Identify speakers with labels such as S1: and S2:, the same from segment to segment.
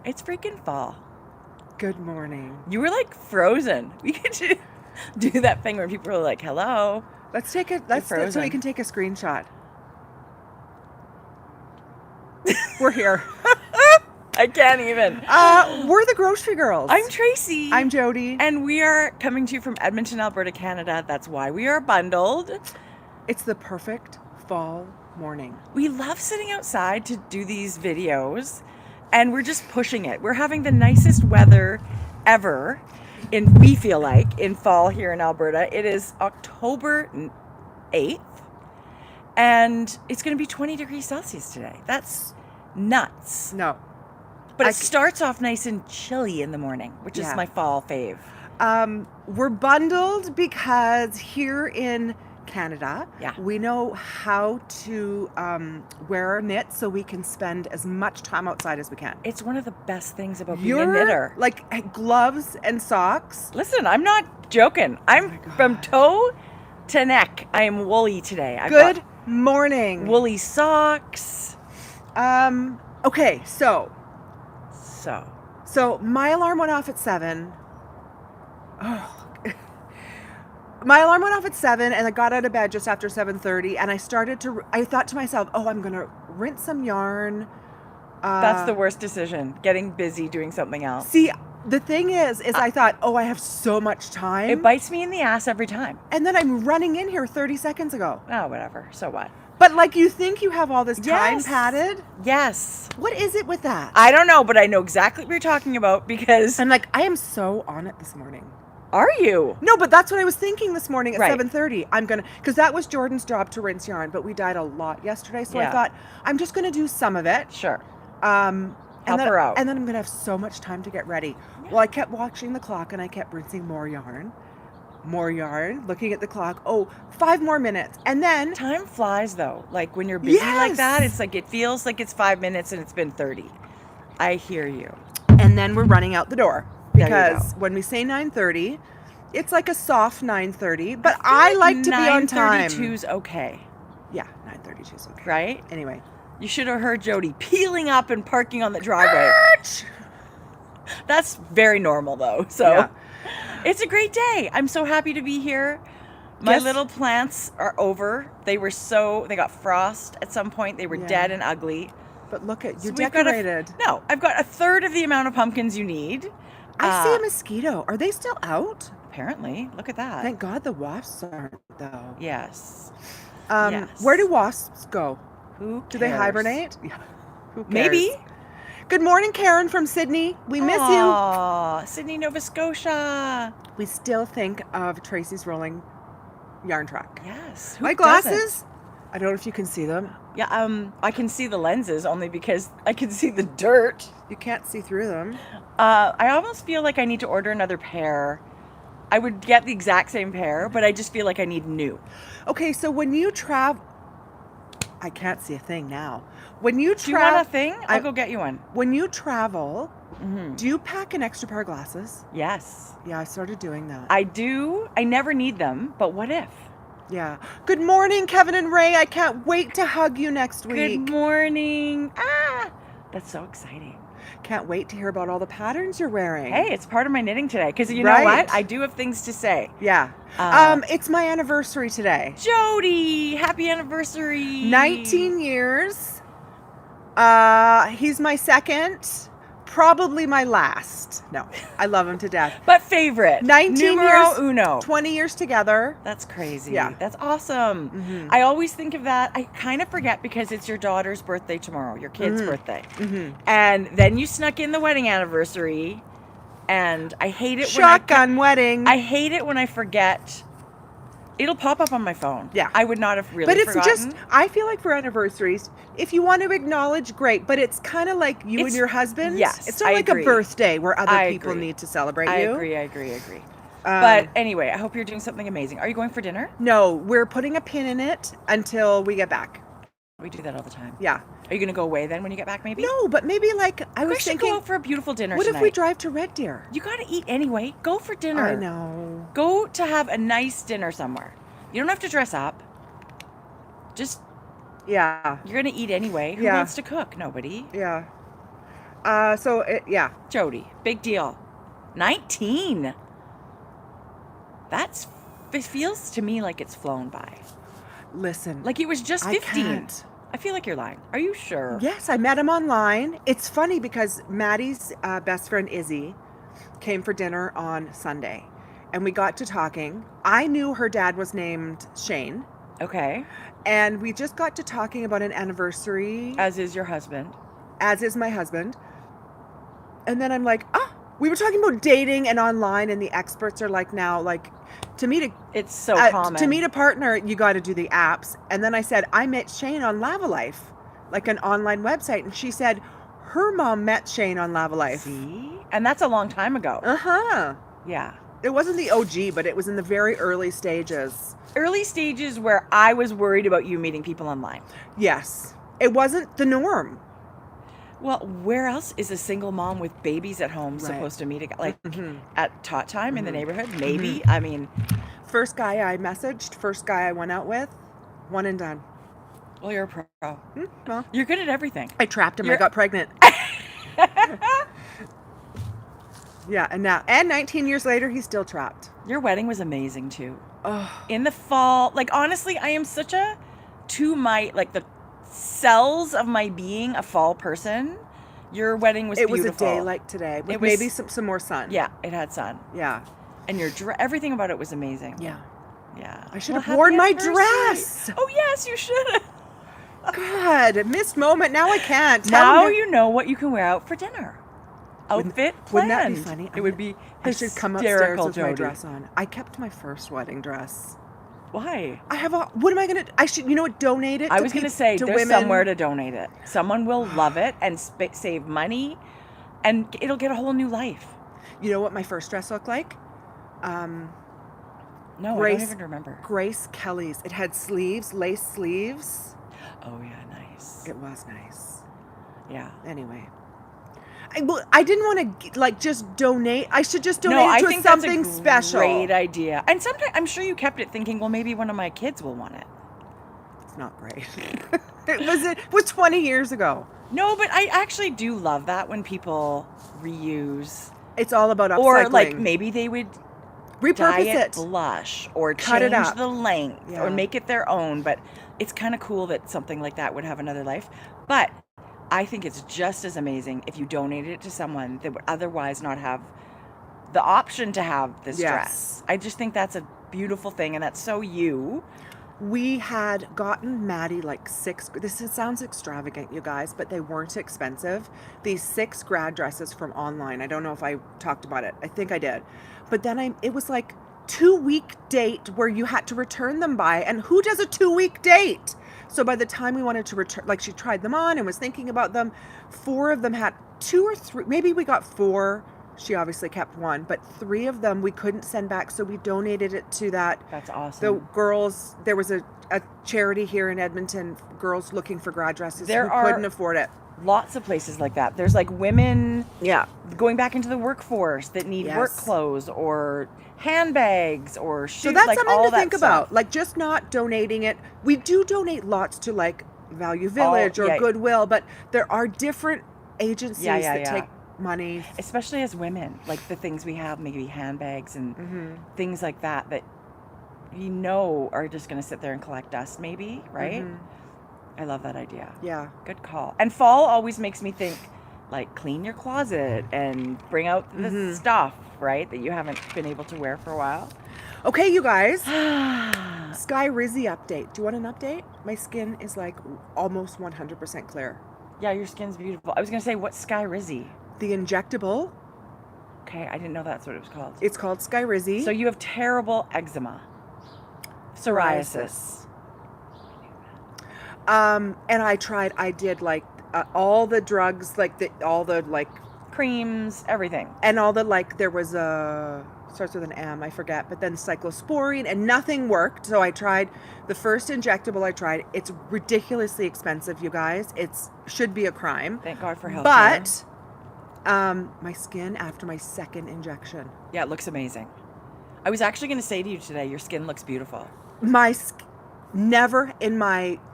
S1: It's freaking fall.
S2: Good morning.
S1: You were like frozen. We could do that thing where people are like, hello.
S2: Let's take it. Let's so we can take a screenshot. We're here.
S1: I can't even.
S2: We're the Grocery Girls.
S1: I'm Tracie.
S2: I'm Jodi.
S1: And we are coming to you from Edmonton, Alberta, Canada. That's why we are bundled.
S2: It's the perfect fall morning.
S1: We love sitting outside to do these videos, and we're just pushing it. We're having the nicest weather ever, we feel like, in fall here in Alberta. It is October 8th, and it's going to be 20 degrees Celsius today. That's nuts.
S2: No.
S1: But it starts off nice and chilly in the morning, which is my fall fave.
S2: We're bundled because here in Canada, we know how to wear our knit so we can spend as much time outside as we can.
S1: It's one of the best things about being a knitter.
S2: Like gloves and socks.
S1: Listen, I'm not joking. I'm from toe to neck. I am woolly today.
S2: Good morning.
S1: Woolly socks.
S2: Okay, so my alarm went off at 7. My alarm went off at 7, and I got out of bed just after 7:30, and I thought to myself, I'm going to rinse some yarn.
S1: That's the worst decision, getting busy doing something else.
S2: See, the thing is I thought, I have so much time.
S1: It bites me in the ass every time.
S2: And then I'm running in here 30 seconds ago.
S1: Oh, whatever. So what?
S2: But like, you think you have all this time padded?
S1: Yes.
S2: What is it with that?
S1: I don't know, but I know exactly what you're talking about because
S2: I'm like, I am so on it this morning.
S1: Are you?
S2: No, but that's what I was thinking this morning at 7:30. I'm going to, because that was Jordan's job to rinse yarn, but we dyed a lot yesterday. So I thought, I'm just going to do some of it.
S1: Sure.
S2: Help
S1: her out.
S2: And then I'm going to have so much time to get ready. Yeah. Well, I kept watching the clock and I kept rinsing more yarn, looking at the clock. 5 more minutes. And then
S1: time flies though. Like when you're busy like that, it's like, it feels like it's 5 minutes and it's been 30. I hear you.
S2: And then we're running out the door. Because when we say 9:30, it's like a soft 9:30, but I like to be on time.
S1: 9:32's okay.
S2: Yeah, 9:32's okay.
S1: Right?
S2: Anyway.
S1: You should have heard Jodi peeling up and parking on the driveway. That's very normal though. So it's a great day. I'm so happy to be here. My little plants are over. They got frost at some point. They were dead and ugly.
S2: But look at you, decorated.
S1: I've got a third of the amount of pumpkins you need.
S2: I see a mosquito. Are they still out?
S1: Apparently. Look at that.
S2: Thank God the wasps aren't, though.
S1: Yes.
S2: Where do wasps go?
S1: Who cares?
S2: Do they hibernate? Yeah. Who cares?
S1: Maybe.
S2: Good morning, Karen from Sydney. We miss you.
S1: Sydney, Nova Scotia.
S2: We still think of Tracie's rolling yarn truck.
S1: Yes.
S2: My glasses. I don't know if you can see them.
S1: Yeah, I can see the lenses only because I can see the dirt.
S2: You can't see through them.
S1: I almost feel like I need to order another pair. I would get the exact same pair, but I just feel like I need new.
S2: Okay, so when you travel, I can't see a thing now. When you
S1: do you want a thing? I'll go get you one.
S2: When you travel, do you pack an extra pair of glasses?
S1: Yes.
S2: Yeah, I started doing that.
S1: I do. I never need them, but what if?
S2: Yeah. Good morning, Kevin and Ray. I can't wait to hug you next week.
S1: Good morning. That's so exciting.
S2: Can't wait to hear about all the patterns you're wearing.
S1: Hey, it's part of my knitting today because you know what? I do have things to say.
S2: Yeah. It's my anniversary today.
S1: Jodi, happy anniversary.
S2: 19 years. He's my second. Probably my last. No, I love him to death.
S1: But favorite.
S2: 19
S1: Numero
S2: years.
S1: uno.
S2: 20 years together.
S1: That's crazy.
S2: Yeah.
S1: That's awesome. I always think of that. I kind of forget because it's your daughter's birthday tomorrow, your kid's birthday. And then you snuck in the wedding anniversary. And I hate it
S2: Shotgun wedding.
S1: I hate it when I forget. It'll pop up on my phone.
S2: Yeah.
S1: I would not have really forgotten.
S2: But it's just, I feel like for anniversaries, if you want to acknowledge, great. But it's kind of like you and your husband.
S1: Yes,
S2: it's not like a birthday where other people need to celebrate you.
S1: I agree. But anyway, I hope you're doing something amazing. Are you going for dinner?
S2: No, we're putting a pin in it until we get back.
S1: We do that all the time.
S2: Yeah.
S1: Are you going to go away then when you get back maybe?
S2: No, but maybe like I was thinking.
S1: Go out for a beautiful dinner
S2: What
S1: tonight.
S2: if we drive to Red Deer?
S1: You got to eat anyway. Go for dinner.
S2: I know.
S1: Go to have a nice dinner somewhere. You don't have to dress up. Just
S2: you're
S1: going to eat anyway. Who wants to cook? Nobody.
S2: Yeah. Yeah.
S1: Jodi, big deal. 19. It feels to me like it's flown by.
S2: Listen.
S1: Like it was just 15.
S2: Can't.
S1: I feel like you're lying. Are you sure?
S2: Yes, I met him online. It's funny because Maddie's best friend Izzy came for dinner on Sunday, and we got to talking. I knew her dad was named Shane.
S1: Okay.
S2: And we just got to talking about an anniversary.
S1: As is your husband.
S2: As is my husband. And then I'm like, we were talking about dating and online, and the experts are like now, like,
S1: it's so common.
S2: To meet a partner, you got to do the apps. And then I said, I met Shane on Lavalife, like an online website. And she said her mom met Shane on Lavalife.
S1: See? And that's a long time ago.
S2: Uh-huh.
S1: Yeah.
S2: It wasn't the OG, but it was in the very early stages.
S1: Early stages where I was worried about you meeting people online.
S2: Yes. It wasn't the norm.
S1: Well, where else is a single mom with babies at home supposed to meet at tot time in the neighborhood? Maybe. I mean,
S2: first guy I messaged, first guy I went out with, one and done.
S1: Well, you're a pro.
S2: Well,
S1: you're good at everything.
S2: I trapped him. I got pregnant. Yeah, and 19 years later, he's still trapped.
S1: Your wedding was amazing too.
S2: Oh.
S1: In the fall, like honestly, I am such the cells of my being a fall person. Your wedding was beautiful.
S2: It was a day like today, with maybe some more sun.
S1: Yeah, it had sun.
S2: Yeah.
S1: And everything about it was amazing.
S2: Yeah.
S1: Yeah.
S2: I should have worn my dress.
S1: Oh, yes, you should have.
S2: God, missed moment. Now I can't.
S1: Now you know what you can wear out for dinner. Outfit planned.
S2: Wouldn't that be funny?
S1: It would be
S2: I should come upstairs with my dress on. I kept my first wedding dress.
S1: Why?
S2: What am I going to, I should, donate it.
S1: I was going to say, there's
S2: women.
S1: somewhere to donate it. Someone will love it and save money, and it'll get a whole new life.
S2: You know what my first dress looked like?
S1: No, I don't even remember.
S2: Grace Kelly's. It had sleeves, lace sleeves.
S1: Oh, yeah, nice.
S2: It was nice.
S1: Yeah.
S2: Anyway. I didn't want to just donate. I should just donate it to something special.
S1: Great idea. And sometimes I'm sure you kept it thinking, well, maybe one of my kids will want it.
S2: It's not great. It was 20 years ago.
S1: No, but I actually do love that when people reuse.
S2: It's all about upcycling.
S1: Or like maybe they would
S2: repurpose
S1: it, blush, or
S2: cut it
S1: change
S2: up.
S1: the length, or make it their own. But it's kind of cool that something like that would have another life. But I think it's just as amazing if you donated it to someone that would otherwise not have the option to have this dress. I just think that's a beautiful thing, and that's so you.
S2: We had gotten Maddie like 6, sounds extravagant, you guys, but they weren't expensive. These 6 grad dresses from online. I don't know if I talked about it. I think I did. But then it was like 2-week date where you had to return them by, and who does a 2-week date? So by the time we wanted to return, like she tried them on and was thinking about them, 4 of them had 2 or 3, maybe we got 4. She obviously kept 1, but 3 of them we couldn't send back. So we donated it to that.
S1: That's awesome.
S2: The girls, there was a charity here in Edmonton, girls looking for grad dresses who couldn't afford it.
S1: Lots of places like that. There's like women going back into the workforce that need work clothes or handbags or shoes.
S2: So that's
S1: like
S2: something
S1: all
S2: to think
S1: stuff.
S2: about. Like just not donating it. We do donate lots to like Value Village or Goodwill, but there are different agencies that take money.
S1: Especially as women, like the things we have, maybe handbags and things like that are just going to sit there and collect dust maybe, right? I love that idea.
S2: Yeah.
S1: Good call. And fall always makes me think, like, clean your closet and bring out the stuff, right, that you haven't been able to wear for a while.
S2: Okay, you guys. Sky Rizzy update. Do you want an update? My skin is like almost 100% clear.
S1: Yeah, your skin's beautiful. I was going to say, what's Sky Rizzy?
S2: The injectable.
S1: Okay, I didn't know that's what it was called.
S2: It's called Sky Rizzy.
S1: So you have terrible eczema. Psoriasis.
S2: And I did like all the drugs, like all the like
S1: creams, everything.
S2: And all the like, there was starts with an M, I forget, but then cyclosporine, and nothing worked. So I tried the first injectable I tried. It's ridiculously expensive, you guys. Should be a crime.
S1: Thank God for health.
S2: But my skin after my second injection.
S1: Yeah, it looks amazing. I was actually going to say to you today, your skin looks beautiful.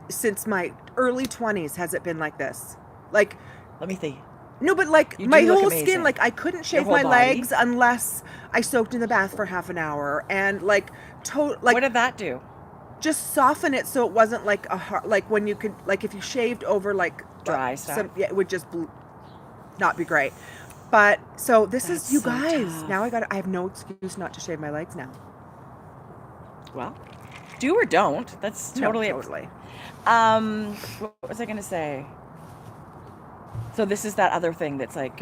S2: Since my early 20s has it been like this. Like,
S1: let me see.
S2: No, but like
S1: You
S2: my
S1: do look
S2: whole
S1: amazing.
S2: skin, like I couldn't shave
S1: whole
S2: my
S1: body.
S2: legs unless I soaked in the bath for half an hour, and like
S1: What did that do?
S2: just soften it so it wasn't like a hard, like when you could, like if you shaved over like
S1: Dry stuff.
S2: yeah, it would just not be great. But so this
S1: That's
S2: is, you
S1: so
S2: guys,
S1: tough.
S2: now I have no excuse not to shave my legs now.
S1: Well, do or don't. That's totally
S2: No, totally.
S1: What was I gonna say? So this is that other thing that's like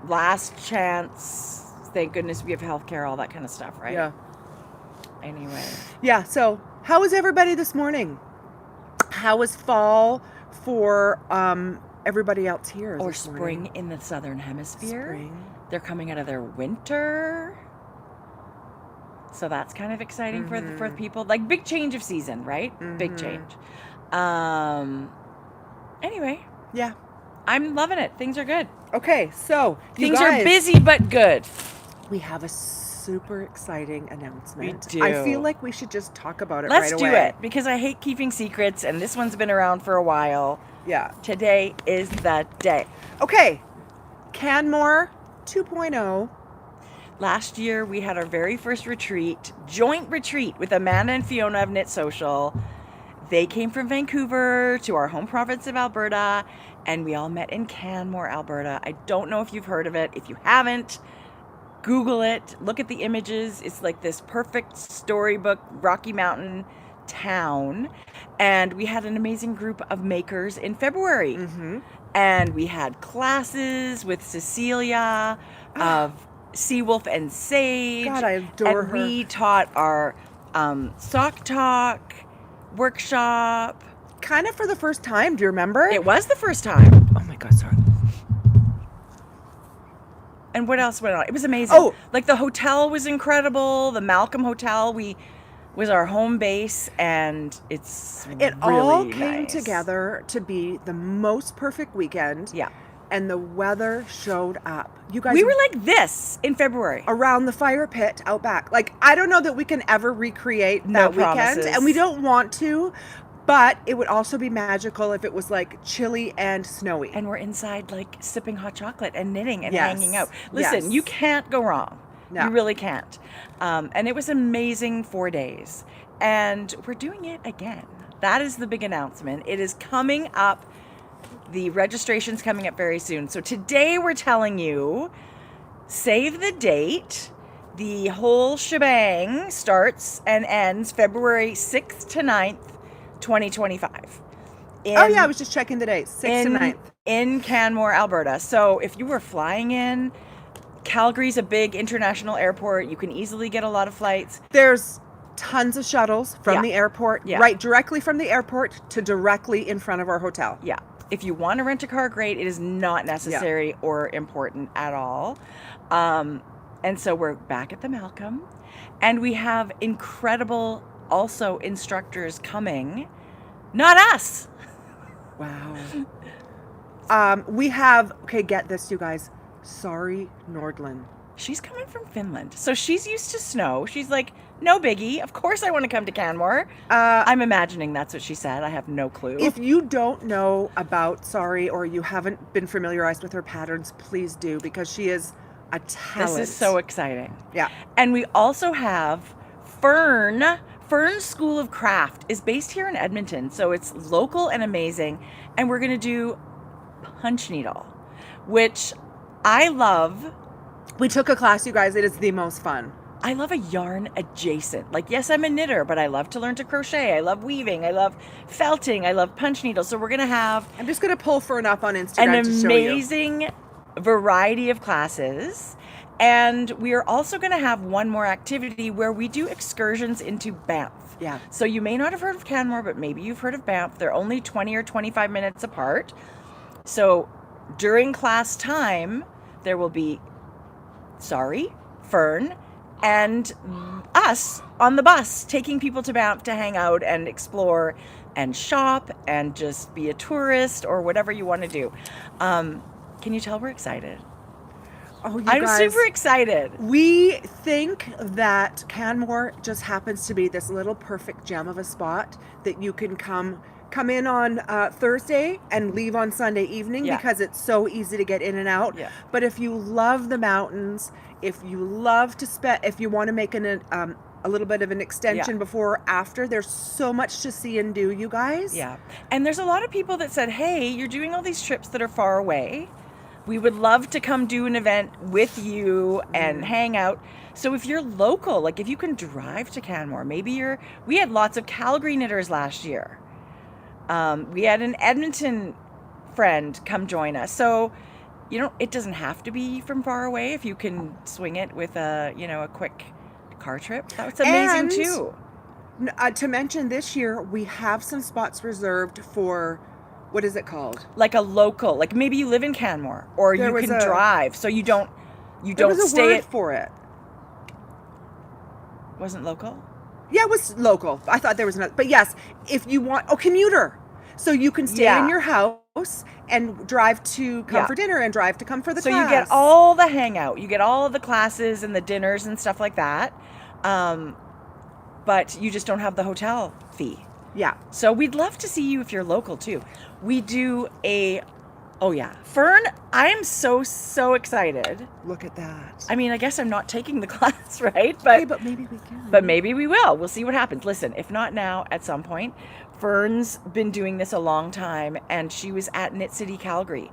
S1: last chance. Thank goodness we have healthcare, all that kind of stuff, right?
S2: Yeah.
S1: Anyway.
S2: Yeah. So how was everybody this morning? How was fall for everybody else here?
S1: Or
S2: this morning?
S1: spring in the southern hemisphere.
S2: Spring.
S1: They're coming out of their winter. So that's kind of exciting for people. Like big change of season, right? Big change. Anyway.
S2: Yeah.
S1: I'm loving it. Things are good.
S2: Okay, so
S1: Things are busy but good.
S2: We have a super exciting announcement.
S1: We do.
S2: I feel like we should just talk about it
S1: Let's
S2: right
S1: do
S2: away.
S1: it because I hate keeping secrets and this one's been around for a while.
S2: Yeah.
S1: Today is the day.
S2: Okay. Canmore 2.0.
S1: Last year we had our very first retreat, joint retreat with Amanda and Fiona of Knit Social. They came from Vancouver to our home province of Alberta, and we all met in Canmore, Alberta. I don't know if you've heard of it. If you haven't, Google it. Look at the images. It's like this perfect storybook Rocky Mountain town. And we had an amazing group of makers in February. And we had classes with Cecilia of Seawolf and Sage.
S2: God, I adore her.
S1: And we taught our sock talk workshop.
S2: Kind of for the first time, do you remember?
S1: It was the first time.
S2: Oh my God, sorry.
S1: And what else went on? It was amazing.
S2: Oh.
S1: Like the hotel was incredible. The Malcolm Hotel was our home base, and it's
S2: It
S1: really
S2: all came
S1: nice.
S2: together to be the most perfect weekend.
S1: Yeah.
S2: And the weather showed up. You guys,
S1: We were like this in February.
S2: around the fire pit out back. Like, I don't know that we can ever recreate
S1: No
S2: that weekend,
S1: promises.
S2: and we don't want to, but it would also be magical if it was like chilly and snowy.
S1: And we're inside like sipping hot chocolate and knitting and
S2: Yes.
S1: hanging out. Listen,
S2: Yes.
S1: you can't go wrong.
S2: No.
S1: You really can't. And it was amazing 4 days. And we're doing it again. That is the big announcement. It is coming up. The registration's coming up very soon. So today we're telling you, save the date. The whole shebang starts and ends February 6th to 9th, 2025.
S2: Oh yeah, I was just checking the dates, 6th to 9th.
S1: In Canmore, Alberta. So if you were flying in, Calgary's a big international airport. You can easily get a lot of flights.
S2: There's tons of shuttles from
S1: Yeah.
S2: the airport,
S1: Yeah.
S2: right directly from the airport to directly in front of our hotel.
S1: Yeah. If you want to rent a car, great. It is not necessary or important at all. And so we're back at the Malcolm. And we have incredible also instructors coming. Not us.
S2: Wow. We have, okay, get this, you guys. Sorry, Nordland.
S1: She's coming from Finland. So she's used to snow. She's like, no biggie. Of course I want to come to Canmore. I'm imagining that's what she said. I have no clue.
S2: If you don't know about Sorry, or you haven't been familiarized with her patterns, please do, because she is a talent.
S1: This is so exciting.
S2: Yeah.
S1: And we also have Fern. Fern's School of Craft is based here in Edmonton. So it's local and amazing. And we're going to do punch needle, which I love.
S2: We took a class, you guys. It is the most fun.
S1: I love a yarn adjacent. Like, yes, I'm a knitter, but I love to learn to crochet. I love weaving. I love felting. I love punch needles. So we're going to have
S2: I'm just going to pull Fern up on Instagram
S1: an
S2: to show you.
S1: amazing variety of classes. And we are also going to have one more activity where we do excursions into Banff.
S2: Yeah.
S1: So you may not have heard of Canmore, but maybe you've heard of Banff. They're only 20 or 25 minutes apart. So during class time, there will be Fern, and us on the bus taking people to Banff to hang out and explore and shop and just be a tourist or whatever you want to do. Can you tell we're excited?
S2: Oh, you
S1: I'm
S2: guys,
S1: super excited.
S2: We think that Canmore just happens to be this little perfect gem of a spot that you can come come in on Thursday and leave on Sunday evening because it's so easy to get in and out.
S1: Yeah.
S2: But if you love the mountains, if you love to spend, if you want to make a little bit of an extension before or after, there's so much to see and do, you guys.
S1: Yeah. And there's a lot of people that said, hey, you're doing all these trips that are far away. We would love to come do an event with you and hang out. So if you're local, like if you can drive to Canmore, we had lots of Calgary knitters last year. We had an Edmonton friend come join us. So, it doesn't have to be from far away if you can swing it with a quick car trip. That's amazing too.
S2: To mention, this year we have some spots reserved for, what is it called?
S1: Like a local, like maybe you live in Canmore or you can drive, so you don't stay at
S2: for it.
S1: Wasn't local?
S2: Yeah, it was local. I thought there was another, but yes, if you want, commuter. So you can stay in your house and drive to come for dinner and drive to come for the class.
S1: So you get all the hangout, you get all of the classes and the dinners and stuff like that. But you just don't have the hotel fee.
S2: Yeah.
S1: So we'd love to see you if you're local too. We do Fern, I'm so excited.
S2: Look at that.
S1: I mean, I guess I'm not taking the class, right? But
S2: maybe we can.
S1: But maybe we will. We'll see what happens. Listen, if not now, at some point. Fern's been doing this a long time, and she was at Knit City, Calgary.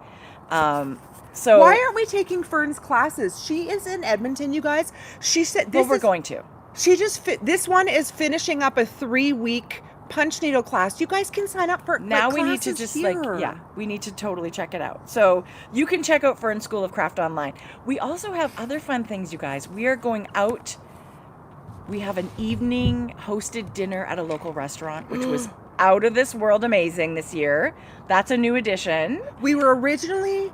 S1: So
S2: why aren't we taking Fern's classes? She is in Edmonton, you guys. She said
S1: we're going to.
S2: She just this one is finishing up a 3-week punch needle class. You guys can sign up for
S1: now. We need to just we need to totally check it out. So you can check out Fern School of Craft online. We also have other fun things, you guys. We are going out. We have an evening hosted dinner at a local restaurant, which was out of this world amazing this year. That's a new addition.
S2: We were originally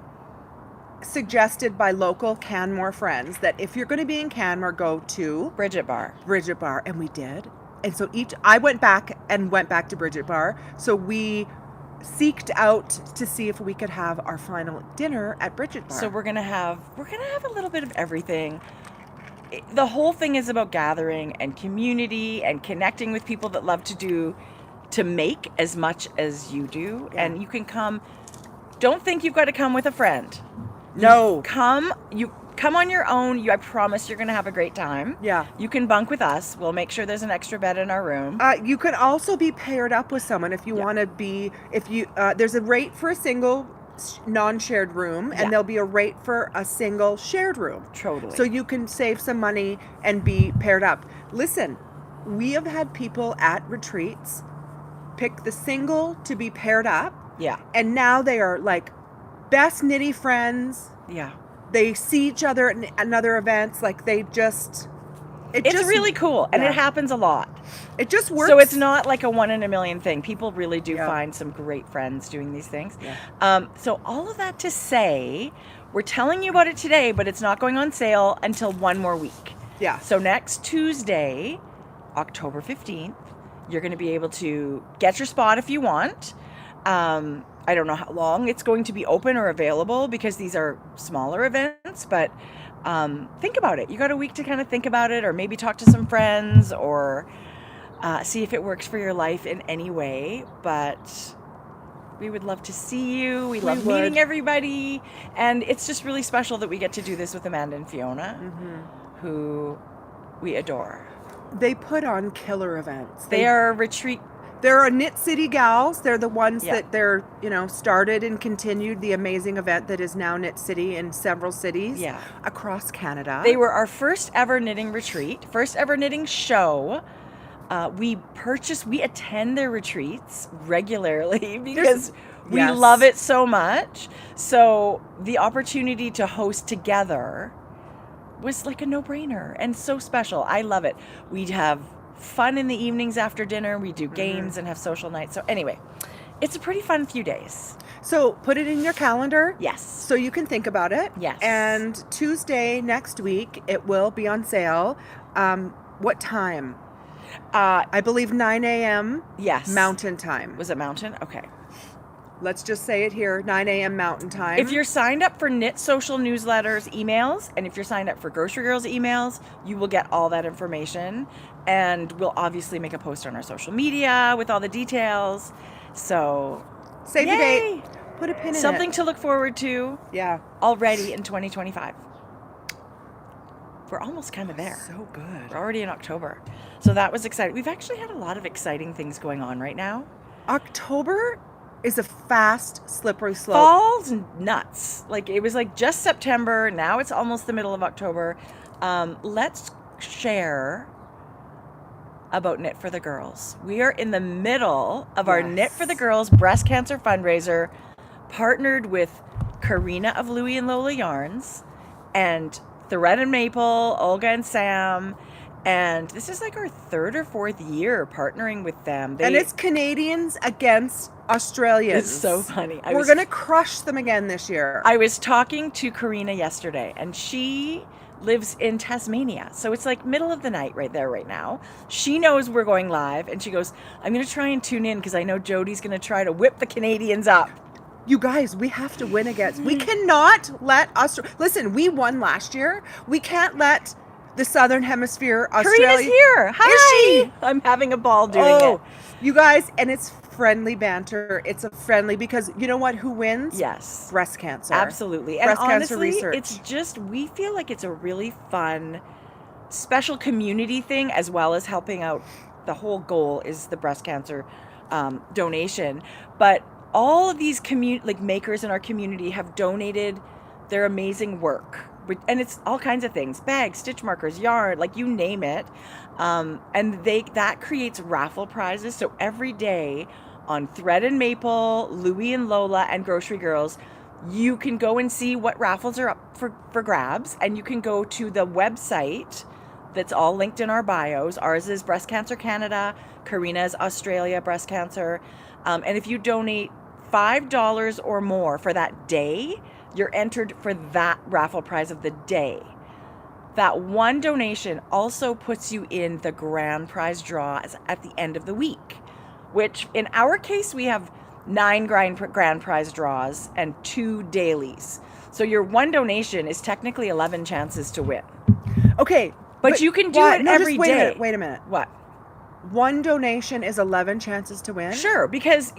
S2: suggested by local Canmore friends that if you're going to be in Canmore, go to
S1: Bridget Bar,
S2: and we did. And so I went back to Bridget Bar. So we seeked out to see if we could have our final dinner at Bridget Bar.
S1: So we're gonna have a little bit of everything. The whole thing is about gathering and community and connecting with people that love to make as much as you do. Yeah. And you can come. Don't think you've got to come with a friend.
S2: No,
S1: you come on your own. I promise you're going to have a great time.
S2: Yeah.
S1: You can bunk with us. We'll make sure there's an extra bed in our room.
S2: You can also be paired up with someone if you want to be. There's a rate for a single non-shared room, and there'll be a rate for a single shared room.
S1: Totally.
S2: So you can save some money and be paired up. Listen, we have had people at retreats pick the single to be paired up.
S1: Yeah.
S2: And now they are like best knitty friends.
S1: Yeah.
S2: They see each other at other events. Like it's
S1: really cool. And it happens a lot.
S2: It just works.
S1: So it's not like a 1 in a million thing. People really do find some great friends doing these things. Yeah. So all of that to say, we're telling you about it today, but it's not going on sale until one more week.
S2: Yeah.
S1: So next Tuesday, October 15th, you're going to be able to get your spot if you want. I don't know how long it's going to be open or available because these are smaller events, but think about it. You got a week to kind of think about it, or maybe talk to some friends, or see if it works for your life in any way. But we would love to see you. We love meeting everybody. And it's just really special that we get to do this with Amanda and Fiona, who we adore.
S2: They put on killer events.
S1: They are retreat.
S2: They're Knit City gals. They're the ones that started and continued the amazing event that is now Knit City in several cities across Canada.
S1: They were our first ever knitting retreat, first ever knitting show. We attend their retreats regularly because we love it so much. So the opportunity to host together was like a no-brainer and so special. I love it. We'd have fun in the evenings after dinner. We do games and have social nights. So anyway, it's a pretty fun few days.
S2: So put it in your calendar.
S1: Yes.
S2: So you can think about it.
S1: Yes.
S2: And Tuesday next week, it will be on sale. What time? I believe 9 a.m.
S1: Yes.
S2: Mountain time.
S1: Was it Mountain? Okay.
S2: Let's just say it here, 9 a.m. Mountain time.
S1: If you're signed up for Knit Social newsletters, emails, and if you're signed up for Grocery Girls emails, you will get all that information. And we'll obviously make a post on our social media with all the details. So
S2: save the date. Put a pin in it.
S1: Something to look forward to.
S2: Yeah.
S1: Already in 2025. We're almost kind of there.
S2: So good.
S1: We're already in October. So that was exciting. We've actually had a lot of exciting things going on right now.
S2: October is a fast, slippery slope.
S1: Fall's nuts. Like, it was like just September. Now it's almost the middle of October. Let's share about Knit for the Girls. We are in the middle of our Knit for the Girls breast cancer fundraiser, partnered with Karina of Louie and Lola Yarns and Thread and Maple, Olga and Sam. And this is like our 3rd or 4th year partnering with them.
S2: And it's Canadians against Australians.
S1: It's so funny.
S2: We're going to crush them again this year.
S1: I was talking to Karina yesterday, and she lives in Tasmania. So it's like middle of the night right there right now. She knows we're going live, and she goes, I'm going to try and tune in because I know Jodi's going to try to whip the Canadians up.
S2: You guys, we have to win against. We cannot let listen, we won last year. We can't let the Southern Hemisphere, Australia.
S1: Karina's here. Hi.
S2: Is she?
S1: I'm having a ball doing it.
S2: You guys, and it's friendly banter. It's a friendly, because you know what? Who wins?
S1: Yes.
S2: Breast cancer.
S1: Absolutely.
S2: Breast
S1: and
S2: cancer
S1: honestly,
S2: research.
S1: it's just, we feel like it's a really fun, special community thing, as well as helping out. The whole goal is the breast cancer donation. But all of these makers in our community have donated their amazing work. And it's all kinds of things: bags, stitch markers, yarn, like you name it. And that creates raffle prizes. So every day on Thread and Maple, Louie and Lola, and Grocery Girls, you can go and see what raffles are up for grabs. And you can go to the website that's all linked in our bios. Ours is Breast Cancer Canada. Karina's Australia Breast Cancer. And if you donate $5 or more for that day, you're entered for that raffle prize of the day. That one donation also puts you in the grand prize draw at the end of the week, which in our case, we have 9 grand prize draws and 2 dailies. So your one donation is technically 11 chances to win.
S2: Okay.
S1: But you can do it every day.
S2: Wait a minute.
S1: What?
S2: One donation is 11 chances to win?
S1: Sure, because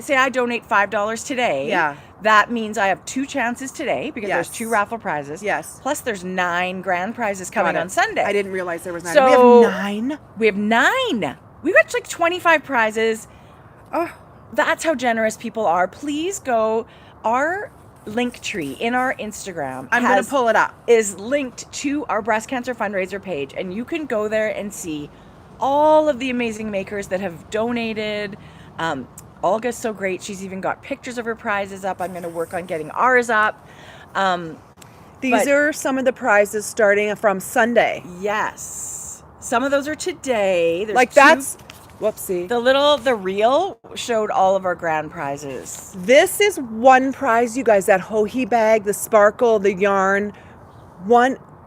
S1: say I donate $5 today.
S2: Yeah.
S1: That means I have 2 chances today, because there's 2 raffle prizes.
S2: Yes.
S1: Plus there's 9 grand prizes coming on Sunday.
S2: I didn't realize there was 9.
S1: So,
S2: we have 9?
S1: We have 9. We got like 25 prizes. Oh, that's how generous people are. Please go. Our link tree in our Instagram,
S2: I'm going to pull it up,
S1: is linked to our breast cancer fundraiser page, and you can go there and see all of the amazing makers that have donated. Olga's so great. She's even got pictures of her prizes up. I'm going to work on getting ours up.
S2: These are some of the prizes starting from Sunday.
S1: Yes. Some of those are today. There's
S2: like that's, whoopsie.
S1: The reel showed all of our grand prizes.
S2: This is one prize, you guys. That hoagie bag, the sparkle, the yarn.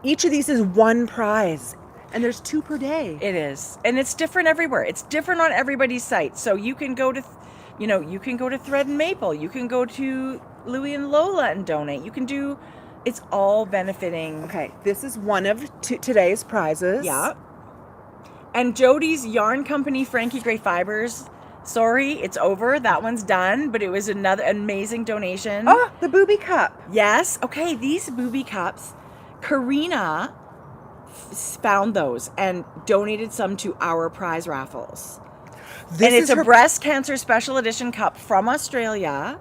S2: Each of these is one prize. And there's 2 per day.
S1: It is. And it's different everywhere. It's different on everybody's site. So you can go to, you can go to Thread and Maple. You can go to Louie and Lola and donate. You can do, it's all benefiting.
S2: Okay, this is one of today's prizes.
S1: Yeah. And Jodi's yarn company, Frankie Gray Fibres. Sorry, it's over. That one's done. But it was another amazing donation.
S2: Oh, the booby cup.
S1: Yes. Okay, these booby cups, Karina found those and donated some to our prize raffles. It's a breast cancer special edition cup from Australia.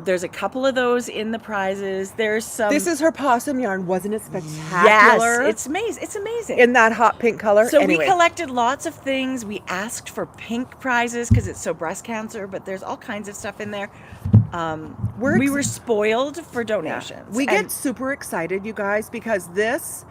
S1: There's a couple of those in the prizes. There's some.
S2: This is her possum yarn. Wasn't it spectacular?
S1: Yes, it's amazing. It's amazing.
S2: In that hot pink color.
S1: So we collected lots of things. We asked for pink prizes because it's so breast cancer, but there's all kinds of stuff in there. We were spoiled for donations.
S2: Yeah. We get super excited, you guys, because this,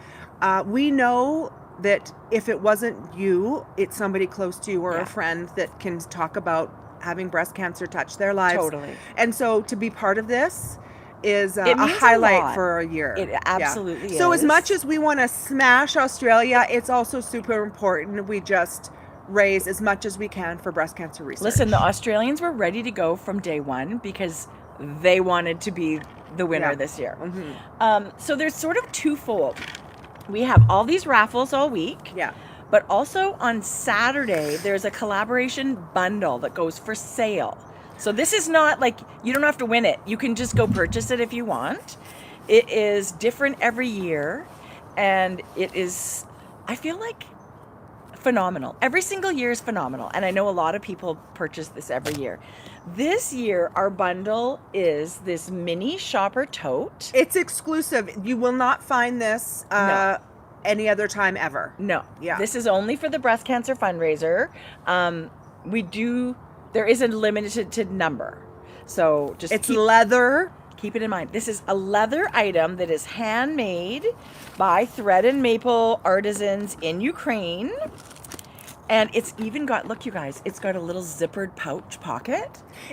S2: we know that if it wasn't you, it's somebody close to you or a friend that can talk about having breast cancer touch their lives.
S1: Totally.
S2: And so to be part of this is a
S1: means
S2: highlight for a year.
S1: It absolutely is.
S2: So as much as we want to smash Australia, it's also super important we just raise as much as we can for breast cancer research.
S1: Listen, the Australians were ready to go from day one because they wanted to be the winner this year. Mm-hmm. So there's sort of twofold. We have all these raffles all week.
S2: Yeah.
S1: But also on Saturday, there's a collaboration bundle that goes for sale. So this is not like, you don't have to win it. You can just go purchase it if you want. It is different every year, and it is, I feel like, phenomenal. Every single year is phenomenal, and I know a lot of people purchase this every year. This year, our bundle is this mini shopper tote.
S2: It's exclusive. You will not find this
S1: No.
S2: any other time ever.
S1: No.
S2: Yeah.
S1: This is only for the breast cancer fundraiser. There is a limited number. So just
S2: It's leather.
S1: keep it in mind. This is a leather item that is handmade by thread and maple artisans in Ukraine. And it's even got, look you guys, it's got a little zippered pouch pocket.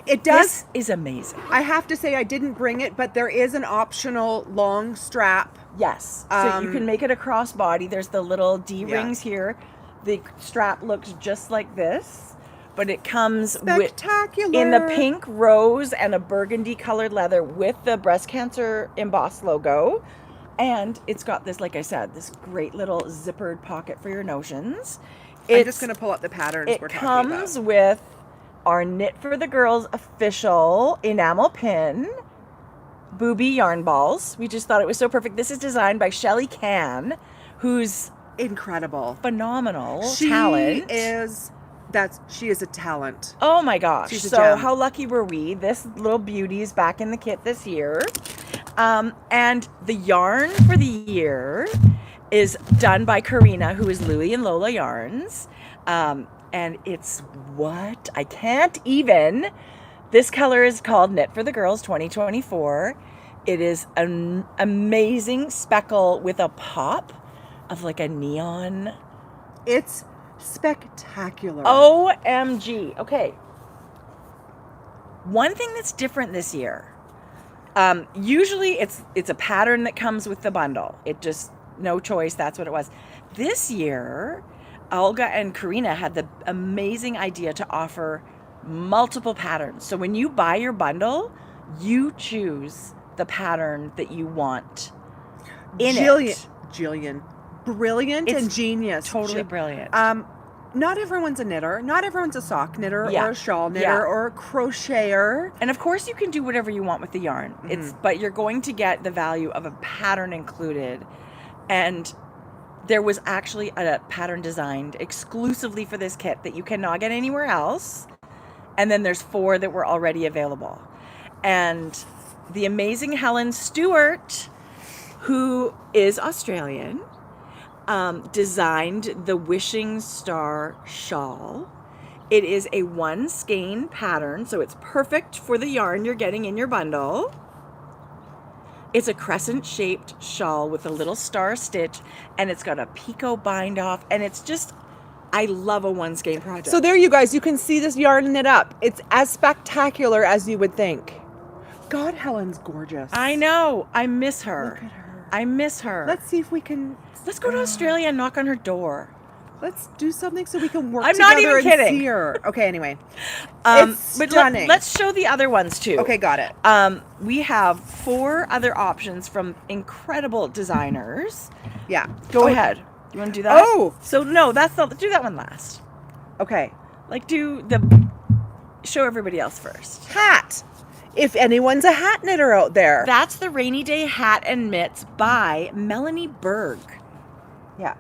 S2: It does.
S1: This is amazing.
S2: I have to say I didn't bring it, but there is an optional long strap.
S1: Yes. So you can make it a crossbody. There's the little D-rings here. The strap looks just like this, but it comes
S2: Spectacular.
S1: in the pink, rose, and a burgundy colored leather with the breast cancer embossed logo. And it's got this, like I said, this great little zippered pocket for your notions.
S2: I'm just going to pull up the patterns we're talking about.
S1: It comes with our Knit for the Girls official enamel pin, booby yarn balls. We just thought it was so perfect. This is designed by Shelly Can, who's
S2: incredible,
S1: phenomenal talent.
S2: She is a talent.
S1: Oh my gosh.
S2: She's a
S1: So
S2: gem.
S1: how lucky were we? This little beauty is back in the kit this year. And the yarn for the year is done by Karina, who is Louie and Lola Yarns. And it's what? I can't even. This color is called Knit for the Girls 2024. It is an amazing speckle with a pop of like a neon.
S2: It's spectacular.
S1: OMG. Okay. One thing that's different this year. Usually it's a pattern that comes with the bundle. It just, no choice, that's what it was. This year, Olga and Karina had the amazing idea to offer multiple patterns. So when you buy your bundle, you choose the pattern that you want in it.
S2: Jillian. Brilliant
S1: It's
S2: and genius.
S1: Totally brilliant.
S2: Not everyone's a knitter. Not everyone's a sock knitter
S1: Yeah.
S2: or a shawl knitter
S1: Yeah.
S2: or a crocheter.
S1: And of course you can do whatever you want with the yarn. But you're going to get the value of a pattern included. And there was actually a pattern designed exclusively for this kit that you cannot get anywhere else. And then there's 4 that were already available. And the amazing Helen Stewart, who is Australian, designed the Wishing Star shawl. It is a 1 skein pattern, so it's perfect for the yarn you're getting in your bundle. It's a crescent-shaped shawl with a little star stitch, and it's got a picot bind off, and it's just, I love a 1 skein project.
S2: So there you guys, you can see this yarn knit up. It's as spectacular as you would think. God, Helen's gorgeous.
S1: I know. I miss her.
S2: Look at her.
S1: I miss her.
S2: Let's see if we can...
S1: Let's go to Australia and knock on her door.
S2: Let's do something so we can work
S1: I'm
S2: together
S1: not even
S2: and
S1: kidding.
S2: see her. Okay, anyway. It's
S1: But
S2: stunning.
S1: let's show the other ones too.
S2: Okay, got it.
S1: We have 4 other options from incredible designers.
S2: Yeah.
S1: Go ahead. You want to do that?
S2: Oh!
S1: So no, do that one last.
S2: Okay.
S1: Like show everybody else first.
S2: Hat. If anyone's a hat knitter out there.
S1: That's the Rainy Day Hat and Mitts by Melanie Berg.
S2: Yeah.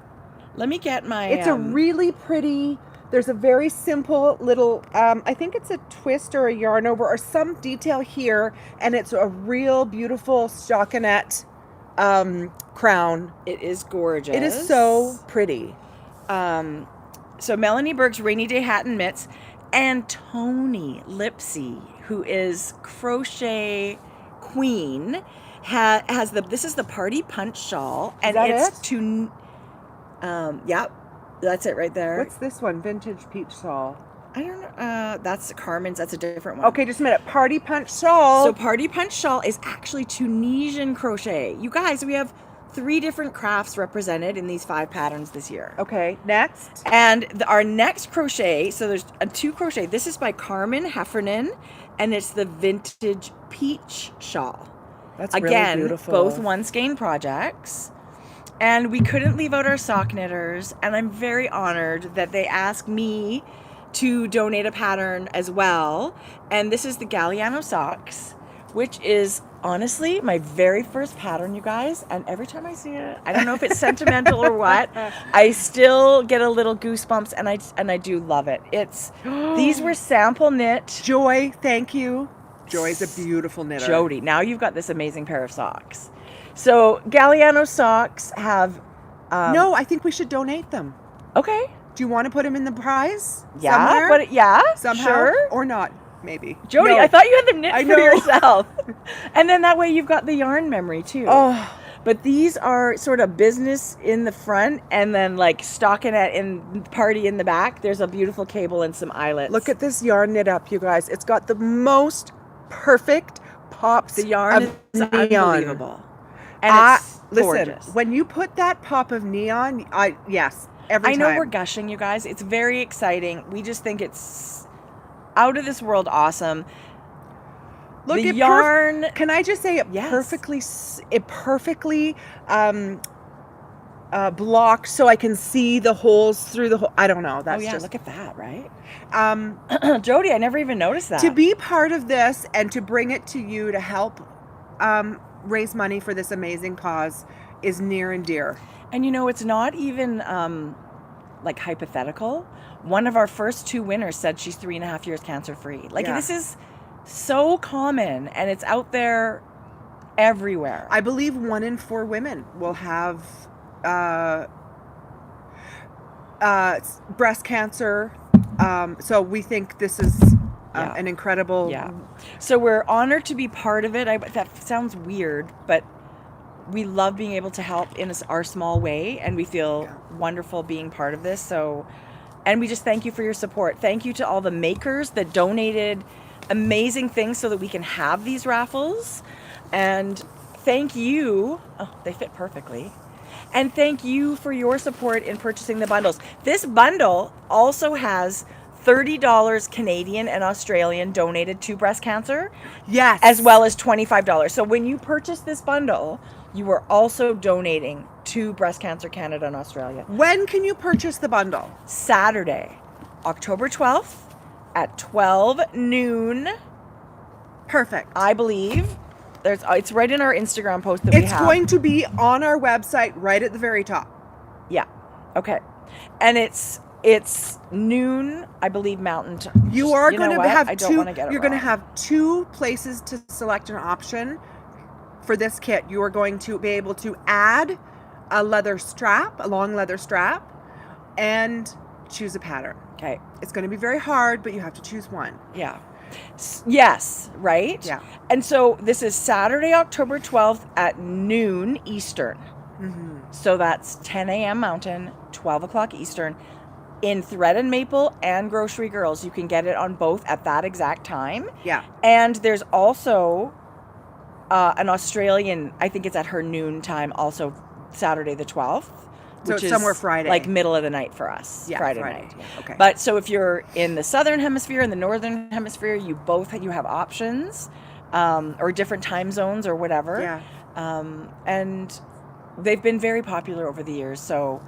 S1: Let me get my...
S2: It's a really pretty, there's a very simple little, I think it's a twist or a yarn over or some detail here, and it's a real beautiful stockinette crown.
S1: It is gorgeous.
S2: It is so pretty.
S1: So Melanie Berg's Rainy Day Hat and Mitts, and Tony Lipsy, who is Crochet Queen, has this is the Party Punch shawl, and yep, that's it right there.
S2: What's this one? Vintage peach shawl.
S1: I don't know. That's Carmen's. That's a different one.
S2: Okay, just a minute. Party Punch shawl.
S1: So Party Punch shawl is actually Tunisian crochet. You guys, we have 3 different crafts represented in these 5 patterns this year.
S2: Okay, next.
S1: And our next crochet, so there's 2 crochet. This is by Carmen Heffernan, and it's the Vintage Peach shawl.
S2: That's
S1: Again,
S2: really beautiful.
S1: both 1 skein projects. And we couldn't leave out our sock knitters, and I'm very honored that they asked me to donate a pattern as well. And this is the Galliano socks, which is honestly my very first pattern, you guys. And every time I see it, I don't know if it's sentimental or what, I still get a little goosebumps, and I do love it. These were sample knit.
S2: Joy, thank you. Joy's a beautiful knitter.
S1: Jodi, now you've got this amazing pair of socks. So Galliano socks have...
S2: no, I think we should donate them.
S1: Okay.
S2: Do you want to put them in the prize?
S1: Yeah,
S2: somewhere?
S1: but yeah,
S2: somehow,
S1: sure.
S2: Or not, maybe.
S1: Jodi,
S2: No.
S1: I thought you had them knit
S2: I
S1: for
S2: know.
S1: yourself. And then that way you've got the yarn memory too.
S2: Oh,
S1: But these are sort of business in the front, and then like stockinette in party in the back. There's a beautiful cable and some eyelets.
S2: look at this yarn knit up, you guys. It's got the most perfect pops
S1: the yarn
S2: of
S1: is
S2: neon.
S1: unbelievable. And it's gorgeous.
S2: Listen, when you put that pop of neon, yes, every
S1: I
S2: time.
S1: know we're gushing, you guys. It's very exciting. We just think it's out of this world awesome.
S2: Look,
S1: the
S2: it
S1: yarn.
S2: Can I just say it
S1: Yes.
S2: perfectly blocked so I can see the holes through the hole. I don't know. That's just
S1: look at that, right? Jodi, I never even noticed that.
S2: to be part of this and to bring it to you to help raise money for this amazing cause is near and dear.
S1: And you know, it's not even like hypothetical. One of our first 2 winners said she's 3.5 years cancer free. Like
S2: Yeah.
S1: this is so common, and it's out there everywhere.
S2: I believe 1 in 4 women will have breast cancer. So we think this is
S1: Yeah.
S2: an incredible.
S1: Yeah. So we're honored to be part of it. That sounds weird, but we love being able to help in our small way, and we feel wonderful being part of this. So, and we just thank you for your support. Thank you to all the makers that donated amazing things so that we can have these raffles. And thank you. Oh, they fit perfectly. And thank you for your support in purchasing the bundles. This bundle also has $30 Canadian and Australian donated to breast cancer.
S2: Yes.
S1: As well as $25. So when you purchase this bundle, you are also donating to Breast Cancer Canada and Australia.
S2: When can you purchase the bundle?
S1: Saturday, October 12th at 12 noon.
S2: Perfect.
S1: I believe. It's right in our Instagram post that we have.
S2: It's going to be on our website right at the very top.
S1: Yeah. Okay. And it's noon, I believe, Mountain Time.
S2: You are going to have
S1: I don't
S2: two.
S1: want to get it
S2: You're going to
S1: wrong.
S2: have 2 places to select an option for this kit. You are going to be able to add a leather strap, a long leather strap, and choose a pattern.
S1: Okay.
S2: It's going to be very hard, but you have to choose one.
S1: Yeah. Yes, right?
S2: Yeah.
S1: And so this is Saturday, October 12th at noon Eastern.
S2: Mm-hmm.
S1: So that's 10 a.m. Mountain, 12 o'clock Eastern. In Thread and Maple and Grocery Girls, you can get it on both at that exact time.
S2: Yeah.
S1: And there's also an Australian, I think it's at her noon time, also Saturday the 12th.
S2: So
S1: Which
S2: it's
S1: is
S2: somewhere Friday.
S1: like middle of the night for us.
S2: Yeah,
S1: Friday
S2: Friday.
S1: night.
S2: Yeah, okay.
S1: But so if you're in the southern hemisphere and the northern hemisphere, you have options, or different time zones or whatever.
S2: Yeah.
S1: And they've been very popular over the years. So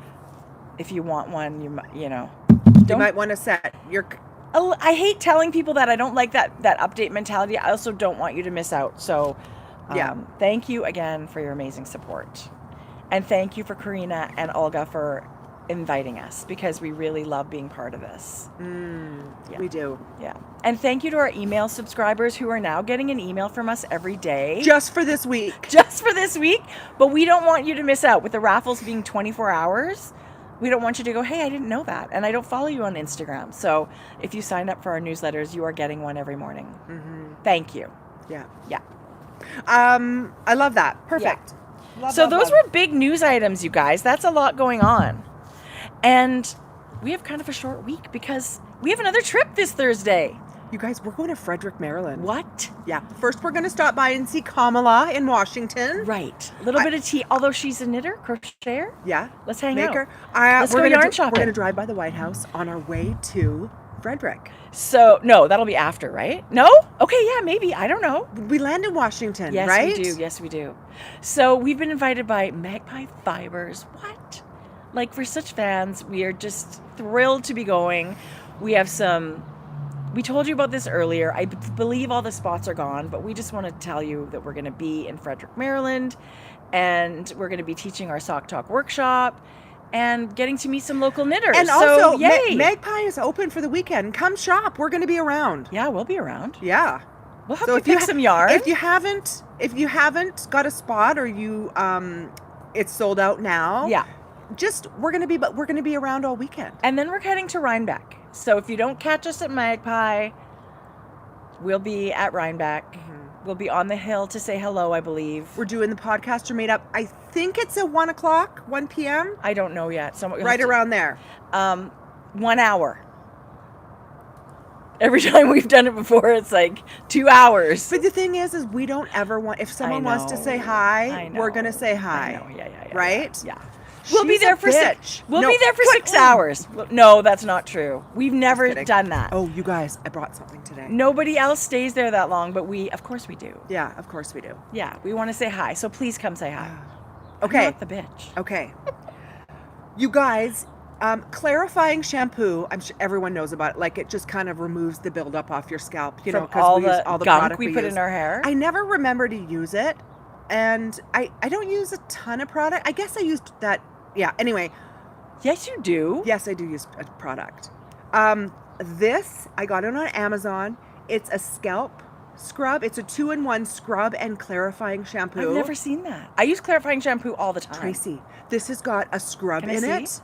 S1: if you want one, you
S2: might want to set your.
S1: I hate telling people that. I don't like that update mentality. I also don't want you to miss out. So thank you again for your amazing support. And thank you for Karina and Olga for inviting us, because we really love being part of this.
S2: Yeah. We do.
S1: Yeah. And thank you to our email subscribers who are now getting an email from us every day.
S2: Just for this week.
S1: Just for this week. But we don't want you to miss out. With the raffles being 24 hours, we don't want you to go, hey, I didn't know that. And I don't follow you on Instagram. So if you sign up for our newsletters, you are getting one every morning. Mm-hmm. Thank you.
S2: Yeah.
S1: Yeah.
S2: I love that. Perfect.
S1: Yeah. So those were big news items, you guys. That's a lot going on. And we have kind of a short week because we have another trip this Thursday.
S2: You guys, we're going to Frederick, Maryland.
S1: What?
S2: Yeah. First, we're going to stop by and see Kamala in Washington.
S1: Right. A little bit of tea. Although she's a knitter, crocheter.
S2: Yeah.
S1: Let's hang out.
S2: Let's
S1: go yarn shopping.
S2: We're going to drive by the White House on our way to Frederick.
S1: So, no, that'll be after, right? No? Okay, yeah, maybe. I don't know.
S2: We land in Washington,
S1: Yes,
S2: right?
S1: we do. Yes, we do. So we've been invited by Magpie Fibres. What? Like, for such fans, we are just thrilled to be going. We have some... We told you about this earlier. I believe all the spots are gone, but we just want to tell you that we're going to be in Frederick, Maryland, and we're going to be teaching our Sock Talk workshop and getting to meet some local knitters.
S2: And
S1: so,
S2: also,
S1: yay!
S2: Magpie is open for the weekend. Come shop. We're going to be around.
S1: Yeah, we'll be around.
S2: Yeah.
S1: We'll help you pick some yarn.
S2: If you haven't got a spot or you it's sold out now.
S1: Yeah.
S2: We're going to be around all weekend.
S1: And then we're heading to Rhinebeck. So if you don't catch us at Magpie, we'll be at Rhinebeck. Mm-hmm. We'll be on the hill to say hello, I believe.
S2: We're doing the Podcaster Made Up. I think it's at 1 p.m.
S1: I don't know yet.
S2: Right around there.
S1: 1 hour. Every time we've done it before, it's like 2 hours.
S2: But the thing is we don't ever want, if someone wants to say hi, we're going to say hi.
S1: I know. Yeah.
S2: Right?
S1: Yeah. We'll be there for
S2: bitch.
S1: We'll be there for 6 hours. No, that's not true. We've never done that.
S2: Oh, you guys, I brought something today.
S1: Nobody else stays there that long, but of course we do.
S2: Yeah, of course we do.
S1: Yeah, we want to say hi, so please come say hi.
S2: Okay.
S1: I'm not the bitch.
S2: Okay. You guys, clarifying shampoo, I'm sure everyone knows about it. Like, it just kind of removes the buildup off your scalp, you know,
S1: all
S2: because we use
S1: the
S2: all the
S1: gunk
S2: product
S1: we put in our hair.
S2: I never remember to use it, and I don't use a ton of product. I guess I used that. Yeah, anyway.
S1: Yes, you do.
S2: Yes, I do use a product. This, I got it on Amazon. It's a scalp scrub. It's a 2-in-1 scrub and clarifying shampoo.
S1: I've never seen that. I use clarifying shampoo all the time.
S2: Tracie, this has got a scrub in it.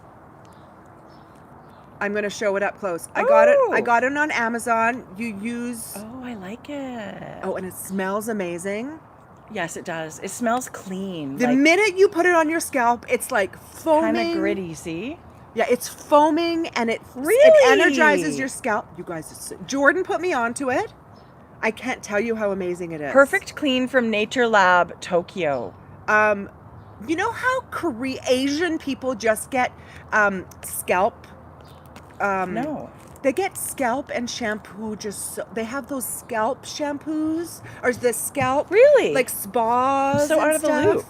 S2: I'm going to show it up close. I got it on Amazon. You use...
S1: Oh, I like it.
S2: Oh, and it smells amazing.
S1: Yes, it does. It smells clean.
S2: The minute you put it on your scalp, it's like foaming.
S1: Kind of gritty, see?
S2: Yeah, it's foaming and it energizes your scalp. You guys, Jordan put me onto it. I can't tell you how amazing it is.
S1: Perfect Clean from Nature Lab, Tokyo.
S2: You know how Asian people just get scalp?
S1: No.
S2: They get scalp and shampoo they have those scalp shampoos or the scalp
S1: really
S2: like spas.
S1: I'm so out of the loop.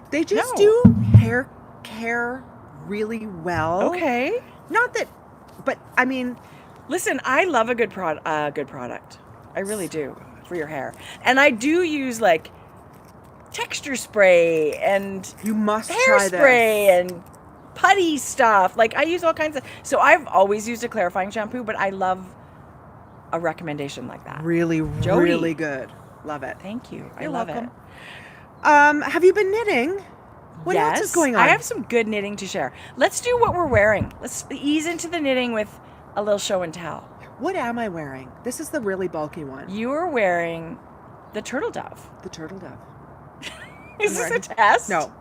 S2: They just do hair care really well.
S1: Okay.
S2: Not that, but I mean,
S1: listen, I love a good product. I really do for your hair, and I do use like texture spray and
S2: you must
S1: hairspray and putty stuff. Like I use all kinds of. So I've always used a clarifying shampoo, but I love a recommendation like that.
S2: Really,
S1: Jodi.
S2: Really good. Love it.
S1: Thank you.
S2: You're
S1: I love
S2: welcome.
S1: it.
S2: Have you been knitting? What else is going on?
S1: I have some good knitting to share. Let's do what we're wearing. Let's ease into the knitting with a little show and tell.
S2: What am I wearing? This is the really bulky one.
S1: You are wearing the turtle dove.
S2: The turtle dove.
S1: Is this a test?
S2: No.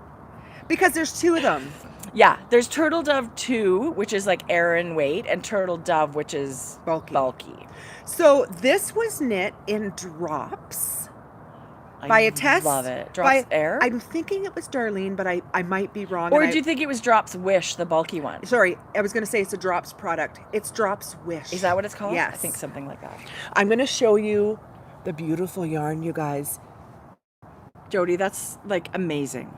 S2: Because there's two of them.
S1: Yeah, there's Turtle Dove 2, which is like Aran weight, and Turtle Dove, which is bulky.
S2: So this was knit in drops by a test.
S1: Love it. Drops Air?
S2: I'm thinking it was Darlene, but I might be wrong.
S1: Or do you think it was Drops Wish, the bulky one?
S2: Sorry, I was going to say it's a Drops product. It's Drops Wish.
S1: Is that what it's called?
S2: Yes.
S1: I think something like that.
S2: I'm going to show you the beautiful yarn, you guys.
S1: Jodi, that's like amazing.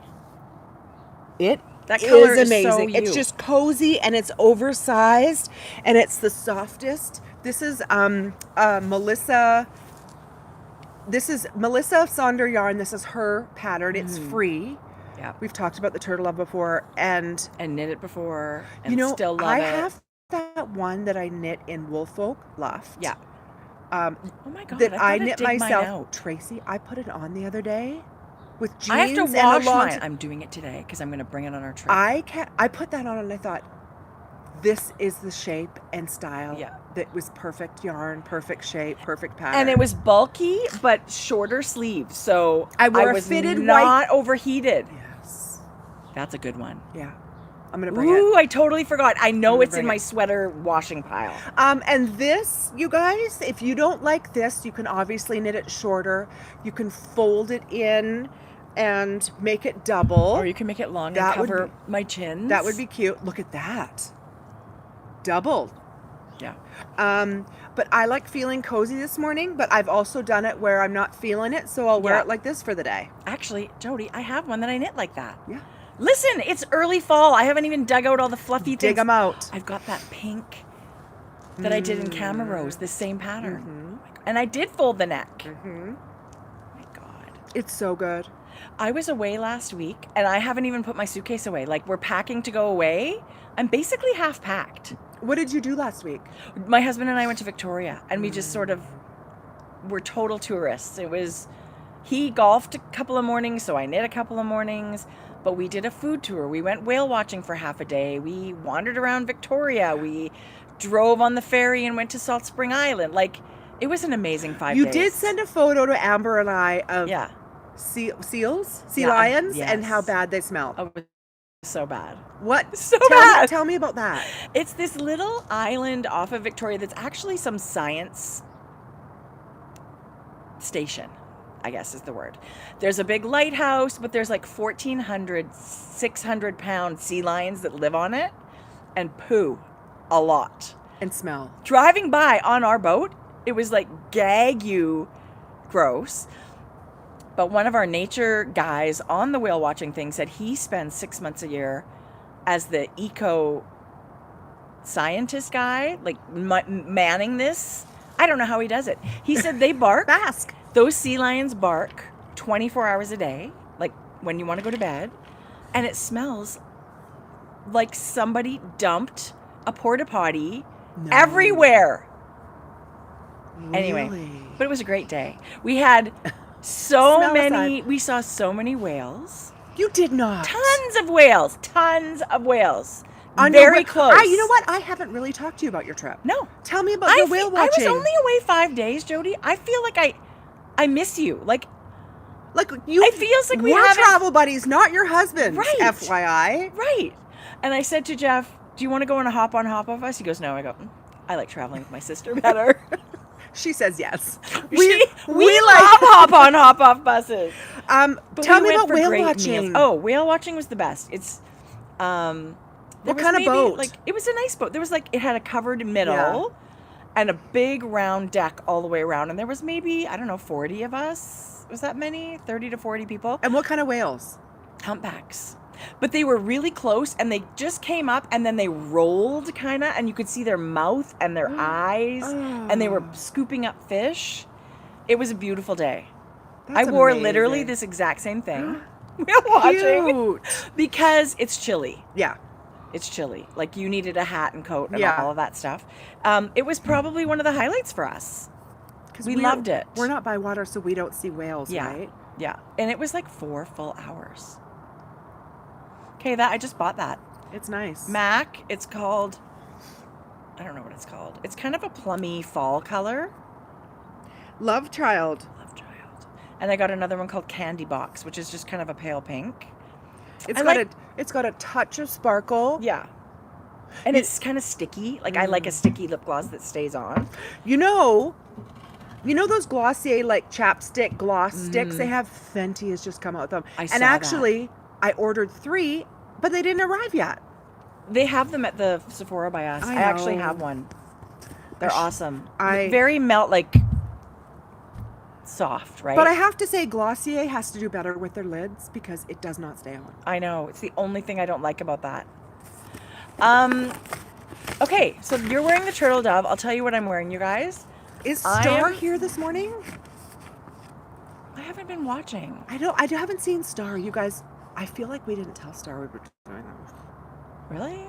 S2: That
S1: color
S2: is amazing.
S1: So
S2: it's just cozy and it's oversized and it's the softest. This is Melissa. This is Melissa Sonder yarn. This is her pattern. It's free.
S1: Yeah,
S2: we've talked about the Turtle Love before and
S1: knit it before. And still love
S2: I
S1: it.
S2: have that one that I knit in Woolfolk Luft.
S1: Yeah.
S2: Oh
S1: my God!
S2: That I knit myself. Tracie, I put it on the other day. With jeans
S1: I have to wash mine.
S2: I'm
S1: doing it today because I'm going to bring it on our trip.
S2: I put that on and I thought, this is the shape and style that was perfect yarn, perfect shape, perfect pattern.
S1: And it was bulky but shorter sleeves, so
S2: I was fitted
S1: not overheated.
S2: Yes,
S1: that's a good one.
S2: Yeah, I'm gonna bring it.
S1: Ooh, I totally forgot. I know it's in my sweater washing pile.
S2: And this, you guys, if you don't like this, you can obviously knit it shorter. You can fold it in and make it double.
S1: Or you can make it long and cover my chins.
S2: That would be cute. Look at that. Double.
S1: Yeah.
S2: But I like feeling cozy this morning, but I've also done it where I'm not feeling it, so I'll wear it like this for the day.
S1: Actually, Jodi, I have one that I knit like that.
S2: Yeah.
S1: Listen, it's early fall. I haven't even dug out all the fluffy things.
S2: Dig them out.
S1: I've got that pink that I did in Canmore Rose, the same pattern. And I did fold the neck. Oh my God.
S2: It's so good.
S1: I was away last week, and I haven't even put my suitcase away. Like, we're packing to go away. I'm basically half packed.
S2: What did you do last week?
S1: My husband and I went to Victoria, and we just sort of were total tourists. He golfed a couple of mornings, so I knit a couple of mornings, but we did a food tour. We went whale watching for half a day. We wandered around Victoria. We drove on the ferry and went to Salt Spring Island. Like, it was an amazing 5 days.
S2: You did send a photo to Amber and I of sea lions, and how bad they smell.
S1: Oh, so bad.
S2: What?
S1: So bad.
S2: Tell me about that.
S1: It's this little island off of Victoria that's actually some science station, I guess is the word. There's a big lighthouse, but there's like 1,400, 600-pound sea lions that live on it and poo a lot.
S2: And smell. Driving
S1: by on our boat, it was like gag you gross. But one of our nature guys on the whale watching thing said he spends 6 months a year as the eco scientist guy, like manning this. I don't know how he does it. He said they bark.
S2: Bask.
S1: Those sea lions bark 24 hours a day, like when you want to go to bed. And it smells like somebody dumped a porta potty everywhere.
S2: Really?
S1: Anyway, but it was a great day. We had we saw so many whales.
S2: You did not.
S1: Tons of whales.
S2: On
S1: Very close.
S2: You know what? I haven't really talked to you about your trip.
S1: No.
S2: Tell me about your whale watching.
S1: I was only away 5 days, Jodi. I feel like I miss you. Like you. It feels like
S2: we're travel buddies, not your husband.
S1: Right.
S2: FYI.
S1: Right. And I said to Jeff, "Do you want to go on a hop on hop off us?" He goes, "No." I go, "I like traveling with my sister better."
S2: She says yes.
S1: We love hop on hop off buses.
S2: Tell me about whale watching.
S1: Meals. Oh, whale watching was the best. It's
S2: what kind of boat?
S1: Like, it was a nice boat. There was it had a covered middle and a big round deck all the way around, and there was maybe 40 of us. Was that many? 30 to 40 people.
S2: And what kind of whales?
S1: Humpbacks. But they were really close, and they just came up, and then they rolled kind of, and you could see their mouth and their eyes, and they were scooping up fish. It was a beautiful day. I wore literally this exact same thing. Whale watching. Because it's chilly.
S2: Yeah.
S1: It's chilly. Like, you needed a hat and coat and all of that stuff. It was probably one of the highlights for us. We loved it.
S2: We're not by water, so we don't see whales, right?
S1: Yeah. And it was like 4 full hours. Okay, I just bought that.
S2: It's nice.
S1: MAC, it's called, I don't know what it's called. It's kind of a plummy fall color.
S2: Love Child.
S1: And I got another one called Candy Box, which is just kind of a pale pink.
S2: It's got a touch of sparkle.
S1: Yeah. And it's kind of sticky. Like, I like a sticky lip gloss that stays on.
S2: You know those Glossier chapstick gloss sticks? They have Fenty has just come out with them. I ordered 3, but they didn't arrive yet.
S1: They have them at the Sephora by us. I actually have one. They're awesome. Very soft, right?
S2: But I have to say, Glossier has to do better with their lids because it does not stay on.
S1: I know. It's the only thing I don't like about that. Okay, so you're wearing the turtle dove. I'll tell you what I'm wearing, you guys.
S2: Is Star here this morning?
S1: I haven't been watching.
S2: I haven't seen Star. You guys, I feel like we didn't tell Star we were doing them.
S1: Really?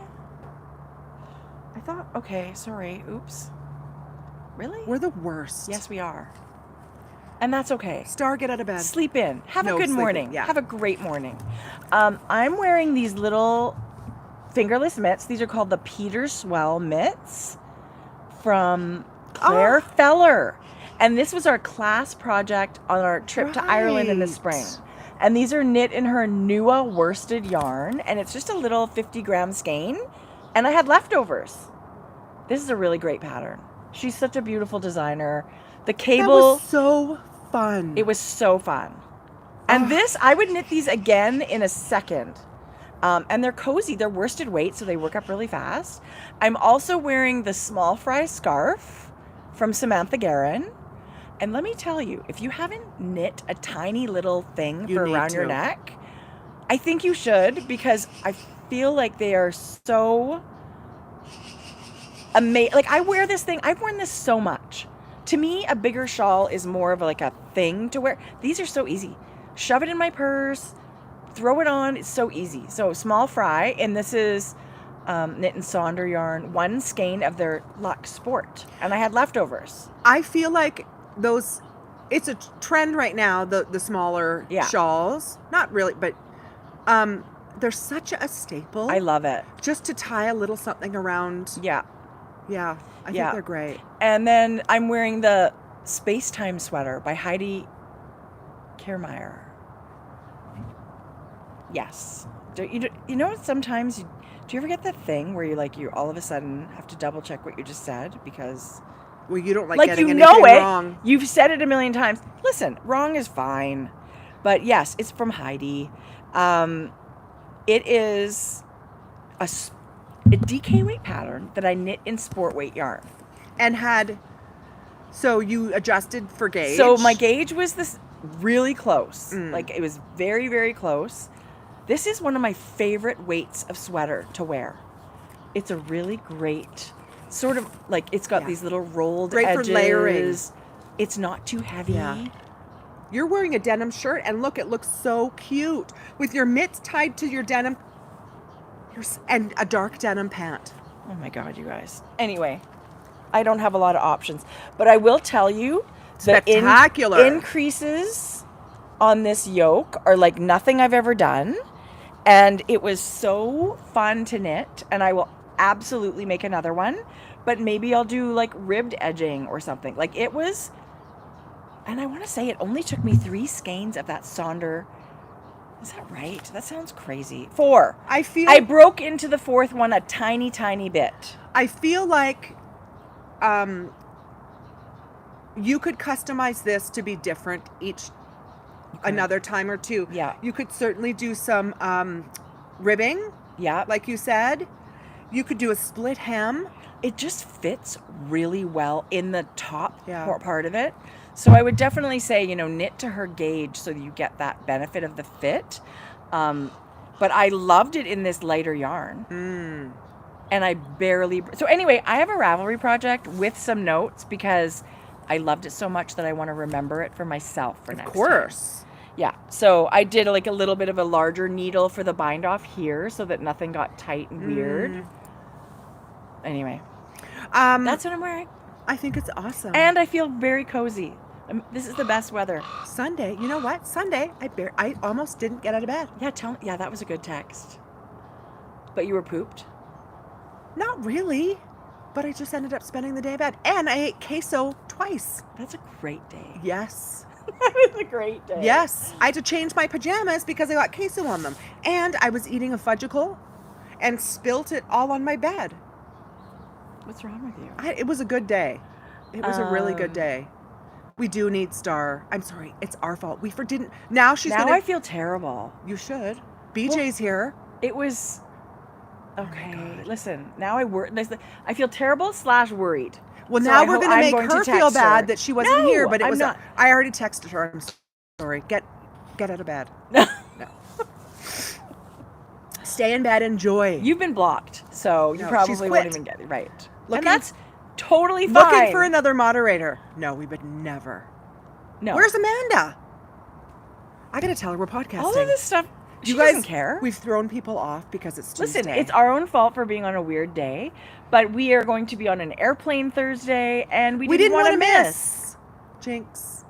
S1: I thought, okay, sorry. Oops. Really?
S2: We're the worst.
S1: Yes, we are. And that's okay.
S2: Star, get out of bed.
S1: Sleep in. Have a good morning. Yeah. Have a great morning. I'm wearing these little fingerless mitts. These are called the Peter Swell mitts from Claire Feller. And this was our class project on our trip to Ireland in the spring. And these are knit in her Nua worsted yarn. And it's just a little 50-gram skein. And I had leftovers. This is a really great pattern. She's such a beautiful designer. The cable.
S2: That was so fun.
S1: It was so fun. And this, I would knit these again in a second. And they're cozy. They're worsted weight, so they work up really fast. I'm also wearing the small fry scarf from Samantha Guerin. And let me tell you, if you haven't knit a tiny little thing for around your neck, I think you should, because I feel like they are so amazing. Like, I wear this thing. I've worn this so much. To me, a bigger shawl is more of like a thing to wear. These are so easy. Shove it in my purse, throw it on. It's so easy. So small fry, and this is knit and sonder yarn, one skein of their Luxe Sport, and I had leftovers.
S2: I feel like those, it's a trend right now, the smaller shawls. Not really, but they're such a staple.
S1: I love it.
S2: Just to tie a little something around. Yeah, I think they're great.
S1: And then I'm wearing the Space Time sweater by Heidi Kiermaier. Yes. You know, sometimes, do you ever get that thing where you all of a sudden have to double check what you just said because...
S2: Well, you don't like getting
S1: you
S2: anything
S1: know it.
S2: Wrong.
S1: You've said it a million times. Listen, wrong is fine. But yes, it's from Heidi. It is a DK weight pattern that I knit in sport weight yarn.
S2: And so you adjusted for gauge?
S1: So my gauge was this really close. Like, it was very, very close. This is one of my favorite weights of sweater to wear. It's a really great, sort of, like, it's got these little rolled edges.
S2: Great for layering.
S1: It's not too heavy.
S2: Yeah. You're wearing a denim shirt, and look, it looks so cute. With your mitts tied to your denim, and a dark denim pant.
S1: Oh my God, you guys. Anyway, I don't have a lot of options. But I will tell you,
S2: spectacular.
S1: The increases on this yoke are like nothing I've ever done. And it was so fun to knit, and I will absolutely make another one, but maybe I'll do like ribbed edging or something. Like, it was, and I want to say it only took me 3 skeins of that sonder. Is that right? That sounds crazy. 4. I broke into the 4th one a tiny, tiny bit.
S2: I feel like you could customize this to be different each another time or two.
S1: Yeah.
S2: You could certainly do some ribbing.
S1: Yeah.
S2: Like you said. You could do a split hem.
S1: It just fits really well in the top part of it. So I would definitely say, knit to her gauge so that you get that benefit of the fit. But I loved it in this lighter yarn. And I barely... So anyway, I have a Ravelry project with some notes because I loved it so much that I want to remember it for myself for next time.
S2: Of course.
S1: Yeah. So I did like a little bit of a larger needle for the bind off here so that nothing got tight and weird. Anyway, that's what I'm wearing.
S2: I think it's awesome.
S1: And I feel very cozy. This is the best weather.
S2: Sunday. You know what? Sunday, I almost didn't get out of bed.
S1: Yeah, that was a good text. But you were pooped?
S2: Not really. But I just ended up spending the day in bed. And I ate queso twice.
S1: That's a great day.
S2: Yes.
S1: That is a great day.
S2: Yes. I had to change my pajamas because I got queso on them. And I was eating a fudgicle and spilt it all on my bed.
S1: What's wrong with you?
S2: It was a good day. It was a really good day. We do need Star. I'm sorry. It's our fault. We didn't. Now I
S1: feel terrible.
S2: You should. BJ's here.
S1: It was... Okay, listen. Now I feel terrible / worried.
S2: Well, so now we're going to make her feel bad that she wasn't here, but it was not. I already texted her. I'm sorry. Get out of bed. No. Stay in bed. Enjoy.
S1: You've been blocked, so you probably won't even get it right. And that's totally fine.
S2: Looking for another moderator. No, we would never.
S1: No.
S2: Where's Amanda? I got to tell her we're podcasting.
S1: All of this stuff.
S2: She
S1: doesn't care.
S2: We've thrown people off because it's Tuesday.
S1: Listen, it's our own fault for being on a weird day, but we are going to be on an airplane Thursday, and we didn't want to miss.
S2: Jinx.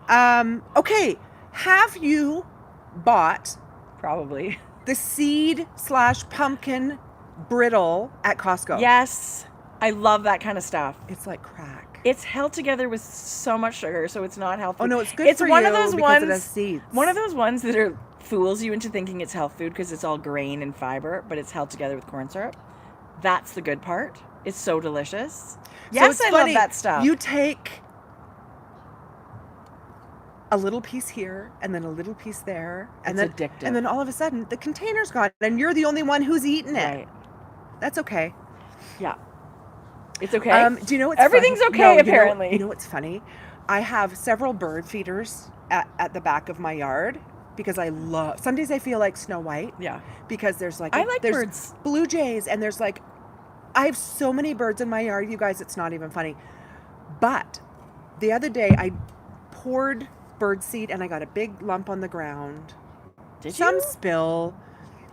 S2: Okay. Have you bought
S1: probably
S2: the seed / pumpkin brittle at Costco?
S1: Yes. I love that kind of stuff.
S2: It's like crack.
S1: It's held together with so much sugar, so it's not healthy.
S2: Oh no, it's good for you because it has seeds.
S1: One of those ones that fools you into thinking it's health food because it's all grain and fiber, but it's held together with corn syrup. That's the good part. It's so delicious. Yes, I love that stuff.
S2: You take a little piece here and then a little piece there. And
S1: It's
S2: then
S1: addictive.
S2: And then all of a sudden the container's gone and you're the only one who's eaten it.
S1: Right.
S2: That's okay.
S1: Yeah. It's okay.
S2: Do you know what's
S1: Everything's
S2: funny?
S1: okay,
S2: No,
S1: apparently.
S2: You know what's funny? I have several bird feeders at the back of my yard because I love. Some days I feel like Snow White.
S1: Yeah.
S2: Because there's like
S1: I like
S2: there's
S1: birds.
S2: blue jays and there's like I have so many birds in my yard, you guys. It's not even funny. But the other day I poured bird seed and I got a big lump on the ground.
S1: Did
S2: Some
S1: you?
S2: spill,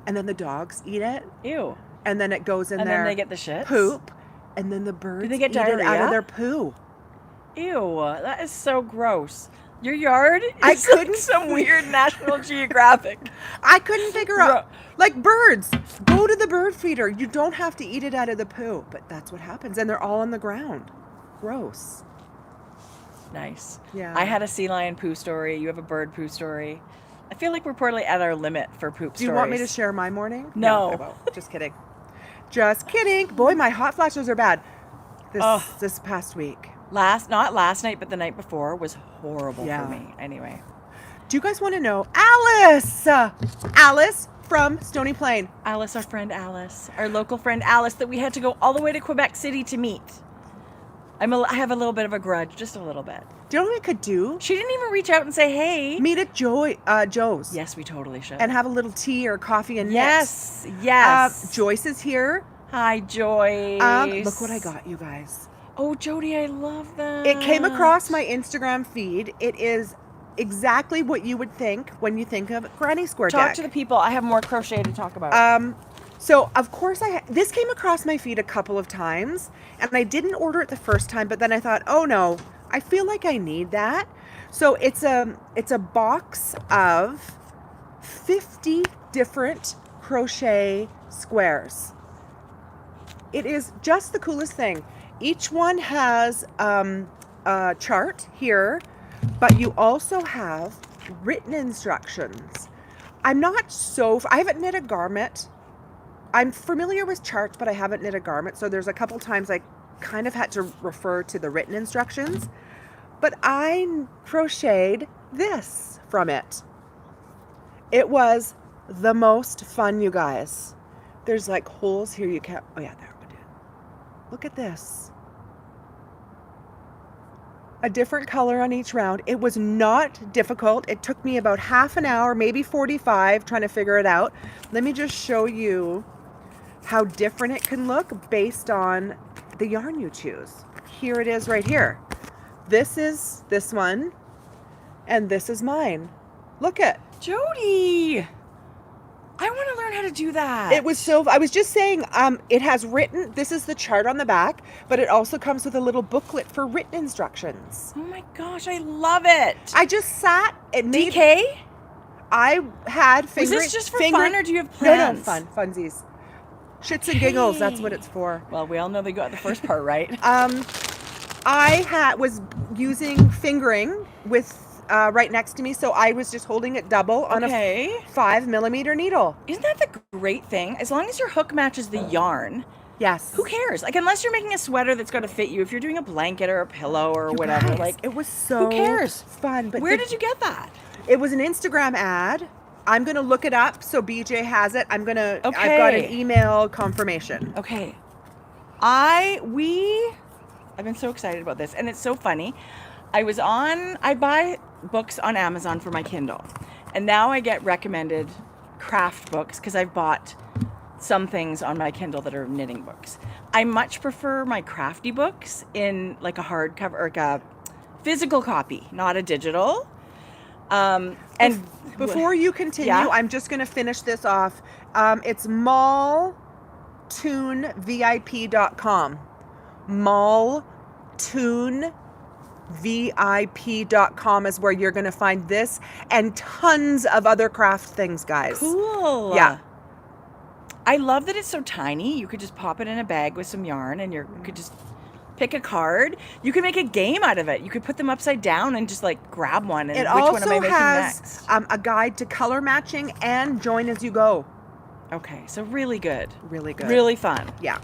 S2: and then the dogs eat it.
S1: Ew.
S2: And then it goes in
S1: And
S2: there.
S1: then they get the shits?
S2: Poop. And then the birds
S1: they get
S2: eat it out
S1: diarrhea?
S2: of their poo.
S1: Ew. That is so gross. Your yard is
S2: I couldn't
S1: like some weird National Geographic.
S2: I couldn't figure out. Like birds, go to the bird feeder. You don't have to eat it out of the poo, but that's what happens. And they're all on the ground. Gross.
S1: Nice.
S2: Yeah.
S1: I had a sea lion poo story. You have a bird poo story. I feel like we're probably at our limit for poop
S2: Do you want me to share my morning?
S1: No.
S2: I won't. Just kidding. Just kidding. Boy, my hot flashes are bad. This past week.
S1: Not last night, but the night before was horrible
S2: Yeah.
S1: for me. Anyway.
S2: Do you guys want to know Alice? Alice from Stony Plain.
S1: Alice, our friend Alice. Our local friend Alice that we had to go all the way to Quebec City to meet. I have a little bit of a grudge, just a little bit.
S2: Do you know what we could do?
S1: She didn't even reach out and say, hey.
S2: Meet at Joe's.
S1: Yes, we totally should.
S2: And have a little tea or coffee and
S1: yes, yes.
S2: Joyce is here.
S1: Hi, Joyce.
S2: Look what I got, you guys.
S1: Oh, Jodi, I love that.
S2: It came across my Instagram feed. It is exactly what you would think when you think of granny square deck.
S1: Talk to the people. I have more crochet to talk about.
S2: So of course this came across my feed a couple of times, and I didn't order it the first time, but then I thought, oh no, I feel like I need that. So it's a box of 50 different crochet squares. It is just the coolest thing. Each one has a chart here, but you also have written instructions. I haven't knit a garment. I'm familiar with charts, but I haven't knit a garment. So there's a couple times I kind of had to refer to the written instructions. But I crocheted this from it. It was the most fun, you guys. There's like holes here you can't. Oh yeah, there we do. Look at this. A different color on each round. It was not difficult. It took me about half an hour, maybe 45, trying to figure it out. Let me just show you how different it can look based on the yarn you choose. Here it is right here. This is this one, and this is mine. Look at
S1: Jodi, I want to learn how to do that.
S2: it. I was just saying, it has written, this is the chart on the back, but it also comes with a little booklet for written instructions.
S1: Oh my gosh, I love it.
S2: I just sat, it made,
S1: DK?
S2: I had
S1: Was
S2: finger.
S1: this just for fun, or do you have plans?
S2: No, funsies. Shits and giggles, that's what it's for.
S1: Well, we all know they got the first part right.
S2: I was using fingering with right next to me, so I was just holding it double on a 5mm needle.
S1: Isn't that the great thing? As long as your hook matches the yarn,
S2: Yes.
S1: who cares? Like, unless you're making a sweater that's going to fit you, if you're doing a blanket or a pillow or whatever,
S2: Guys,
S1: like,
S2: it was so
S1: who cares?
S2: fun. But
S1: Where did you get that?
S2: It was an Instagram ad. I'm gonna look it up so BJ has it. I've got an
S1: Okay.
S2: email confirmation.
S1: Okay. I've been so excited about this, and it's so funny. I buy books on Amazon for my Kindle, and now I get recommended craft books because I've bought some things on my Kindle that are knitting books. I much prefer my crafty books in like a hardcover or like a physical copy, not a digital. And
S2: Before you continue,
S1: Yeah?
S2: I'm just gonna finish this off. It's malltunevip.com. Malltunevip.com is where you're gonna find this and tons of other craft things, guys.
S1: Cool.
S2: Yeah.
S1: I love that it's so tiny. You could just pop it in a bag with some yarn, and you could just pick a card. You could make a game out of it. You could put them upside down and just like grab one. And
S2: It
S1: which one am I
S2: also
S1: making
S2: has
S1: next?
S2: a guide to color matching and join as you go.
S1: Okay, so really good.
S2: Really good.
S1: Really fun.
S2: Yeah.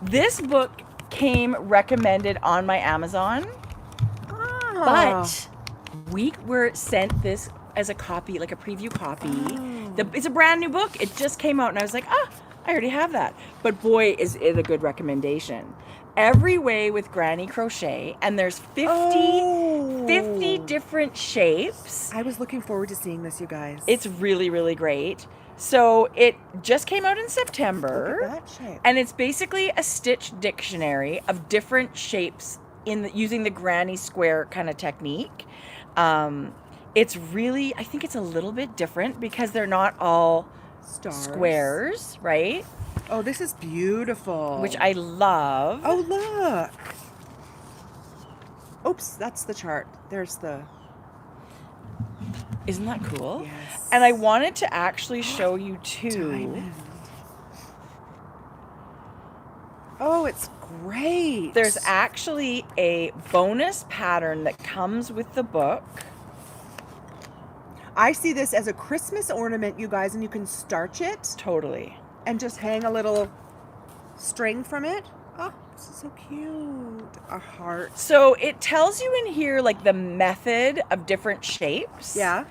S1: This book came recommended on my Amazon,
S2: Oh.
S1: but we were sent this as a copy, like a preview copy. It's a brand new book. It just came out, and I was like, I already have that. But boy, is it a good recommendation. Every Way with Granny Crochet, and there's 50 different shapes.
S2: I was looking forward to seeing this, you guys.
S1: It's really, really great. So it just came out in September.
S2: Look at that shape.
S1: And it's basically a stitch dictionary of different shapes using the granny square kind of technique. It's really, I think it's a little bit different because they're not all squares, right?
S2: Oh, this is beautiful.
S1: Which I love.
S2: Oh, look. Oops, that's the chart. There's the...
S1: Isn't that cool?
S2: Yes.
S1: And I wanted to actually show you too.
S2: Diamond. Oh, it's great.
S1: There's actually a bonus pattern that comes with the book.
S2: I see this as a Christmas ornament, you guys, and you can starch it.
S1: Totally.
S2: And just hang a little string from it. Oh, this is so cute. A heart.
S1: So it tells you in here like the method of different shapes.
S2: Yeah.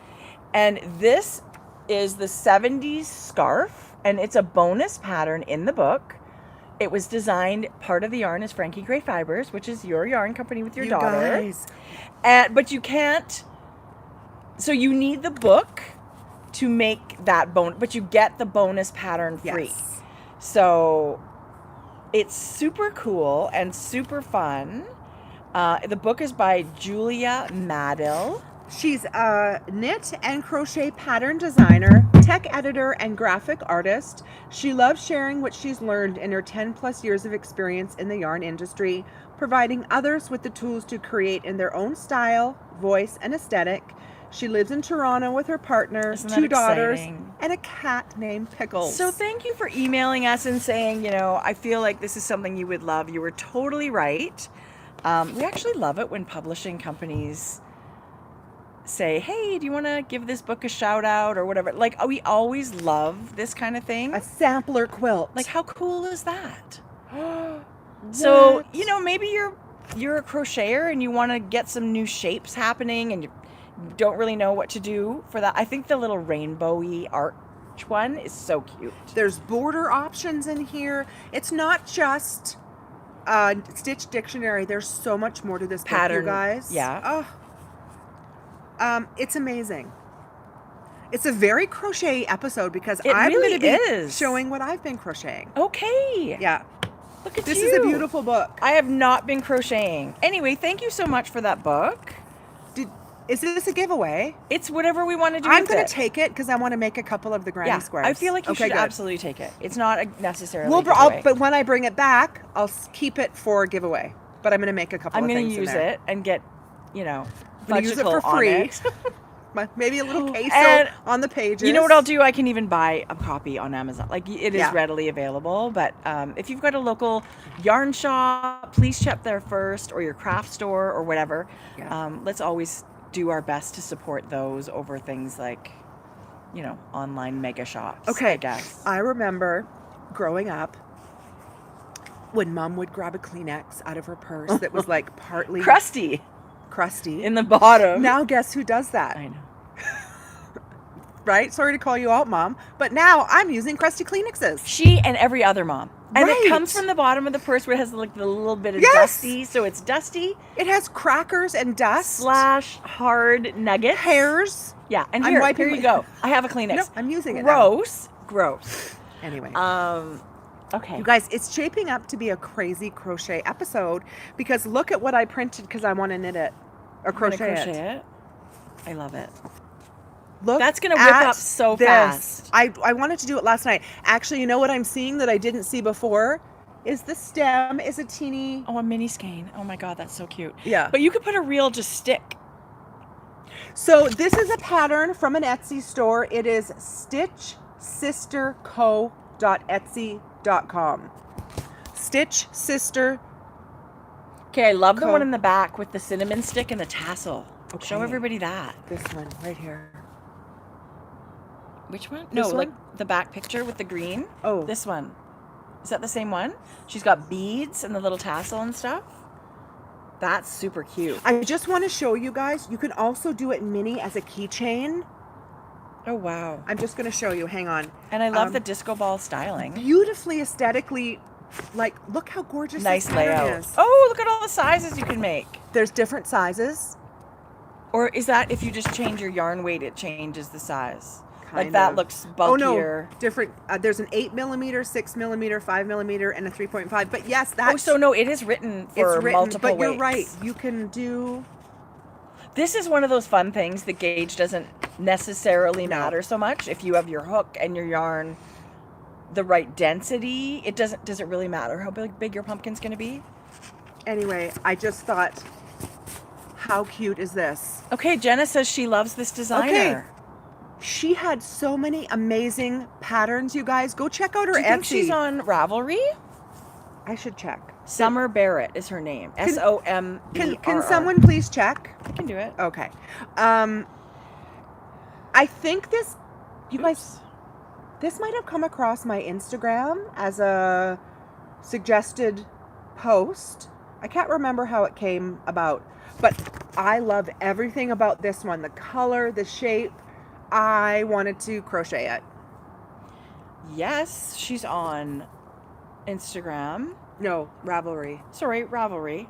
S1: And this is the 70s scarf, and it's a bonus pattern in the book. It was designed, part of the yarn is Frankie Gray Fibres, which is your yarn company with your daughter.
S2: Guys.
S1: But you can't, so you need the book to make that but you get the bonus pattern free.
S2: Yes.
S1: So it's super cool and super fun. The book is by Julia Madill.
S2: She's a knit and crochet pattern designer, tech editor, and graphic artist. She loves sharing what she's learned in her 10 plus years of experience in the yarn industry, providing others with the tools to create in their own style, voice, and aesthetic. She lives in Toronto with her partner, 2 daughters, and a cat named Pickles.
S1: So thank you for emailing us and saying, I feel like this is something you would love. You were totally right. We actually love it when publishing companies say, hey, do you want to give this book a shout out or whatever? Like, we always love this kind of thing.
S2: A sampler quilt.
S1: Like, how cool is that? So, maybe you're a crocheter and you want to get some new shapes happening and you don't really know what to do for that. I think the little rainbowy arch one is so cute.
S2: There's border options in here. It's not just a stitch dictionary. There's so much more to this
S1: Pattern,
S2: book, you guys.
S1: Yeah.
S2: It's amazing. It's a very crochet episode because
S1: It
S2: I'm
S1: really
S2: going to be
S1: is.
S2: showing what I've been crocheting.
S1: Okay.
S2: Yeah.
S1: Look at
S2: This
S1: you.
S2: is a beautiful book.
S1: I have not been crocheting. Anyway, thank you so much for that book.
S2: Is this a giveaway?
S1: It's whatever we want to do
S2: I'm
S1: with
S2: going
S1: it.
S2: to take it because I want to make a couple of the granny squares.
S1: I feel like you should
S2: good.
S1: absolutely take it. It's not necessarily a giveaway.
S2: But when I bring it back, I'll keep it for a giveaway. But I'm going to make a couple
S1: I'm
S2: of
S1: going
S2: things
S1: to use
S2: in there.
S1: it and get,
S2: I'm going to use it for
S1: on
S2: free.
S1: it.
S2: Maybe a little queso
S1: And
S2: on the pages.
S1: You know what I'll do? I can even buy a copy on Amazon. Like, it is
S2: Yeah.
S1: readily available. But if you've got a local yarn shop, please check there first, or your craft store or whatever.
S2: Yeah.
S1: Let's always do our best to support those over things like, online mega shops.
S2: Okay.
S1: I guess.
S2: I remember growing up when Mom would grab a Kleenex out of her purse that was like partly
S1: Crusty
S2: crusty.
S1: in the bottom.
S2: Now guess who does that?
S1: I know.
S2: Right? Sorry to call you out, Mom. But now I'm using crusty Kleenexes.
S1: She and every other mom. And
S2: Right.
S1: it comes from the bottom of the purse where it has like the little bit of
S2: Yes.
S1: dusty. So it's dusty
S2: It has crackers and dust.
S1: / hard nuggets.
S2: Hairs.
S1: Yeah, and
S2: I'm
S1: here
S2: wiping
S1: you
S2: my-
S1: go. I have a Kleenex.
S2: No, I'm using it now.
S1: Gross.
S2: Anyway.
S1: Okay.
S2: You guys, it's shaping up to be a crazy crochet episode because look at what I printed because I want to knit it or
S1: I'm gonna
S2: crochet it.
S1: I love it.
S2: Look,
S1: That's gonna whip
S2: at
S1: up so
S2: this.
S1: fast.
S2: I wanted to do it last night. Actually, you know what I'm seeing that I didn't see before? Is the stem is a teeny...
S1: Oh, a mini skein. Oh my God, that's so cute.
S2: Yeah.
S1: But you could put a real just stick.
S2: So this is a pattern from an Etsy store. It is stitchsisterco.etsy.com. Stitch Sister.
S1: Okay, I love the
S2: Cool.
S1: one in the back with the cinnamon stick and the tassel.
S2: Okay.
S1: Show everybody that.
S2: This one right here.
S1: Which one?
S2: This
S1: No,
S2: one?
S1: like the back picture with the green.
S2: Oh.
S1: This one. Is that the same one? She's got beads and the little tassel and stuff. That's super cute.
S2: I just want to show you guys, you can also do it mini as a keychain.
S1: Oh, wow.
S2: I'm just going to show you. Hang on.
S1: And I love the disco ball styling.
S2: Beautifully aesthetically, like, look how gorgeous
S1: nice
S2: this pattern
S1: layout.
S2: is.
S1: Oh, look at all the sizes you can make.
S2: There's different sizes.
S1: Or is that if you just change your yarn weight, it changes the size? Like
S2: Kind
S1: that
S2: of.
S1: looks
S2: Oh
S1: bulkier.
S2: no, different. There's an 8mm, 6mm, 5mm, and a 3.5. But yes, that's.
S1: Oh, so no, it is written for
S2: it's written,
S1: multiple
S2: but you're
S1: weights.
S2: right. You can do.
S1: This is one of those fun things. The gauge doesn't necessarily matter so much. If you have your hook and your yarn the right density, it doesn't. Does it really matter how big your pumpkin's going to be?
S2: Anyway, I just thought, how cute is this?
S1: Okay, Jenna says she loves this designer.
S2: Okay. She had so many amazing patterns, you guys. Go check out her
S1: Do you
S2: Etsy.
S1: think she's on Ravelry?
S2: I should check.
S1: Summer Barrett is her name. S-O-M-B-R-R.
S2: Can someone please check?
S1: I can do it.
S2: Okay. I think this, you guys, this might have come across my Instagram as a suggested post. I can't remember how it came about, but I love everything about this one. The color, the shape. I wanted to crochet it.
S1: Yes, she's on Instagram.
S2: No, Ravelry.
S1: Sorry, Ravelry.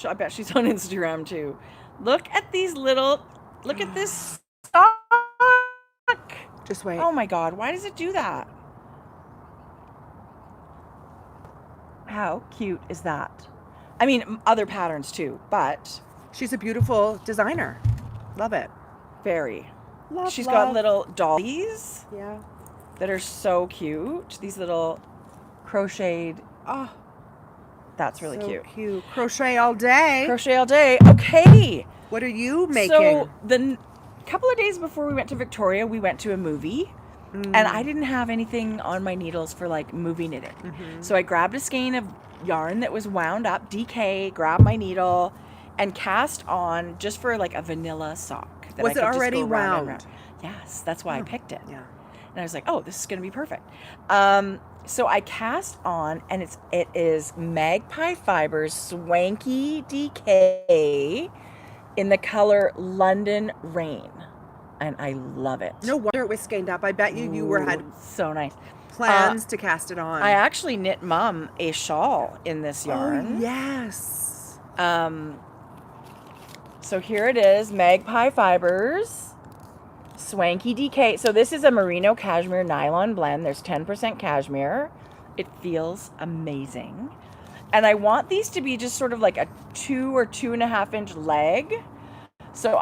S1: I bet she's on Instagram too. Look at these little, look at this sock.
S2: Just wait.
S1: Oh my God, why does it do that? How cute is that? I mean, other patterns too, but.
S2: She's a beautiful designer. Love it.
S1: Very.
S2: Love,
S1: She's
S2: love.
S1: got little dollies.
S2: Yeah.
S1: That are so cute. These little crocheted.
S2: Oh,
S1: that's really
S2: so
S1: cute.
S2: Crochet all day.
S1: Crochet all day. Okay.
S2: What are you making?
S1: So the couple of days before we went to Victoria, we went to a movie. And I didn't have anything on my needles for like movie knitting. So I grabbed a skein of yarn that was wound up, DK, grabbed my needle, and cast on just for like a vanilla sock. That
S2: Was
S1: I
S2: it
S1: could just
S2: already
S1: go round and
S2: wound?
S1: round. Yes, that's why I picked it.
S2: Yeah.
S1: And I was like, oh, this is going to be perfect. So I cast on, and it is Magpie Fibres Swanky DK in the color London Rain. And I love it.
S2: No wonder it was skeined up. I bet you had
S1: so nice
S2: plans to cast it on.
S1: I actually knit Mom a shawl in this yarn.
S2: Oh, yes.
S1: So here it is, Magpie Fibres, Swanky DK. So this is a merino cashmere nylon blend. There's 10% cashmere. It feels amazing. And I want these to be just sort of like a 2 or 2.5 inch leg. So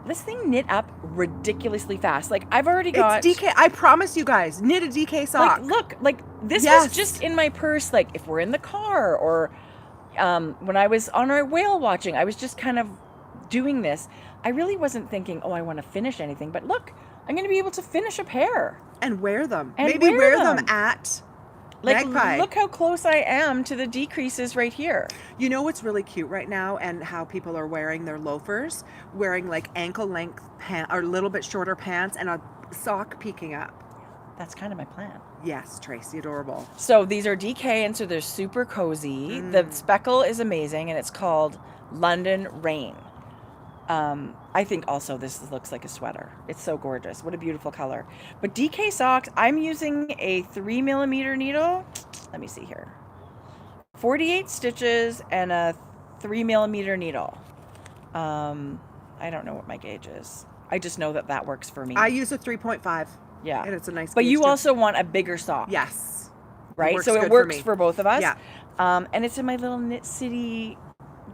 S1: this thing knit up ridiculously fast. Like I've already got.
S2: It's DK. I promise you guys, knit a DK sock.
S1: Like, look, like this was just in my purse. Like if we're in the car or when I was on our whale watching, I was just kind of doing this. I really wasn't thinking, oh, I want to finish anything. But look, I'm going to be able to finish a pair.
S2: And wear them.
S1: And
S2: maybe wear them
S1: them
S2: at
S1: like,
S2: Magpie.
S1: Look how close I am to the decreases right here.
S2: You know what's really cute right now and how people are wearing their loafers? Wearing like ankle length pants or a little bit shorter pants and a sock peeking up.
S1: That's kind of my plan.
S2: Yes, Tracie, adorable.
S1: So these are DK, and so they're super cozy. The speckle is amazing, and it's called London Rain. I think also this looks like a sweater. It's so gorgeous. What a beautiful color. But DK socks, I'm using a 3mm needle. Let me see here. 48 stitches and a 3mm needle. I don't know what my gauge is. I just know that works for me.
S2: I use a 3.5.
S1: Yeah.
S2: And it's a nice
S1: But
S2: gauge
S1: you
S2: too.
S1: also want a bigger sock.
S2: Yes.
S1: Right? So
S2: good
S1: it
S2: for
S1: works
S2: me.
S1: for both of us.
S2: Yeah.
S1: And it's in my little Knit City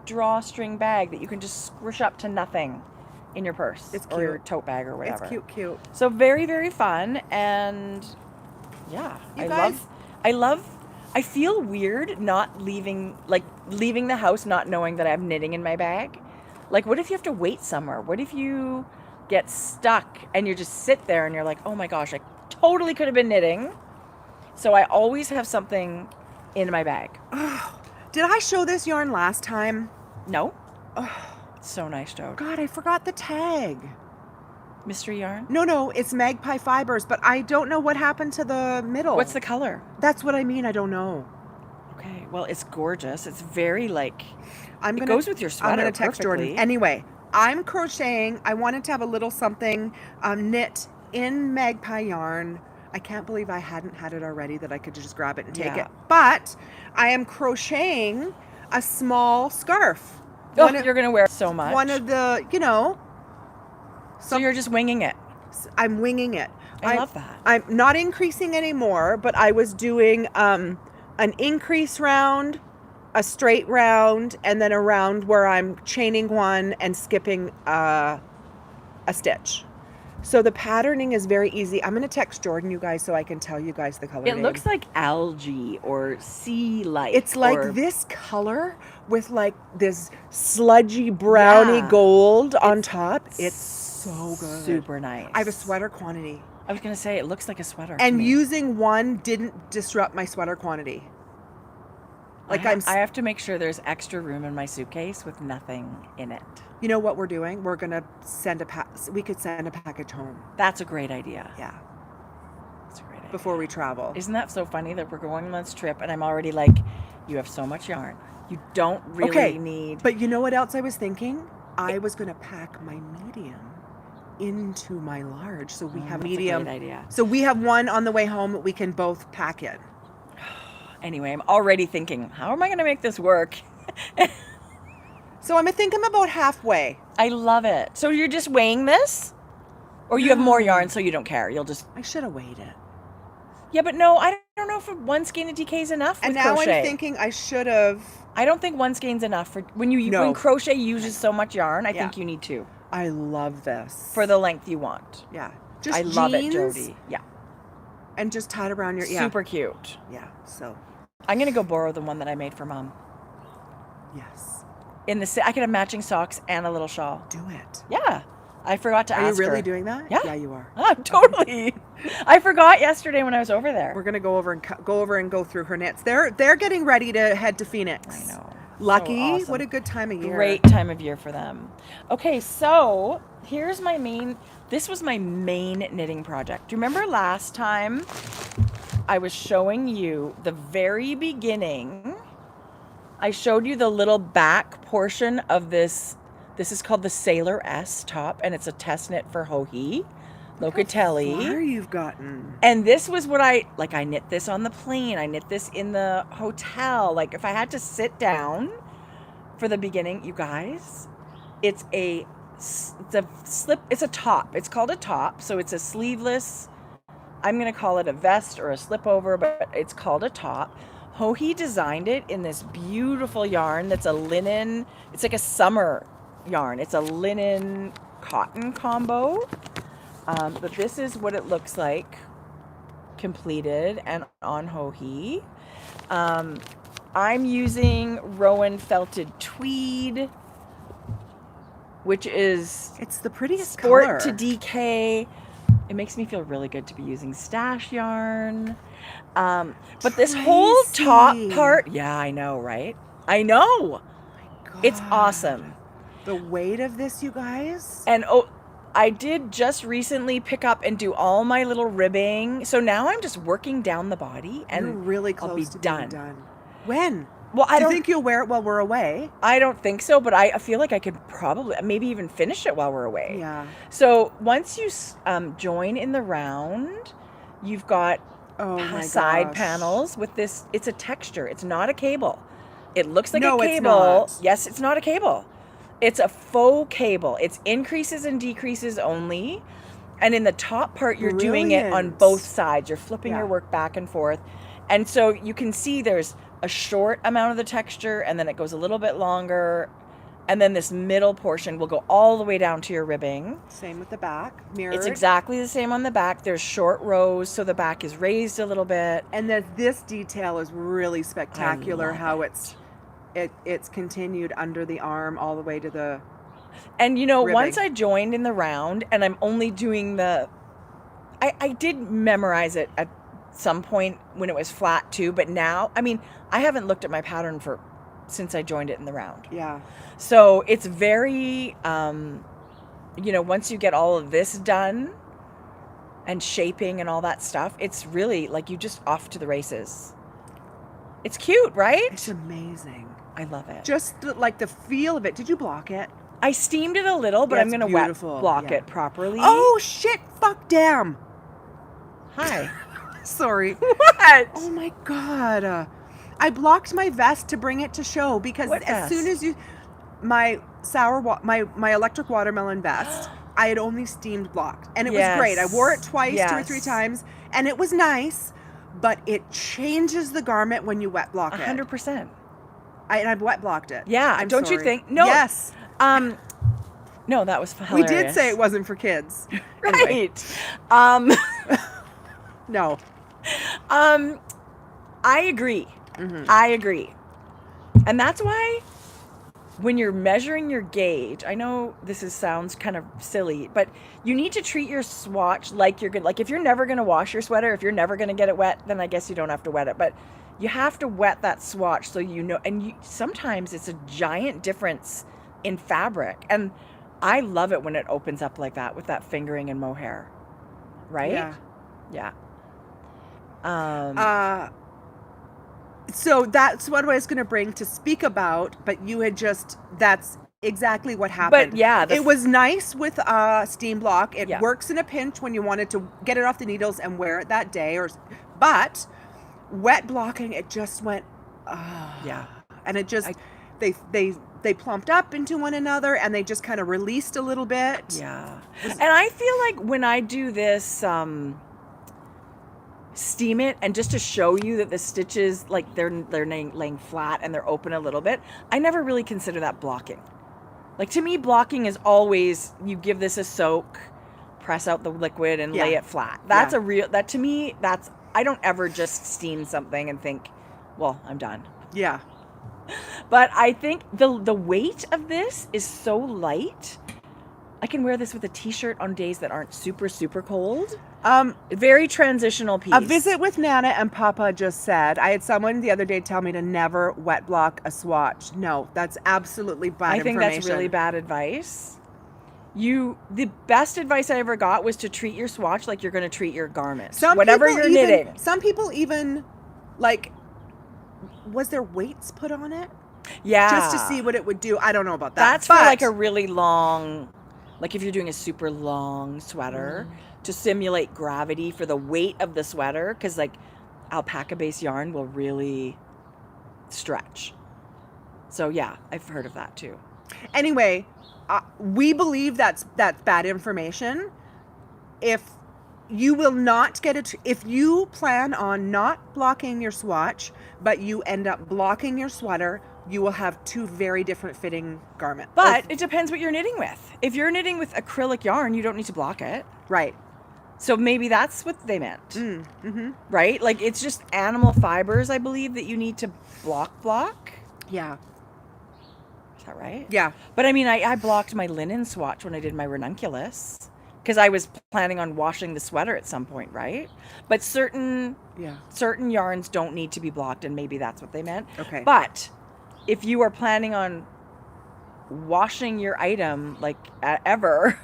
S1: drawstring bag that you can just squish up to nothing in your purse.
S2: It's
S1: or your
S2: cute.
S1: tote bag or whatever.
S2: It's cute.
S1: So very, very fun. And yeah, I feel weird not leaving the house not knowing that I have knitting in my bag. Like, what if you have to wait somewhere? What if you get stuck and you just sit there and you're like, oh my gosh, I totally could have been knitting. So I always have something in my bag.
S2: Did I show this yarn last time?
S1: No. So nice, Jode.
S2: God, I forgot the tag.
S1: Mystery yarn?
S2: No, it's Magpie Fibres, but I don't know what happened to the middle.
S1: What's the color?
S2: That's what I mean. I don't know.
S1: Okay, well, it's gorgeous. It's very like,
S2: It
S1: goes with your sweater
S2: I'm gonna text
S1: perfectly.
S2: Jordan. Anyway, I'm crocheting. I wanted to have a little something knit in magpie yarn. I can't believe I hadn't had it already, that I could just grab it and take it. But I am crocheting a small scarf.
S1: Oh, you're going to wear so much.
S2: One of the, you know.
S1: So you're just winging it.
S2: I'm winging it.
S1: I love that.
S2: I'm not increasing anymore, but I was doing an increase round, a straight round, and then a round where I'm chaining one and skipping a stitch. So the patterning is very easy. I'm going to text Jordan, you guys, so I can tell you guys the color.
S1: It looks like algae or sea light.
S2: It's like this color with like this sludgy browny gold on top. It's so good.
S1: Super nice.
S2: I have a sweater quantity.
S1: I was going to say, it looks like a sweater.
S2: And using one didn't disrupt my sweater quantity.
S1: Like I have to make sure there's extra room in my suitcase with nothing in it.
S2: You know what we're doing? We're going to send we could send a package home.
S1: That's a great idea.
S2: Yeah.
S1: That's a great idea.
S2: Before we travel.
S1: Isn't that so funny that we're going on this trip and I'm already like, you have so much yarn. You don't really need.
S2: But you know what else I was thinking? I was going to pack my medium into my large, so we have medium.
S1: That's a great idea.
S2: So we have one on the way home that we can both pack in.
S1: Anyway, I'm already thinking, how am I going to make this work?
S2: So I think I'm about halfway.
S1: I love it. So you're just weighing this? Or you have more yarn so you don't care? You'll just...
S2: I should have weighed it.
S1: Yeah, but no, I don't know if one skein of DK is enough with
S2: crochet. And now
S1: crochet.
S2: I'm thinking I should have...
S1: I don't think one skein's enough for... When crochet uses so much yarn, I think you need two.
S2: I love this.
S1: For the length you want.
S2: Yeah.
S1: I love it, Jodi. Yeah.
S2: And just tied around your...
S1: Super cute.
S2: Yeah, so...
S1: I'm going to go borrow the one that I made for Mom.
S2: Yes.
S1: I could have matching socks and a little shawl.
S2: Do it.
S1: Yeah. I forgot to ask her.
S2: Are you really doing that?
S1: Yeah.
S2: Yeah, you are.
S1: Totally. I forgot yesterday when I was over there.
S2: We're going to go over and go through her knits. They're getting ready to head to Phoenix.
S1: I know.
S2: Lucky.
S1: So awesome.
S2: What a good time of year.
S1: Great time of year for them. Okay, so here's this was my main knitting project. Do you remember last time I was showing you the very beginning? I showed you the little back portion of this. This is called the Sailor S top, and it's a test knit for Hohi Locatelli.
S2: How far you've gotten.
S1: And this was what I knit this on the plane. I knit this in the hotel. Like if I had to sit down for the beginning, you guys, it's a top. It's called a top. So it's a sleeveless, I'm going to call it a vest or a slip over, but it's called a top. Hohi designed it in this beautiful yarn that's a linen, it's like a summer yarn. It's a linen cotton combo. But this is what it looks like completed and on Hohi. I'm using Rowan felted tweed, which is
S2: it's the prettiest
S1: sport
S2: color.
S1: To DK. It makes me feel really good to be using stash yarn. But this whole top part, yeah, I know, right? I know.
S2: Oh my God.
S1: It's awesome.
S2: The weight of this, you guys.
S1: And I did just recently pick up and do all my little ribbing. So now I'm just working down the body and
S2: you're really close to being done. When?
S1: Well,
S2: Do you think you'll wear it while we're away?
S1: I don't think so, but I feel like I could probably maybe even finish it while we're away.
S2: Yeah.
S1: So once you join in the round, you've got side panels with this. It's a texture. It's not a cable. It looks like a cable.
S2: It's not.
S1: Yes, it's not a cable. It's a faux cable. It's increases and decreases only. And in the top part, you're doing it on both sides. You're flipping your work back and forth. And so you can see there's a short amount of the texture, and then it goes a little bit longer. And then this middle portion will go all the way down to your ribbing.
S2: Same with the back, mirrored.
S1: It's exactly the same on the back. There's short rows, so the back is raised a little bit.
S2: And this detail is really spectacular, how it's continued under the arm all the way to the
S1: And
S2: ribbing.
S1: Once I joined in the round, and I'm only doing I did memorize it at some point when it was flat too, but now, I haven't looked at my pattern since I joined it in the round.
S2: Yeah.
S1: So it's very, once you get all of this done and shaping and all that stuff, it's really like you just off to the races. It's cute, right?
S2: It's amazing.
S1: I love it.
S2: Just like the feel of it. Did you block it?
S1: I steamed it a little, but
S2: Yeah,
S1: I'm
S2: it's
S1: going to wet
S2: beautiful.
S1: block
S2: Yeah.
S1: it properly.
S2: Oh, shit. Fuck, damn.
S1: Hi.
S2: Sorry.
S1: What?
S2: Oh, my God. I blocked my vest to bring it to show because
S1: What
S2: as
S1: vest?
S2: soon as you... My my electric watermelon vest, I had only steamed blocked. And it was great. I wore it twice, 2 or 3 times, and it was nice, but it changes the garment when you wet block it.
S1: 100%.
S2: And I've wet blocked it.
S1: Yeah,
S2: I'm
S1: don't you
S2: sorry.
S1: think? No.
S2: Yes.
S1: No, that was hilarious.
S2: We did say it wasn't for kids. Anyway.
S1: Right.
S2: No.
S1: I agree.
S2: Mm-hmm.
S1: I agree. And that's why when you're measuring your gauge, I know sounds kind of silly, but you need to treat your swatch like you're like if you're never going to wash your sweater, if you're never going to get it wet, then I guess you don't have to wet it, but you have to wet that swatch so you know, and sometimes it's a giant difference in fabric. And I love it when it opens up like that with that fingering and mohair. Right?
S2: Yeah.
S1: Yeah.
S2: So that's what I was going to bring to speak about, but you had that's exactly what happened.
S1: But yeah,
S2: it was nice with steam block. It
S1: Yeah.
S2: works in a pinch when you wanted to get it off the needles and wear it that day. But wet blocking, it just went,
S1: yeah.
S2: And it just, they plumped up into one another and they just kind of released a little bit.
S1: Yeah. And I feel like when I do this, steam it, and just to show you that the stitches, like they're laying flat and they're open a little bit, I never really consider that blocking. Like to me, blocking is always you give this a soak, press out the liquid and lay it flat. That's that to me, I don't ever just steam something and think, well, I'm done.
S2: Yeah.
S1: But I think the weight of this is so light. I can wear this with a t-shirt on days that aren't super, super cold. Very transitional piece.
S2: A visit with Nana and Papa just said, I had someone the other day tell me to never wet block a swatch. No, that's absolutely bad information.
S1: I think that's really bad advice. The best advice I ever got was to treat your swatch like you're going to treat your garment. Whatever you're knitting.
S2: Some people even, like, was there weights put on it?
S1: Yeah.
S2: Just to see what it would do. I don't know about that.
S1: That's for like a really long, like if you're doing a super long sweater, to simulate gravity for the weight of the sweater, because like alpaca based yarn will really stretch. So yeah, I've heard of that too.
S2: Anyway, we believe that's bad information. If you will not get it, if you plan on not blocking your swatch, but you end up blocking your sweater, you will have 2 very different fitting garments.
S1: But it depends what you're knitting with. If you're knitting with acrylic yarn, you don't need to block it.
S2: Right.
S1: So maybe that's what they meant.
S2: Mm-hmm.
S1: Right? Like it's just animal fibers, I believe, that you need to block.
S2: Yeah.
S1: Is that right?
S2: Yeah.
S1: But I mean, I blocked my linen swatch when I did my ranunculus because I was planning on washing the sweater at some point, right? But certain yarns don't need to be blocked, and maybe that's what they meant.
S2: Okay.
S1: But if you are planning on washing your item, like ever,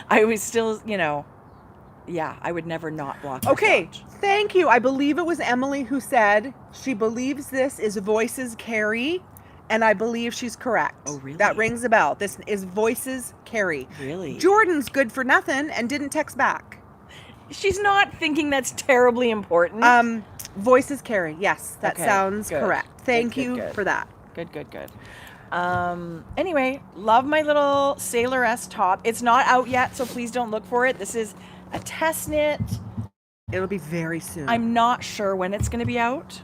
S1: I was still, I would never not block my swatch.
S2: Thank you. I believe it was Emily who said she believes this is Voices Carrie, and I believe she's correct.
S1: Oh, really?
S2: That rings a bell. This is Voices Carrie.
S1: Really?
S2: Jordan's good for nothing and didn't text back.
S1: She's not thinking that's terribly important.
S2: Voices Carrie. Yes, that sounds
S1: good.
S2: correct. Thank
S1: Good,
S2: you
S1: good.
S2: for that.
S1: Good. Anyway, love my little Sailor-esque top. It's not out yet, so please don't look for it. This is a test knit.
S2: It'll be very soon.
S1: I'm not sure when it's going to be out,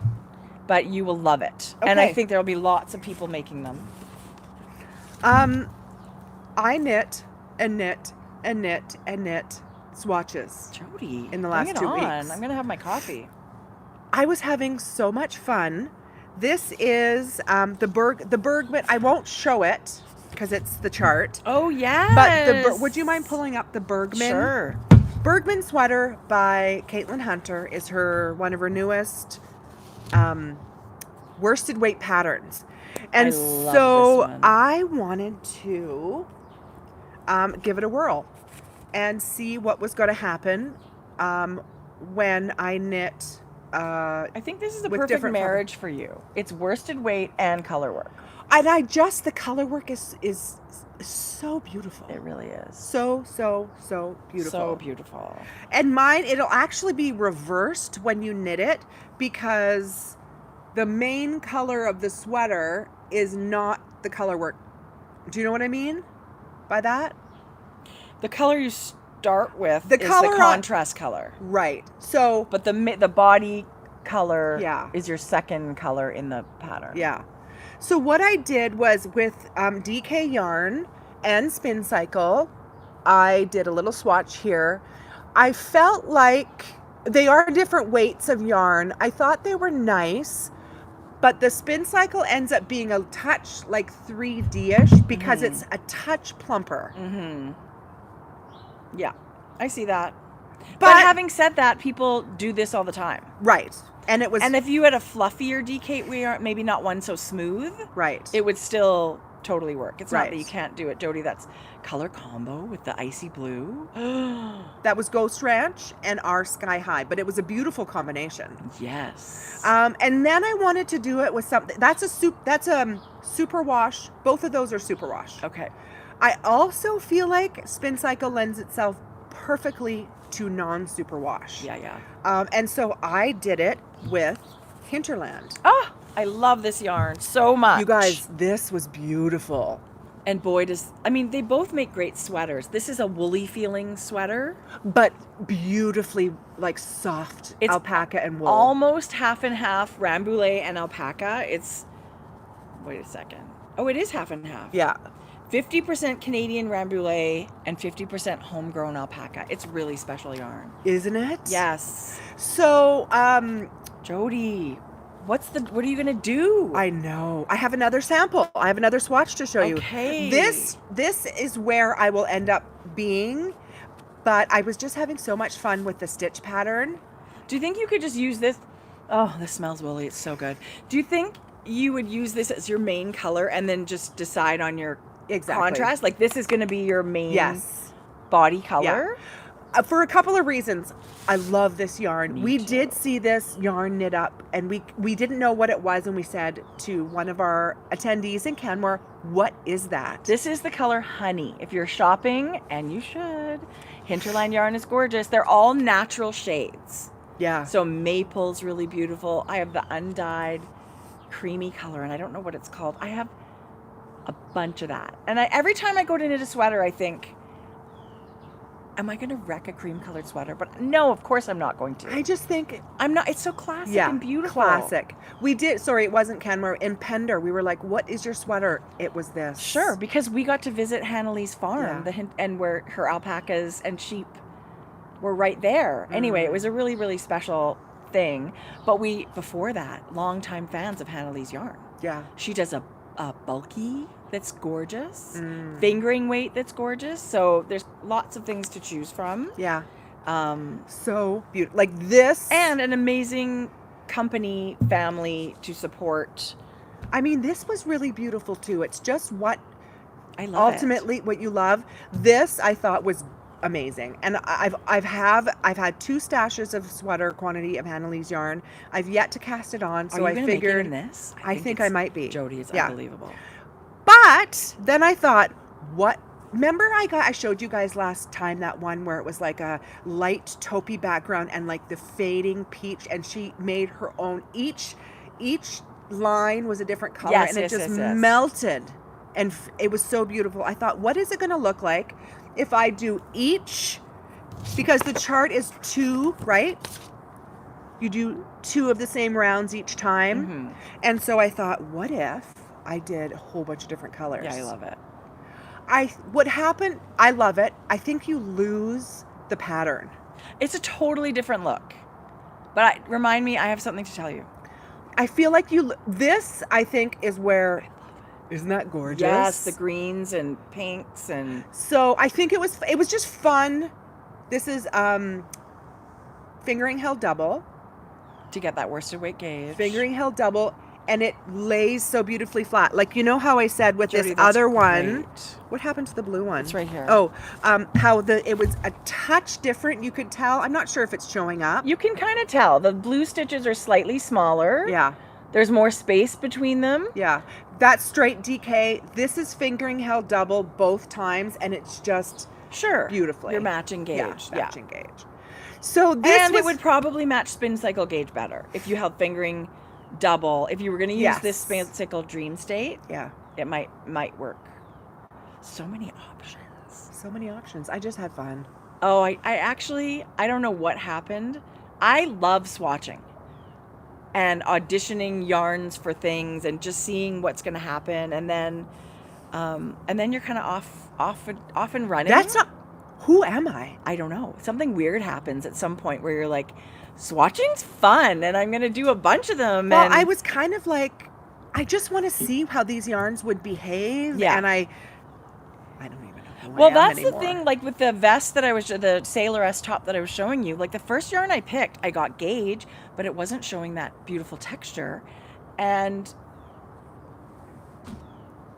S1: but you will love it. Okay. And I think there'll be lots of people making them.
S2: I knit and knit and knit and knit swatches.
S1: Jodi,
S2: in the last 2 weeks.
S1: I'm going to have my coffee.
S2: I was having so much fun. This is the Bergman. I won't show it because it's the chart.
S1: Oh, yes.
S2: But would you mind pulling up the Bergman?
S1: Sure.
S2: Bergman sweater by Caitlin Hunter is one of her newest worsted weight patterns. And so I wanted to give it a whirl and see what was going to happen when I knit
S1: I think this is a
S2: with
S1: perfect
S2: different
S1: marriage for you. It's worsted weight and color work.
S2: And the color work is so beautiful.
S1: It really is.
S2: So beautiful.
S1: So beautiful.
S2: And mine, it'll actually be reversed when you knit it because the main color of the sweater is not the color work. Do you know what I mean by that?
S1: The color you start with is
S2: color
S1: the contrast color.
S2: Right. So,
S1: but the body color
S2: Yeah.
S1: is your second color in the pattern.
S2: yeah. So what I did was with DK yarn and Spin Cycle, I did a little swatch here. I felt like they are different weights of yarn. I thought they were nice, but the Spin Cycle ends up being a touch like 3D-ish because it's a touch plumper.
S1: Mm-hmm. Yeah, I see that. But having said that, people do this all the time.
S2: Right. And it was...
S1: And if you had a fluffier DK yarn, maybe not one so smooth,
S2: Right.
S1: it would still totally work. It's not
S2: Right.
S1: that you can't do it, Jodi. That's color combo with the icy blue.
S2: That was Ghost Ranch and our Sky High, but it was a beautiful combination.
S1: Yes.
S2: And then I wanted to do it with something that's a super wash. Both of those are super wash.
S1: Okay.
S2: I also feel like Spin Cycle lends itself perfectly to non-super wash.
S1: Yeah.
S2: And so I did it with Hinterland.
S1: Oh, I love this yarn so much.
S2: You guys, this was beautiful.
S1: And boy, they both make great sweaters. This is a woolly feeling sweater.
S2: But beautifully like soft
S1: It's
S2: alpaca and wool.
S1: Almost half and half Rambouillet and alpaca. Wait a second. Oh, it is half and half.
S2: Yeah.
S1: 50% Canadian Rambouillet and 50% homegrown alpaca. It's really special yarn.
S2: Isn't it?
S1: Yes.
S2: So,
S1: Jodi, what are you gonna do?
S2: I know. I have another sample. I have another swatch to show you.
S1: Okay.
S2: This is where I will end up being, but I was just having so much fun with the stitch pattern.
S1: Do you think you could just use this? Oh, this smells woolly. It's so good. Do you think you would use this as your main color and then just decide on your contrast? Like this is going to be your main body color?
S2: Yeah. For a couple of reasons. I love this yarn.
S1: Me too.
S2: Did see this yarn knit up and we didn't know what it was, and we said to one of our attendees in Canmore, what is that?
S1: This is the color Honey. If you're shopping, and you should, Hinterland yarn is gorgeous. They're all natural shades.
S2: Yeah.
S1: So maple's really beautiful. I have the undyed creamy color, and I don't know what it's called. I have a bunch of that. And every time I go to knit a sweater, I think, am I going to wreck a cream colored sweater? But no, of course I'm not going to.
S2: I just think
S1: I'm not. It's so classic and beautiful.
S2: Classic. It wasn't Canmore. In Pender, we were like, what is your sweater? It was this.
S1: Sure, because we got to visit Hannah-Lee's farm,
S2: Yeah.
S1: and where her alpacas and sheep were right there. Anyway, it was a really, really special thing. But before that, longtime fans of Hannah-Lee's yarn.
S2: Yeah.
S1: She does a bulky that's gorgeous, fingering weight that's gorgeous. So there's lots of things to choose from.
S2: Yeah. So beautiful. Like this.
S1: And an amazing company, family to support.
S2: I mean, this was really beautiful too. It's just what
S1: I love
S2: ultimately what you love. This I thought was amazing. And I've had 2 stashes of sweater quantity of Hannah-Lee's yarn. I've yet to cast it on, so
S1: Are you
S2: I
S1: gonna
S2: figured
S1: make it in this?
S2: I think I might be.
S1: Jodi, it's
S2: Yeah.
S1: unbelievable.
S2: But then I thought, what? Remember I showed you guys last time that one where it was like a light taupey background and like the fading peach, and she made her own. Each line was a different color, and it just melted, and it was so beautiful. I thought, what is it going to look like if I do each? Because the chart is 2, right? You do 2 of the same rounds each time, and so I thought, what if I did a whole bunch of different colors?
S1: Yeah, I love it.
S2: What happened, I love it. I think you lose the pattern.
S1: It's a totally different look. But remind me, I have something to tell you.
S2: I feel like this, I think, is where, isn't that gorgeous?
S1: Yes, the greens and pinks and...
S2: So I think it was just fun. This is fingering held double.
S1: To get that worsted weight gauge.
S2: Fingering held double. and it lays so beautifully flat. Like, you know how I said with
S1: Jodi,
S2: this
S1: that's
S2: other one,
S1: great.
S2: what happened to the blue one?
S1: It's right here.
S2: Oh, how it was a touch different. You could tell. I'm not sure if it's showing up.
S1: You can kind of tell. The blue stitches are slightly smaller.
S2: Yeah.
S1: There's more space between them.
S2: Yeah. That's straight DK. This is fingering held double both times, and it's just
S1: Sure.
S2: beautifully.
S1: Your matching gauge.
S2: Yeah, matching gauge. So this
S1: and it would probably match spin cycle gauge better if you held fingering double. If you were going to use this spin cycle dream state,
S2: yeah,
S1: it might work. So many options.
S2: So many options. I just had fun.
S1: Oh, I actually, I don't know what happened. I love swatching and auditioning yarns for things and just seeing what's going to happen, and then you're kind of off and running.
S2: That's not. Who am I?
S1: I don't know. Something weird happens at some point where you're like, swatching's fun, and I'm going to do a bunch of them.
S2: Well,
S1: and
S2: I was kind of like, I just want to see how these yarns would behave.
S1: Yeah.
S2: And I don't even know who
S1: well,
S2: I am
S1: that's
S2: anymore.
S1: the thing. Like with the vest that the Sailor S top that I was showing you, like the first yarn I picked, I got gauge, but it wasn't showing that beautiful texture. And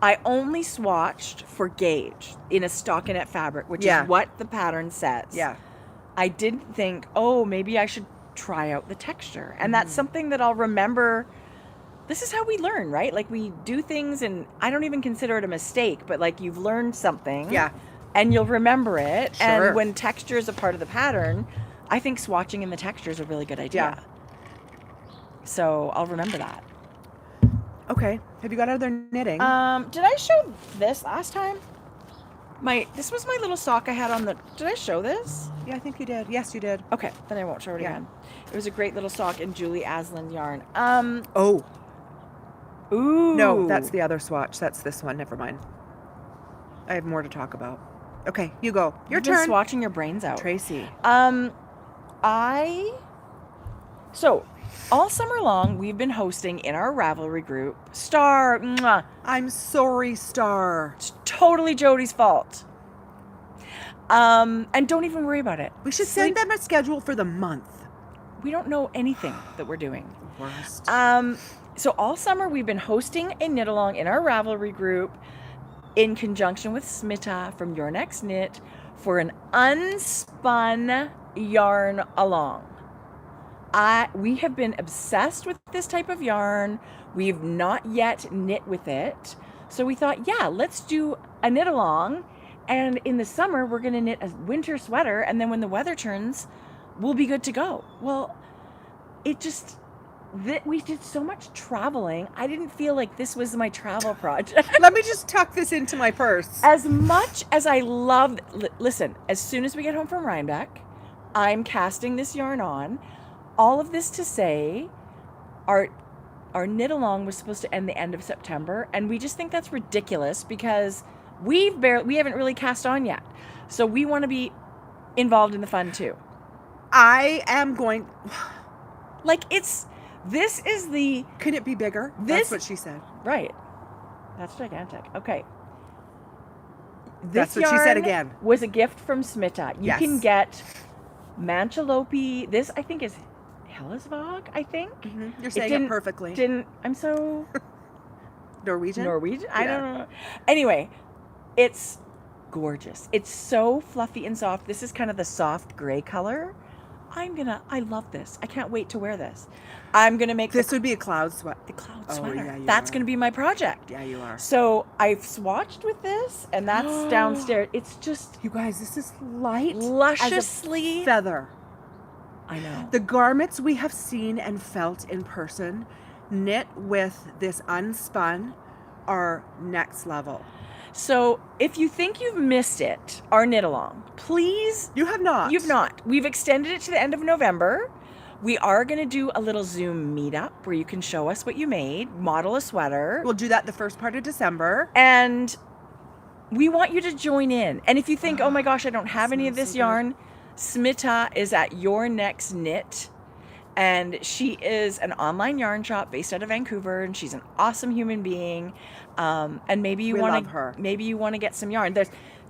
S1: I only swatched for gauge in a stockinette fabric, which is what the pattern says.
S2: Yeah.
S1: I didn't think, oh, maybe I should try out the texture. And that's something that I'll remember. This is how we learn, right? Like we do things, and I don't even consider it a mistake, but like you've learned something.
S2: Yeah.
S1: And you'll remember it.
S2: Sure.
S1: And when texture is a part of the pattern, I think swatching in the texture is a really good idea.
S2: Yeah.
S1: So I'll remember that.
S2: Okay. Have you got other knitting?
S1: Did I show this last time? This was my little sock I had on the. Did I show this?
S2: Yeah, I think you did. Yes, you did.
S1: Okay, then I won't show it again. It was a great little sock in Julie Aslan yarn.
S2: Oh.
S1: Ooh.
S2: No, that's the other swatch. That's this one. Never mind. I have more to talk about. Okay, you go. Your
S1: You've been
S2: turn.
S1: swatching your brains out.
S2: Tracie.
S1: So all summer long we've been hosting in our Ravelry group
S2: I'm sorry, Star.
S1: It's totally Jodi's fault. And don't even worry about it.
S2: We should send them a schedule for the month.
S1: We don't know anything that we're doing.
S2: Worst.
S1: So all summer we've been hosting a knit along in our Ravelry group in conjunction with Smita from Your Next Knit for an unspun yarn along. We have been obsessed with this type of yarn. We've not yet knit with it. So we thought, yeah, let's do a knit along. And in the summer, we're going to knit a winter sweater. And then when the weather turns, we'll be good to go. Well, we did so much traveling. I didn't feel like this was my travel project.
S2: Let me just tuck this into my purse.
S1: As much as I love, listen, as soon as we get home from Rhinebeck, I'm casting this yarn on. All of this to say, our knit along was supposed to end the end of September, and we just think that's ridiculous because we haven't really cast on yet. So we want to be involved in the fun too.
S2: I am going. This is the. Can it be bigger? That's what she said.
S1: Right. That's gigantic. Okay.
S2: That's what she said again.
S1: Was a gift from Smita. You can get Manchalope. This I think is Hillesvåg, I think.
S2: Mm-hmm. You're saying it perfectly.
S1: I'm so
S2: Norwegian?
S1: I don't know. Anyway, it's gorgeous. It's so fluffy and soft. This is kind of the soft gray color. I love this. I can't wait to wear this. I'm going to make
S2: this would be a cloud sweater.
S1: The cloud sweater.
S2: Yeah,
S1: that's going to be my project.
S2: Yeah, you are.
S1: So I've swatched with this, and that's downstairs. It's just,
S2: you guys, this is light,
S1: lusciously
S2: as a feather.
S1: I know.
S2: The garments we have seen and felt in person, knit with this unspun, are next level.
S1: So if you think you've missed it, our knit along, please.
S2: You have not.
S1: You've not. We've extended it to the end of November. We are going to do a little Zoom meetup where you can show us what you made, model a sweater.
S2: We'll do that the first part of December.
S1: And we want you to join in. And if you think, oh my gosh, I don't have any of this yarn, Smita is at Your Next Knit. And she is an online yarn shop based out of Vancouver, and she's an awesome human being. And maybe you want to, maybe you want to get some yarn.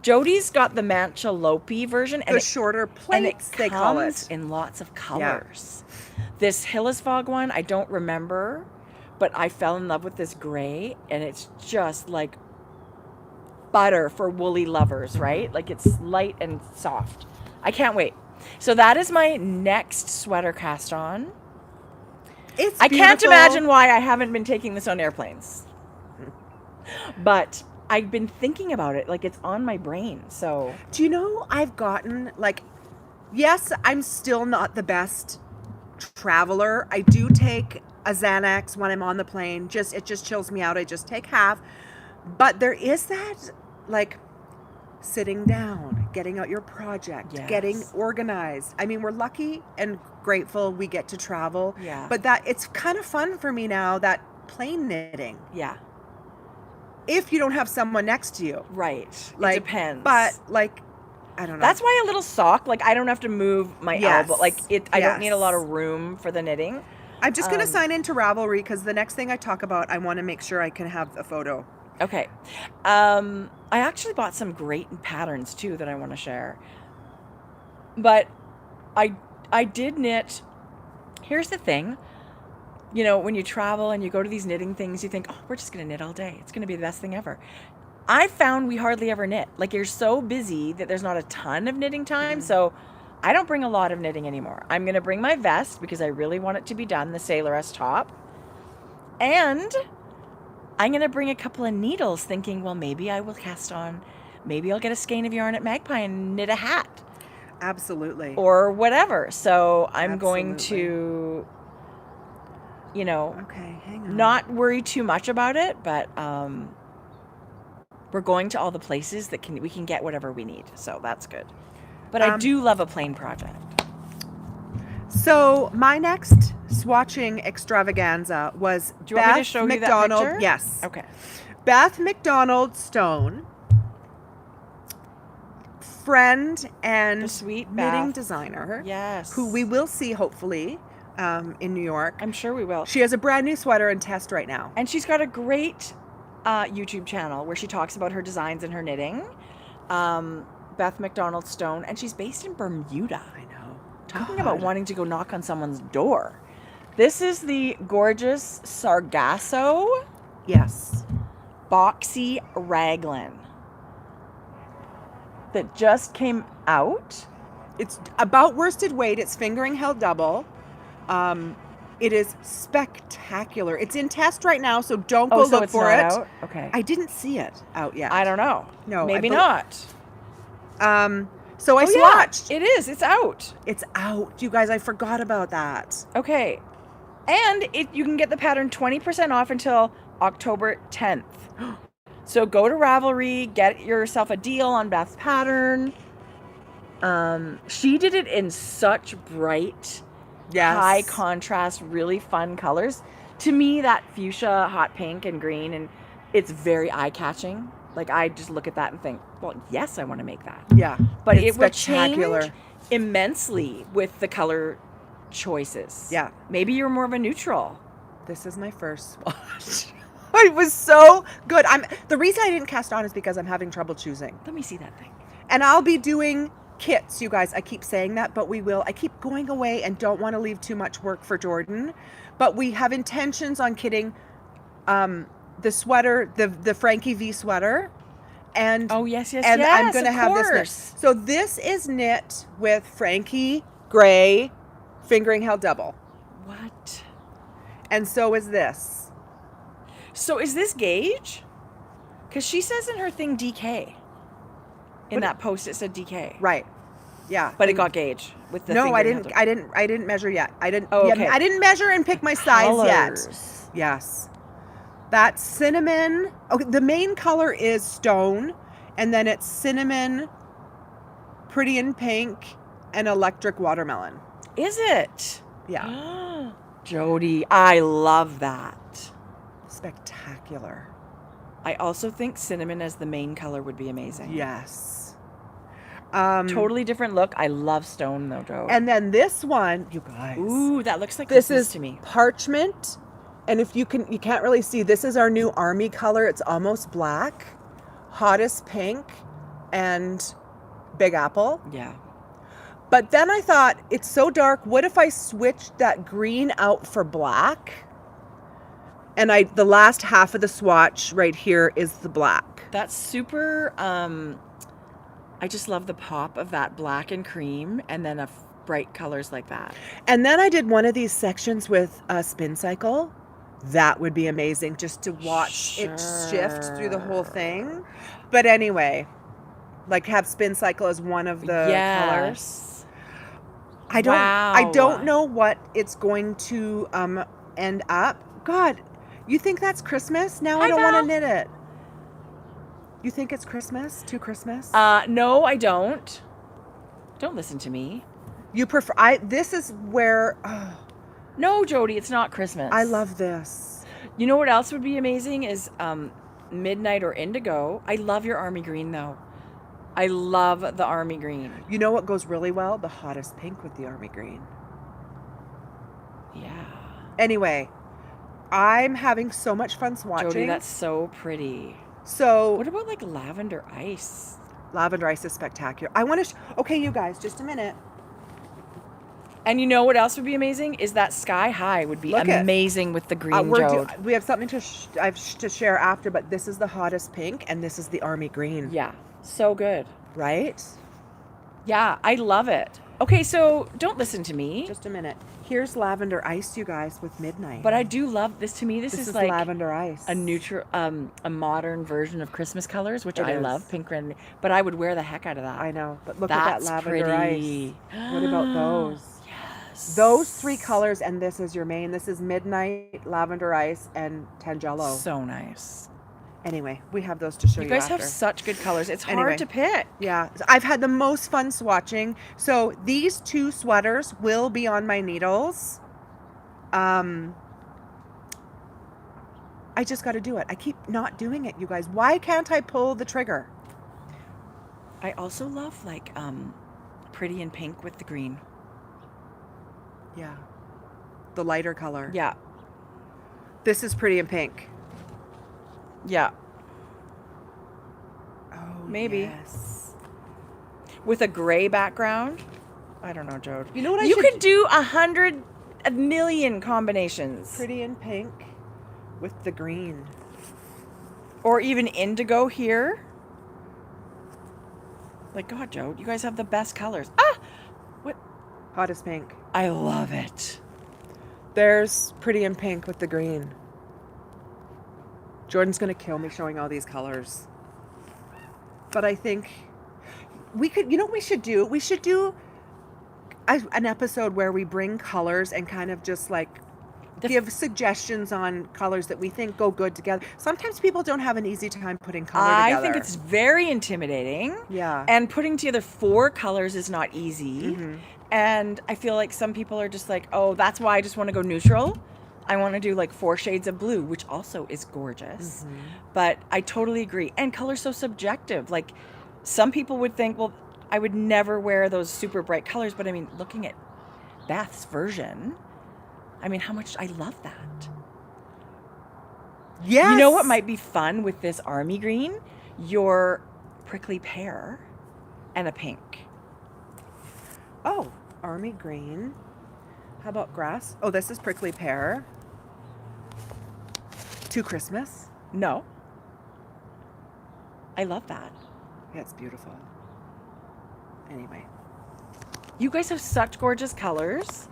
S1: Jodi's got the Manchalope version, and
S2: the shorter plaits, they call it,
S1: in lots of colors. Yeah. This Hillesvåg one, I don't remember, but I fell in love with this gray, and it's just like butter for woolly lovers, right? Like it's light and soft. I can't wait. So that is my next sweater cast on.
S2: It's
S1: I can't
S2: beautiful.
S1: imagine why I haven't been taking this on airplanes. But I've been thinking about it, like it's on my brain. So
S2: Do you know I've gotten like, yes, I'm still not the best traveler. I do take a Xanax when I'm on the plane. It just chills me out. I just take half. But there is that like sitting down, getting out your project,
S1: Yes.
S2: getting organized. I mean, we're lucky and grateful we get to travel.
S1: Yeah.
S2: But that it's kind of fun for me now, that plane knitting.
S1: yeah,
S2: If you don't have someone next to you.
S1: right.
S2: Like,
S1: it depends.
S2: But like, I don't know.
S1: That's why a little sock, like I don't have to move my
S2: Yes.
S1: elbow. Like I don't need a lot
S2: Yes.
S1: of room for the knitting.
S2: I'm just going to sign into Ravelry because the next thing I talk about, I want to make sure I can have a photo.
S1: Okay. I actually bought some great patterns too that I want to share. But I did knit. Here's the thing. You know, when you travel and you go to these knitting things, you think, oh, we're just going to knit all day. It's going to be the best thing ever. I found we hardly ever knit. Like you're so busy that there's not a ton of knitting time. So I don't bring a lot of knitting anymore. I'm going to bring my vest because I really want it to be done, the Sailoress top. And I'm going to bring a couple of needles thinking, well, maybe I will cast on, maybe I'll get a skein of yarn at Magpie and knit a hat
S2: Absolutely.
S1: or whatever. So I'm going
S2: Absolutely.
S1: to, you know,
S2: Okay, hang on.
S1: not worry too much about it, but we're going to all the places that we can get whatever we need. So that's good. But I do love a plain project.
S2: So my next swatching extravaganza was
S1: Do you want me to show you that
S2: McDonald.
S1: picture?
S2: Yes.
S1: Okay.
S2: Beth McDonald Stone, friend and
S1: The sweet
S2: knitting
S1: Beth.
S2: designer,
S1: Yes.
S2: who we will see hopefully in New York.
S1: I'm sure we will.
S2: She has a brand new sweater in test right now.
S1: And she's got a great YouTube channel where she talks about her designs and her knitting. Beth McDonald Stone, and she's based in Bermuda.
S2: I know.
S1: Talking about wanting to go knock on someone's door. This is the gorgeous Sargasso
S2: Yes.
S1: boxy raglan that just came out.
S2: It's about worsted weight. It's fingering held double. It is spectacular. It's in test right now, so don't go
S1: so
S2: look
S1: it's
S2: for
S1: not
S2: it.
S1: out? Okay.
S2: I didn't see it out yet.
S1: I don't know.
S2: No,
S1: maybe
S2: I bel-
S1: not.
S2: So I swatched.
S1: It is. It's out.
S2: It's out. You guys, I forgot about that.
S1: Okay. And you can get the pattern 20% off until October 10th. So go to Ravelry, get yourself a deal on Beth's pattern. She did it in such bright,
S2: Yes.
S1: high contrast, really fun colors. To me, that fuchsia, hot pink, and green, and it's very eye-catching. Like, I just look at that and think, well, yes, I want to make that.
S2: Yeah.
S1: But
S2: It's
S1: it will
S2: spectacular.
S1: change immensely with the color choices.
S2: Yeah.
S1: Maybe you're more of a neutral.
S2: This is my first swatch. It was so good. The reason I didn't cast on is because I'm having trouble choosing.
S1: Let me see that thing.
S2: And I'll be doing kits, you guys. I keep saying that, but we will. I keep going away and don't want to leave too much work for Jordan. But we have intentions on kitting the sweater, the Frankie V sweater. And
S1: Oh, yes, yes,
S2: and
S1: yes.
S2: I'm going to
S1: of
S2: have this knit.
S1: course.
S2: So this is knit with Frankie gray fingering held double.
S1: What?
S2: And so is this.
S1: So is this gauge? Because she says in her thing DK. In
S2: But
S1: that post it said DK.
S2: Right. Yeah.
S1: But it got gauge with the
S2: No, I
S1: fingering
S2: didn't.
S1: held
S2: I didn't measure yet. I didn't.
S1: Oh,
S2: yeah,
S1: okay.
S2: I didn't measure and pick my size yet.
S1: Colors.
S2: Yes. That cinnamon. Okay, the main color is stone, and then it's cinnamon, pretty in pink, and electric watermelon.
S1: Is it?
S2: Yeah.
S1: Jodi, I love that.
S2: Spectacular.
S1: I also think cinnamon as the main color would be amazing.
S2: Yes.
S1: Totally different look. I love stone though, Joe.
S2: And then this one, you guys.
S1: Ooh, that looks like
S2: This
S1: Christmas
S2: is
S1: to me.
S2: parchment, and if you can't really see, this is our new army color. It's almost black, hottest pink, and big apple.
S1: Yeah.
S2: But then I thought, it's so dark, what if I switched that green out for black And the last half of the swatch right here is the black.
S1: That's super, I just love the pop of that black and cream and then bright colors like that.
S2: And then I did one of these sections with a spin cycle. That would be amazing just to watch it shift through the whole thing. But anyway, like have spin cycle as one of the colors. I don't know what it's going to end up. God, you think that's Christmas? Now I don't want to knit it. You think it's Christmas? Too Christmas?
S1: No, I don't. Don't listen to me.
S2: You prefer this is where
S1: No, Jodi, it's not Christmas.
S2: I love this.
S1: You know what else would be amazing is Midnight or Indigo. I love your army green though. I love the army green.
S2: You know what goes really well? The hottest pink with the army green.
S1: Yeah.
S2: Anyway, I'm having so much fun swatching.
S1: Jodi, that's so pretty.
S2: So
S1: what about like lavender ice?
S2: Lavender ice is spectacular. I want to okay, you guys, just a minute.
S1: And you know what else would be amazing is that sky high would be amazing with the green Jode.
S2: We have something to share after, but this is the hottest pink and this is the army green.
S1: Yeah, so good.
S2: Right?
S1: Yeah, I love it. Okay, so don't listen to me.
S2: Just a minute. Here's lavender ice, you guys, with Midnight.
S1: But I do love this. To me, this is like
S2: lavender ice.
S1: A neutral, a modern version of Christmas colors, which I love, pink, red. But I would wear the heck out of that.
S2: I know, but look at that lavender
S1: pretty.
S2: Ice. What about those?
S1: Yes.
S2: Those three colors, and this is your main. This is Midnight, lavender ice, and Tangelo.
S1: So nice.
S2: Anyway, we have those to show you.
S1: You guys have such good colors. It's hard to pick.
S2: Yeah, I've had the most fun swatching. So these two sweaters will be on my needles. I just got to do it. I keep not doing it, you guys. Why can't I pull the trigger?
S1: I also love like pretty in pink with the green.
S2: Yeah, the lighter color.
S1: Yeah.
S2: This is pretty in pink.
S1: Yeah.
S2: Oh,
S1: maybe.
S2: Yes.
S1: With a gray background. I don't know, Jode.
S2: You know what
S1: you could do 100 million combinations.
S2: Pretty in pink with the green.
S1: Or even indigo here. Like, God, Jode, you guys have the best colors. Ah! What?
S2: Hottest pink.
S1: I love it.
S2: There's pretty in pink with the green. Jordan's going to kill me showing all these colors. But I think we could, you know what we should do? We should do an episode where we bring colors and kind of just like give suggestions on colors that we think go good together. Sometimes people don't have an easy time putting color together.
S1: I think it's very intimidating.
S2: Yeah.
S1: And putting together 4 colors is not easy. Mm-hmm. And I feel like some people are just like, oh, that's why I just want to go neutral. I want to do like 4 shades of blue, which also is gorgeous. Mm-hmm. But I totally agree. And color's so subjective. Like some people would think, well, I would never wear those super bright colors. But I mean, looking at Beth's version, I mean, how much I love that.
S2: Yes.
S1: You know what might be fun with this army green? Your prickly pear and a pink.
S2: Oh, army green. How about grass? Oh, this is prickly pear. To Christmas?
S1: No. I love that.
S2: Yeah, it's beautiful. Anyway.
S1: You guys have such gorgeous colors.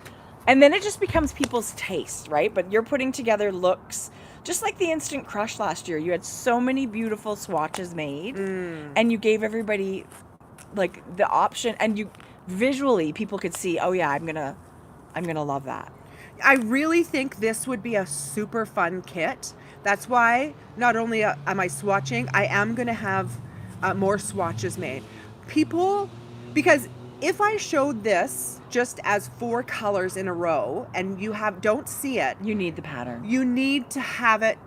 S1: And then it just becomes people's taste, right? But you're putting together looks just like the Instant Crush last year. You had so many beautiful swatches made. And you gave everybody like the option. And you visually, people could see, oh yeah, I'm gonna love that.
S2: I really think this would be a super fun kit. That's why not only am I swatching, I am going to have more swatches made. People, because if I showed this just as 4 colors in a row and you don't see it.
S1: You need the pattern.
S2: You need to have it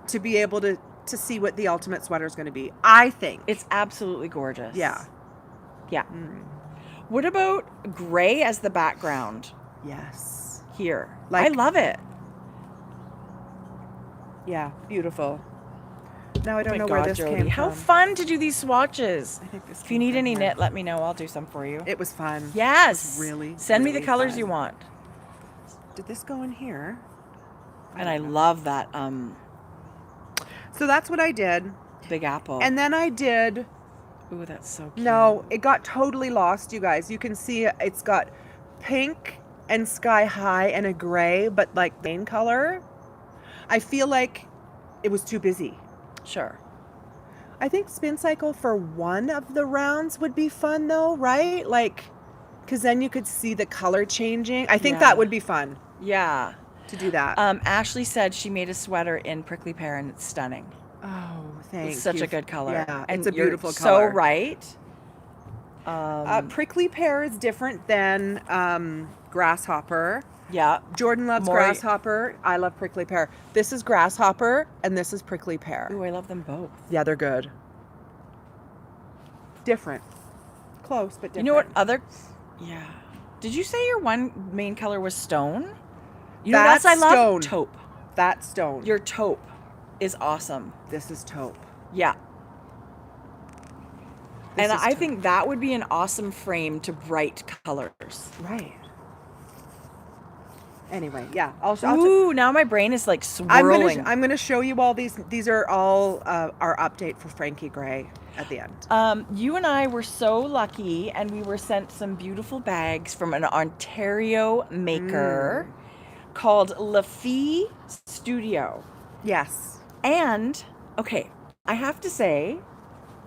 S2: to be able to see what the ultimate sweater is going to be. I think.
S1: It's absolutely gorgeous.
S2: Yeah.
S1: Yeah. What about gray as the background?
S2: Yes.
S1: Here. I love it.
S2: Yeah, beautiful. Now I don't know where this
S1: Jodi.
S2: came
S1: How
S2: from.
S1: fun to do these swatches.
S2: I think this
S1: if you need any knit, let me know. I'll do some for you.
S2: It was fun.
S1: Yes.
S2: It was really
S1: Send me
S2: really
S1: the colors
S2: fun.
S1: you want.
S2: Did this go in here?
S1: And I love that
S2: So that's what I did.
S1: Big Apple.
S2: And then I did...
S1: Ooh, that's so cute.
S2: No, it got totally lost, you guys. You can see it's got pink and sky high and a gray, but like main color. I feel like it was too busy.
S1: Sure.
S2: I think spin cycle for one of the rounds would be fun though, right? Like, because then you could see the color changing. I think that would be fun.
S1: Yeah.
S2: To do that.
S1: Ashley said she made a sweater in prickly pear and it's stunning.
S2: Oh, thanks.
S1: It's such a good color.
S2: Yeah,
S1: and
S2: it's a beautiful
S1: so
S2: color.
S1: right.
S2: Prickly pear is different than grasshopper.
S1: Yeah.
S2: Jordan loves grasshopper. I love prickly pear. This is grasshopper and this is prickly pear.
S1: Ooh, I love them both.
S2: Yeah, they're good. Different. Close, but different.
S1: You know what other... Yeah. Did you say your one main color was stone? You know
S2: That's
S1: what else I love?
S2: stone.
S1: Taupe.
S2: That's stone.
S1: Your taupe is awesome.
S2: This is taupe.
S1: Yeah.
S2: This
S1: And
S2: is
S1: I
S2: taupe.
S1: think that would be an awesome frame to bright colors.
S2: Right. Anyway, yeah.
S1: Ooh, now my brain is like swirling.
S2: I'm gonna show you all these. These are all our update for Frankie Gray at the end.
S1: You and I were so lucky, and we were sent some beautiful bags from an Ontario maker called Lafie Studio.
S2: Yes.
S1: And, okay, I have to say,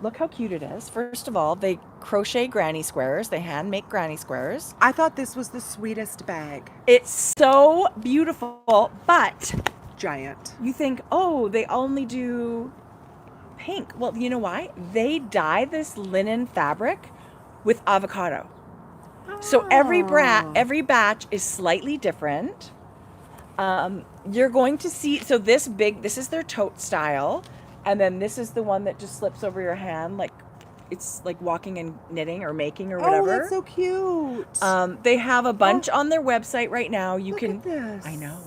S1: look how cute it is. First of all, they crochet granny squares. They hand make granny squares.
S2: I thought this was the sweetest bag.
S1: It's so beautiful, but
S2: Giant.
S1: you think, oh, they only do pink. Well, you know why? They dye this linen fabric with avocado. So every batch is slightly different. You're going to see, so this is their tote style. And then this is the one that just slips over your hand, like it's like walking and knitting or making or whatever.
S2: Oh, that's so cute.
S1: They have a bunch on their website right now. You
S2: Look at this.
S1: I know.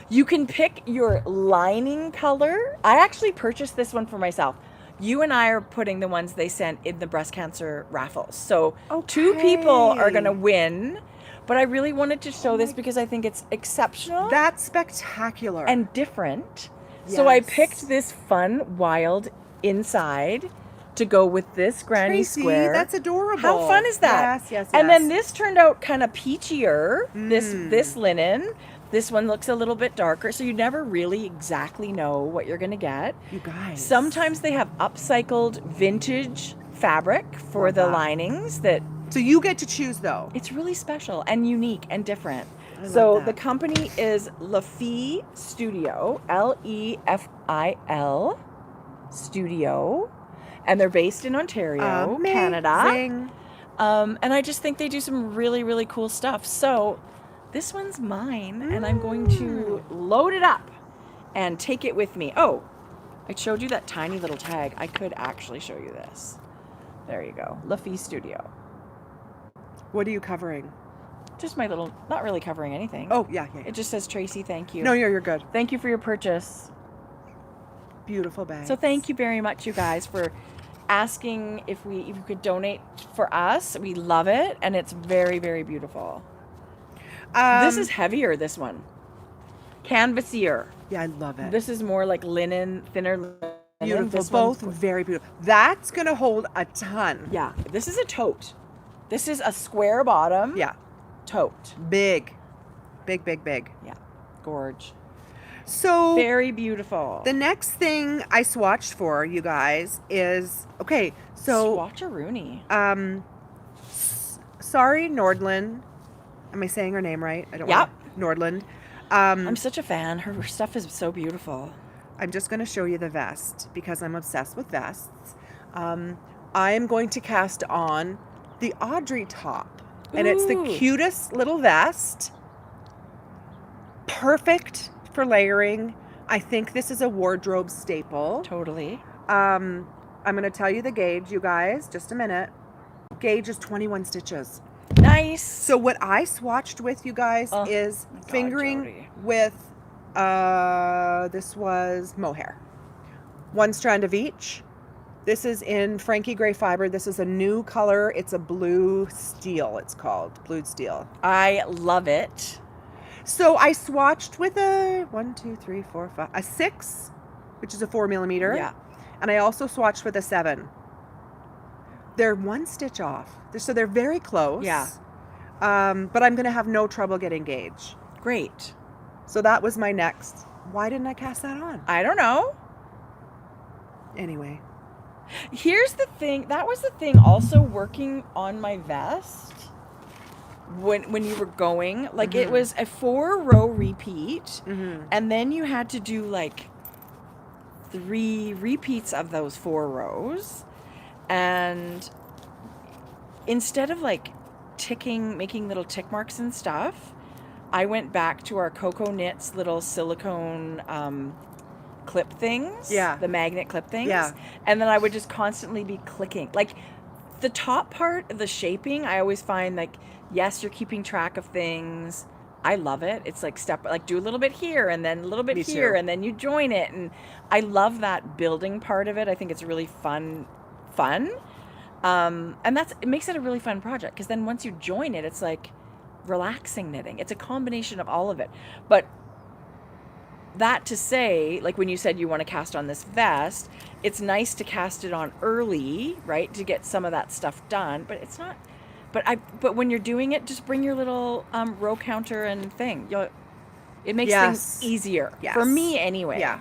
S1: You can pick your lining color. I actually purchased this one for myself. You and I are putting the ones they sent in the breast cancer raffles. So 2 people are going to win. But I really wanted to show this because I think it's exceptional.
S2: That's spectacular.
S1: And different. So I picked this fun, wild inside to go with this granny
S2: Tracie,
S1: square.
S2: that's adorable.
S1: How fun is that?
S2: Yes.
S1: And then this turned out kind of peachier, this linen. This one looks a little bit darker, so you never really exactly know what you're going to get.
S2: You guys.
S1: Sometimes they have upcycled vintage fabric for the linings that...
S2: So you get to choose, though.
S1: It's really special and unique and different.
S2: So
S1: the company is Lafie Studio, Lefil Studio, and they're based in Ontario, Canada. And I just think they do some really, really cool stuff. So this one's mine, and I'm going to load it up and take it with me. Oh, I showed you that tiny little tag. I could actually show you this. There you go, Lafie Studio.
S2: What are you covering?
S1: Just my little, not really covering anything.
S2: Oh, yeah.
S1: It just says, Tracie, thank you.
S2: No, you're good.
S1: Thank you for your purchase.
S2: Beautiful bag.
S1: So thank you very much, you guys, for asking if you could donate for us. We love it, and it's very, very beautiful. This is heavier, this one. Canvasier.
S2: Yeah, I love it.
S1: This is more like linen, thinner linen.
S2: Beautiful.
S1: This
S2: Both
S1: one's...
S2: very beautiful. That's going to hold a ton.
S1: Yeah. This is a tote. This is a square bottom.
S2: Yeah.
S1: Tote.
S2: Big. Big.
S1: Yeah. Gorge.
S2: So
S1: very beautiful.
S2: The next thing I swatched for you guys is so
S1: Swatcheroonie.
S2: Sorry, Nordland. Am I saying her name right? I don't
S1: Yep.
S2: Nordland.
S1: I'm such a fan. Her stuff is so beautiful.
S2: I'm just going to show you the vest because I'm obsessed with vests. I am going to cast on the Audrey top. And it's the cutest little vest. Perfect for layering. I think this is a wardrobe staple.
S1: Totally.
S2: I'm going to tell you the gauge, you guys. Just a minute. Gauge is 21 stitches.
S1: Nice.
S2: So what I swatched with you guys is fingering with, this was mohair. 1 strand of each. This is in Frankie Gray fiber. This is a new color. It's a blue steel, it's called. Blue steel.
S1: I love it.
S2: So I swatched with a 6, which is a 4mm.
S1: Yeah.
S2: And I also swatched with a 7. They're 1 stitch off. So they're very close.
S1: Yeah.
S2: But I'm going to have no trouble getting gauge.
S1: Great.
S2: So that was my next. Why didn't I cast that on?
S1: I don't know.
S2: Anyway.
S1: Here's the thing. That was the thing also working on my vest when you were going. Like it was a 4-row repeat. And then you had to do like 3 repeats of those 4 rows. And instead of like making little tick marks and stuff, I went back to our Coco Knits little silicone clip things.
S2: Yeah.
S1: The magnet clip things.
S2: Yeah.
S1: And then I would just constantly be clicking. Like the top part of the shaping, I always find like, yes, you're keeping track of things. I love it. It's like do a little bit here and then a little bit here and then you join it. And I love that building part of it. I think it's really fun. And it makes it a really fun project because then once you join it, it's like relaxing knitting. It's a combination of all of it. But that to say, like when you said you want to cast on this vest, it's nice to cast it on early, right, to get some of that stuff done. But it's not. But when you're doing it, just bring your little row counter and thing. It makes things easier for me anyway.
S2: Yeah.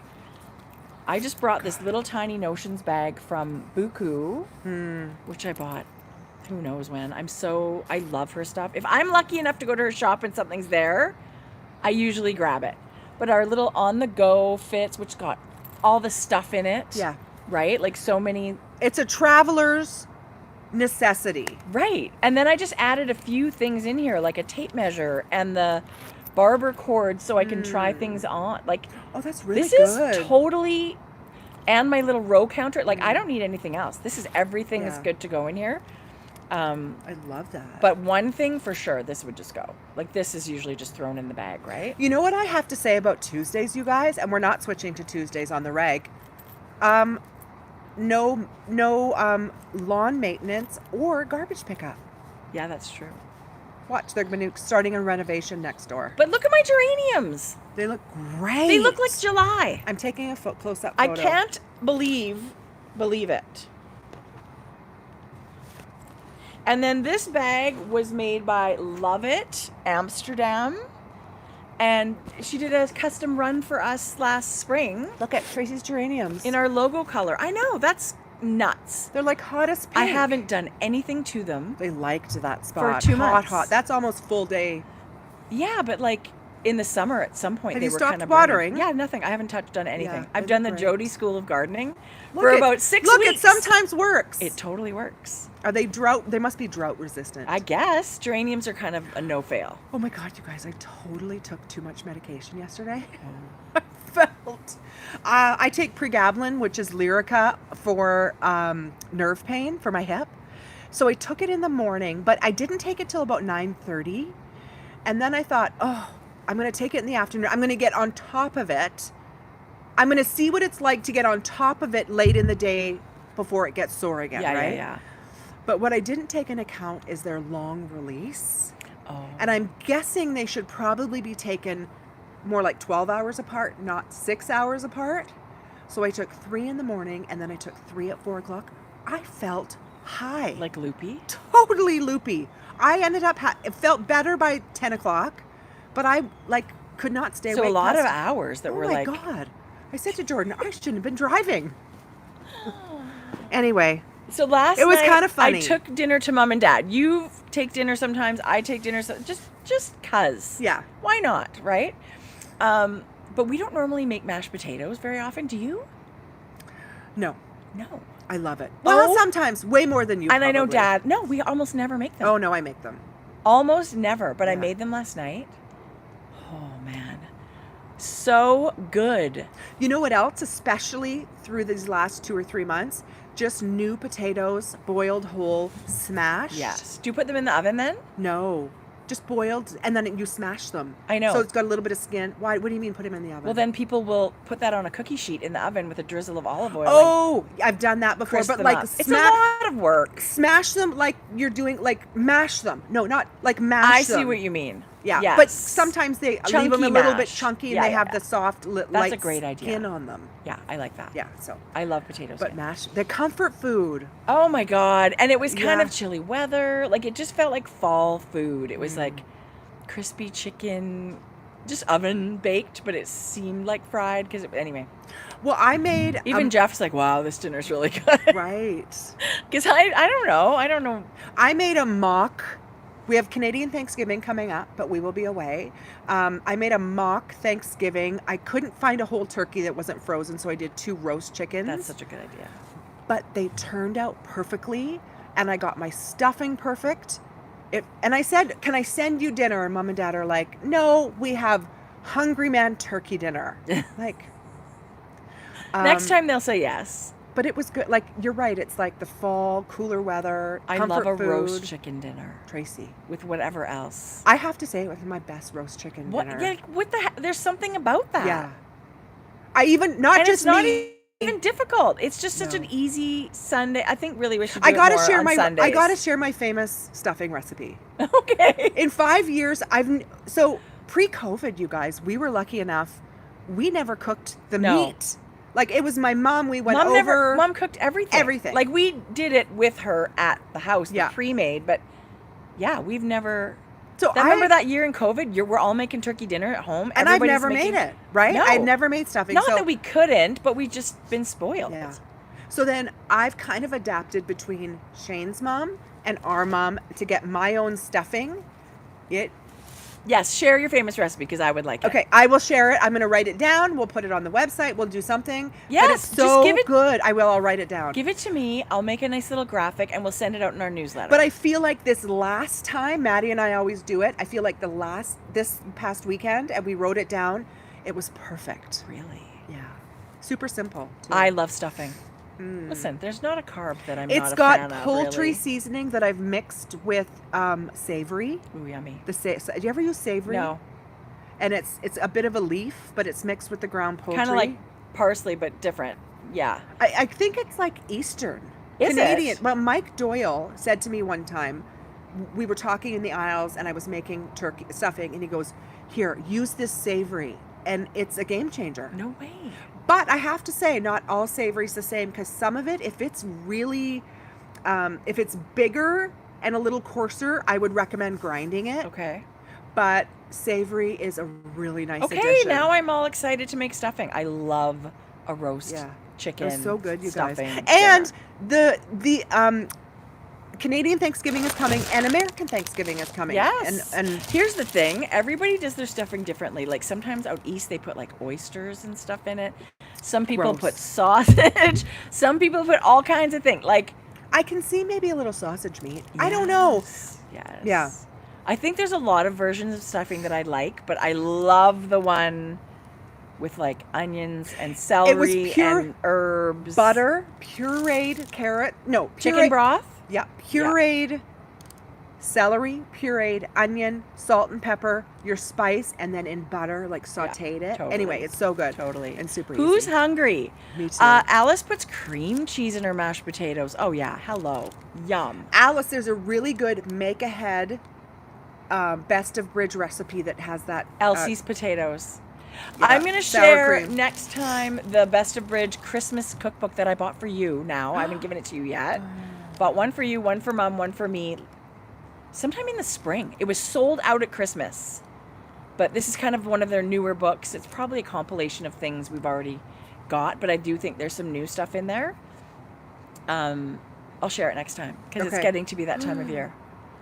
S1: I just brought this little tiny Notions bag from Buku, which I bought who knows when. I love her stuff. If I'm lucky enough to go to her shop and something's there, I usually grab it. But our little on-the-go fits, which got all the stuff in it.
S2: Yeah.
S1: Right? Like so many.
S2: It's a traveler's necessity.
S1: Right. And then I just added a few things in here, like a tape measure and the barber cord so I can try things on. Like,
S2: oh, that's really
S1: this
S2: good.
S1: Is totally, and my little row counter. Like, I don't need anything else. This is everything is good to go in here.
S2: I love that.
S1: But one thing for sure, this would just go. Like, this is usually just thrown in the bag, right?
S2: You know what I have to say about Tuesdays, you guys? And we're not switching to Tuesdays on the reg. No lawn maintenance or garbage pickup.
S1: Yeah, that's true.
S2: Watch, they're starting a renovation next door.
S1: But look at my geraniums.
S2: They look great.
S1: They look like July.
S2: I'm taking a close-up
S1: I
S2: photo.
S1: can't believe it. And then this bag was made by Love It Amsterdam. And she did a custom run for us last spring.
S2: Look at Tracie's geraniums.
S1: In our logo color. I know, that's nuts.
S2: They're like hottest pink.
S1: I haven't done anything to them.
S2: They liked that spot.
S1: For 2 months.
S2: Hot. That's almost full day.
S1: Yeah, but like in the summer at some point they were kind of
S2: watering?
S1: burning. Yeah, nothing. I haven't done anything.
S2: Yeah,
S1: I've done the Jodi School of Gardening about 6 weeks.
S2: Look, it sometimes works.
S1: It totally works.
S2: Are they drought? They must be drought resistant.
S1: I guess. Geraniums are kind of a no-fail.
S2: Oh my God, you guys, I totally took too much medication yesterday. I felt. I take pregabalin, which is Lyrica for nerve pain for my hip. So I took it in the morning, but I didn't take it till about 9:30. And then I thought, oh, I'm going to take it in the afternoon. I'm going to get on top of it. I'm going to see what it's like to get on top of it late in the day before it gets sore again, right?
S1: Yeah.
S2: But what I didn't take into account is their long release.
S1: Oh.
S2: And I'm guessing they should probably be taken more like 12 hours apart, not 6 hours apart. So I took 3 in the morning and then I took 3 at 4 o'clock. I felt high.
S1: Like loopy?
S2: Totally loopy. I ended up, it felt better by 10 o'clock, but I could not stay awake.
S1: So a lot of hours that were like.
S2: Oh my God. I said to Jordan, I shouldn't have been driving. Anyway.
S1: So last
S2: it was
S1: night,
S2: kind of funny.
S1: I took dinner to Mom and Dad. You take dinner sometimes. I take dinner. Just cuz.
S2: Yeah.
S1: Why not, right? But we don't normally make mashed potatoes very often. Do you?
S2: No.
S1: No.
S2: I love it. Well, sometimes. Way more than you
S1: And
S2: probably.
S1: I know Dad. No, we almost never make them.
S2: Oh, no, I make them.
S1: Almost never. But I made them last night. Oh, man. So good.
S2: You know what else? Especially through these last 2 or 3 months? Just new potatoes, boiled whole, smashed.
S1: Yes. Do you put them in the oven then?
S2: No. Just boiled, and then you smash them.
S1: I know.
S2: So it's got a little bit of skin. Why? What do you mean put them in the oven?
S1: Well, then people will put that on a cookie sheet in the oven with a drizzle of olive oil.
S2: Oh, I've done that before.
S1: Crisp
S2: But
S1: them
S2: like,
S1: up. It's a lot of work.
S2: Smash them like you're doing, like mash them. No, not like mash them.
S1: I see what you mean.
S2: Yeah,
S1: Yes.
S2: but sometimes they leave them a little bit
S1: mash.
S2: chunky and
S1: Yeah,
S2: they
S1: yeah,
S2: have
S1: yeah.
S2: the soft,
S1: That's
S2: light
S1: a great idea.
S2: skin on them.
S1: Yeah, I like that.
S2: Yeah, so.
S1: I love potatoes.
S2: But mash, the comfort food.
S1: Oh my God. And it was kind
S2: Yeah.
S1: of chilly weather. Like, it just felt like fall food. It was like crispy chicken, just oven baked, but it seemed like fried because anyway.
S2: Well, I made
S1: Even Jeff's like, wow, this dinner's really good.
S2: right.
S1: Because I don't know.
S2: I made a mock. We have Canadian Thanksgiving coming up, but we will be away. I made a mock Thanksgiving. I couldn't find a whole turkey that wasn't frozen, so I did 2 roast chickens.
S1: That's such a good idea.
S2: But they turned out perfectly, and I got my stuffing perfect. And I said, can I send you dinner? And Mom and Dad are like, no, we have Hungry Man turkey dinner. Like,
S1: Next time they'll say yes.
S2: but it was good. Like, you're right. It's like the fall, cooler weather,
S1: I
S2: comfort
S1: love a
S2: food.
S1: roast chicken dinner
S2: Tracie.
S1: with whatever else.
S2: I have to say, it was my best roast chicken
S1: What?
S2: dinner.
S1: Yeah, what the heck? There's something about that.
S2: Yeah. I even, not
S1: And
S2: just
S1: it's not
S2: me.
S1: even difficult. It's just such
S2: No.
S1: an easy Sunday. I think really we should do
S2: I
S1: it
S2: gotta
S1: more
S2: share
S1: on
S2: my.
S1: Sundays.
S2: I gotta share my famous stuffing recipe.
S1: Okay.
S2: In 5 years, so pre-COVID, you guys, we were lucky enough. We never cooked the
S1: No.
S2: meat. Like, it was my mom. We went over.
S1: Mom cooked everything.
S2: Everything.
S1: Like, we did it with her at the house,
S2: Yeah.
S1: the pre-made. But yeah, we've never.
S2: So
S1: Remember that year in COVID? We're all making turkey dinner at home,
S2: and I've
S1: Everybody's
S2: never
S1: making,
S2: made it. Right?
S1: No.
S2: I've never made stuffing.
S1: Not
S2: so,
S1: that we couldn't, but we've just been spoiled.
S2: Yeah. So then I've kind of adapted between Shane's mom and our mom to get my own stuffing.
S1: Yes, share your famous recipe because I would like it.
S2: Okay, I will share it. I'm going to write it down. We'll put it on the website. We'll do something.
S1: Yes,
S2: but it's
S1: just
S2: so
S1: give it-
S2: good. I'll write it down.
S1: Give it to me. I'll make a nice little graphic and we'll send it out in our newsletter.
S2: But I feel like this last time, Maddie and I always do it. I feel like this past weekend, and we wrote it down. It was perfect.
S1: Really?
S2: Yeah, super simple. too.
S1: I love stuffing. Listen, there's not a carb that I'm
S2: It's
S1: not a
S2: got
S1: fan of,
S2: poultry
S1: really.
S2: seasoning that I've mixed with savory.
S1: Ooh, yummy.
S2: Do you ever use savory?
S1: No.
S2: And it's a bit of a leaf, but it's mixed with the ground poultry.
S1: Kind of like parsley, but different. Yeah.
S2: I think it's like Eastern.
S1: Is
S2: Canadian.
S1: it?
S2: Well, Mike Doyle said to me one time, we were talking in the aisles and I was making turkey stuffing, and he goes, here, use this savory. And it's a game changer.
S1: No way.
S2: But I have to say, not all savory's the same, because some of it, if it's really, if it's bigger and a little coarser, I would recommend grinding it.
S1: Okay.
S2: But savory is a really nice
S1: Okay,
S2: addition.
S1: now I'm all excited to make stuffing. I love a roast
S2: Yeah.
S1: chicken.
S2: They're so good, you
S1: stuffing
S2: guys.
S1: dinner.
S2: And the Canadian Thanksgiving is coming, and American Thanksgiving is coming.
S1: Yes.
S2: And
S1: here's the thing: everybody does their stuffing differently. Like sometimes out east they put like oysters and stuff in it. Some people
S2: Gross.
S1: put sausage. Some people put all kinds of things. Like
S2: I can see maybe a little sausage meat. I don't know.
S1: Yes.
S2: Yeah.
S1: I think there's a lot of versions of stuffing that I like, but I love the one with like onions and celery
S2: pure
S1: and herbs,
S2: Butter, pureed carrot. No,
S1: chicken broth.
S2: Yeah, pureed celery, pureed onion, salt and pepper, your spice, and then in butter, like sauteed it.
S1: totally.
S2: Anyway, it's so good.
S1: Totally.
S2: And super
S1: Who's
S2: easy.
S1: hungry?
S2: Me too.
S1: Alice puts cream cheese in her mashed potatoes. Oh yeah, hello, yum.
S2: Alice, there's a really good make ahead best of bridge recipe that has that.
S1: Elsie's potatoes.
S2: yeah,
S1: I'm gonna
S2: sour
S1: share
S2: cream.
S1: next time the Best of Bridge Christmas cookbook that I bought for you. Now I haven't given it to you yet. Bought one for you, one for Mom, one for me. Sometime in the spring. It was sold out at Christmas. But this is kind of one of their newer books. It's probably a compilation of things we've already got, but I do think there's some new stuff in there. I'll share it next time because it's
S2: Okay.
S1: getting to be that time of year.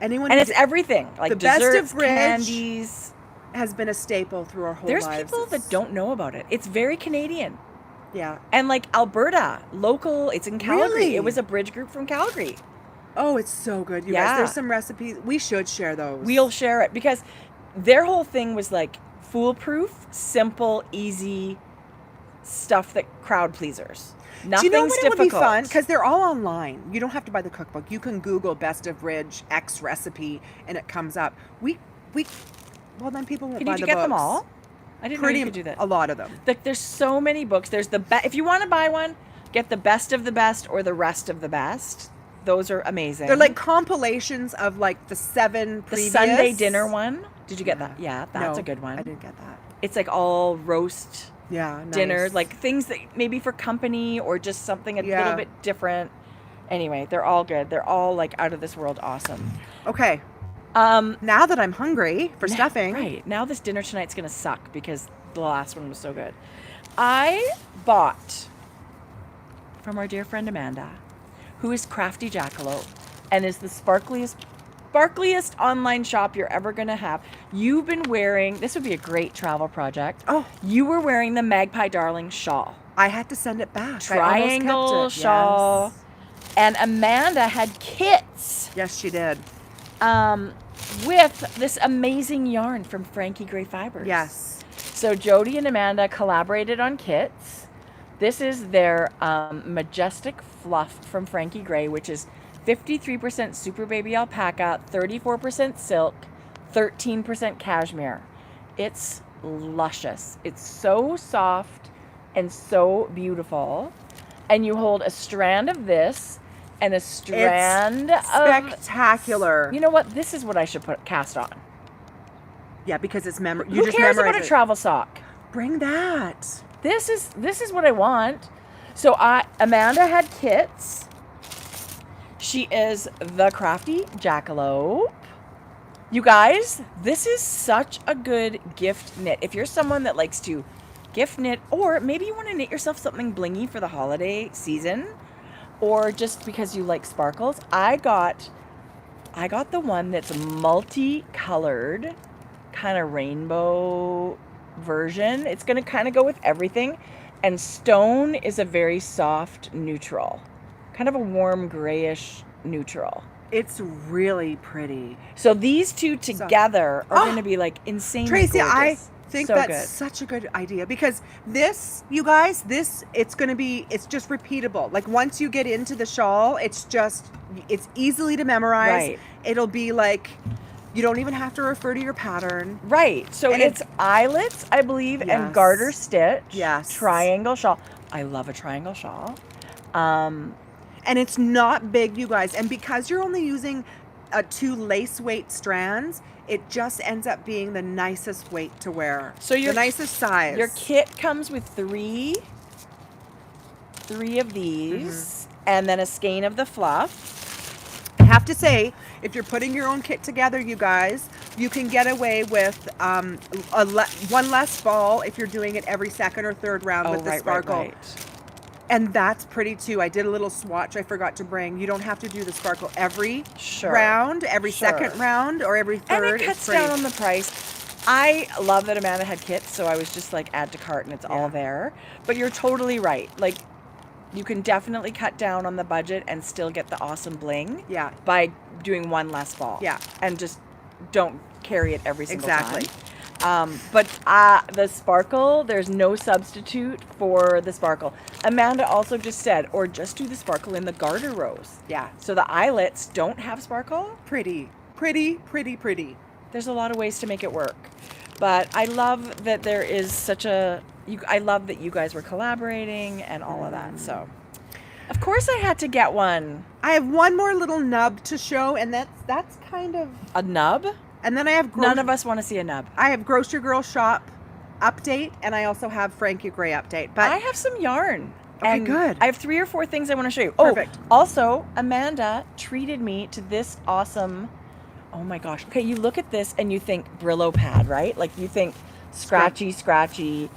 S2: Anyone
S1: And
S2: who
S1: it's everything, like
S2: the Best of
S1: desserts,
S2: Bridge
S1: candies.
S2: has been a staple through our whole
S1: There's
S2: lives.
S1: people that don't know about it. It's very Canadian.
S2: Yeah.
S1: And like Alberta, local, it's in Calgary.
S2: Really?
S1: It was a bridge group from Calgary.
S2: Oh, it's so good, you
S1: Yeah.
S2: guys. There's some recipes. We should share those.
S1: We'll share it because their whole thing was like foolproof, simple, easy stuff that crowd pleasers.
S2: Do
S1: Nothing's
S2: you know what it would be
S1: difficult.
S2: fun? Because they're all online. You don't have to buy the cookbook. You can Google Best of Bridge X recipe, and it comes up. Well, then people won't
S1: Can
S2: buy
S1: you
S2: the
S1: get them
S2: books.
S1: all? I didn't know you could do that.
S2: A lot of them.
S1: Like, there's so many books. There's if you want to buy one, get the best of the best or the rest of the best. Those are amazing.
S2: They're like compilations of like the 7
S1: the
S2: previous.
S1: Sunday dinner one. Did you get that? Yeah, that's
S2: No,
S1: a good one.
S2: I didn't get that.
S1: It's like all roast dinner,
S2: nice.
S1: like things that maybe for company or just something a little bit different. Anyway, they're all good. They're all like out of this world awesome.
S2: Okay. Now that I'm hungry for stuffing.
S1: Right. Now this dinner tonight's going to suck because the last one was so good. I bought from our dear friend Amanda, who is Crafty Jackalope and is the sparkliest online shop you're ever going to have. You've been wearing, this would be a great travel project.
S2: Oh.
S1: You were wearing the Magpie Darling shawl.
S2: I had to send it back.
S1: Triangle shawl. Yes. And Amanda had kits.
S2: Yes, she did.
S1: With this amazing yarn from Frankie Gray Fibres.
S2: Yes.
S1: So Jodi and Amanda collaborated on kits. This is their Majestic Fluff from Frankie Gray, which is 53% super baby alpaca, 34% silk, 13% cashmere. It's luscious. It's so soft and so beautiful. And you hold a strand of this and a strand
S2: of spectacular.
S1: You know what? This is what I should cast on.
S2: Yeah, because it's memory.
S1: Who cares about a travel sock?
S2: Bring that.
S1: This is what I want. So Amanda had kits. She is the Crafty Jackalope. You guys, this is such a good gift knit. If you're someone that likes to gift knit, or maybe you want to knit yourself something blingy for the holiday season, or just because you like sparkles, I got the one that's multicolored, kind of rainbow version. It's going to kind of go with everything. And stone is a very soft neutral, kind of a warm grayish neutral.
S2: It's really pretty.
S1: So these two together are going to be like insanely
S2: Tracie,
S1: gorgeous.
S2: I think that's such a good idea, because this, you guys, it's just repeatable. Like once you get into the shawl, it's easily to memorize.
S1: Right.
S2: It'll be like, you don't even have to refer to your pattern.
S1: Right. So it's eyelets, I believe, and garter stitch.
S2: Yes.
S1: Triangle shawl. I love a triangle shawl.
S2: And it's not big, you guys. And because you're only using 2 lace weight strands, it just ends up being the nicest weight to wear. So the nicest size.
S1: Your kit comes with three of these, and then a skein of the fluff.
S2: I have to say, if you're putting your own kit together, you guys, you can get away with one less ball if you're doing it every second or third round with the sparkle. Right. And that's pretty too. I did a little swatch I forgot to bring. You don't have to do the sparkle every round, every second round, or every third.
S1: And it cuts down on the price. I love that Amanda had kits, so I was just like, add to cart, and it's all there. But you're totally right. Like, you can definitely cut down on the budget and still get the awesome bling by doing one less ball. Yeah. And just don't carry it every single time. But the sparkle, there's no substitute for the sparkle. Amanda also just said, or just do the sparkle in the garter rows. Yeah. So the eyelets don't have sparkle.
S2: Pretty, pretty, pretty, pretty.
S1: There's a lot of ways to make it work. But I love that there is such I love that you guys were collaborating and all of that. So, of course I had to get one.
S2: I have one more little nub to show, and that's kind of...
S1: A nub?
S2: And then I have...
S1: None of us want to see a nub.
S2: I have Grocery Girl Shop update, and I also have Frankie Gray update. But
S1: I have some yarn.
S2: Okay, good.
S1: I have 3 or 4 things I want to show you.
S2: Perfect.
S1: Oh, also, Amanda treated me to this awesome... Oh my gosh. Okay, you look at this and you think Brillo pad, right? Like you think scratchy.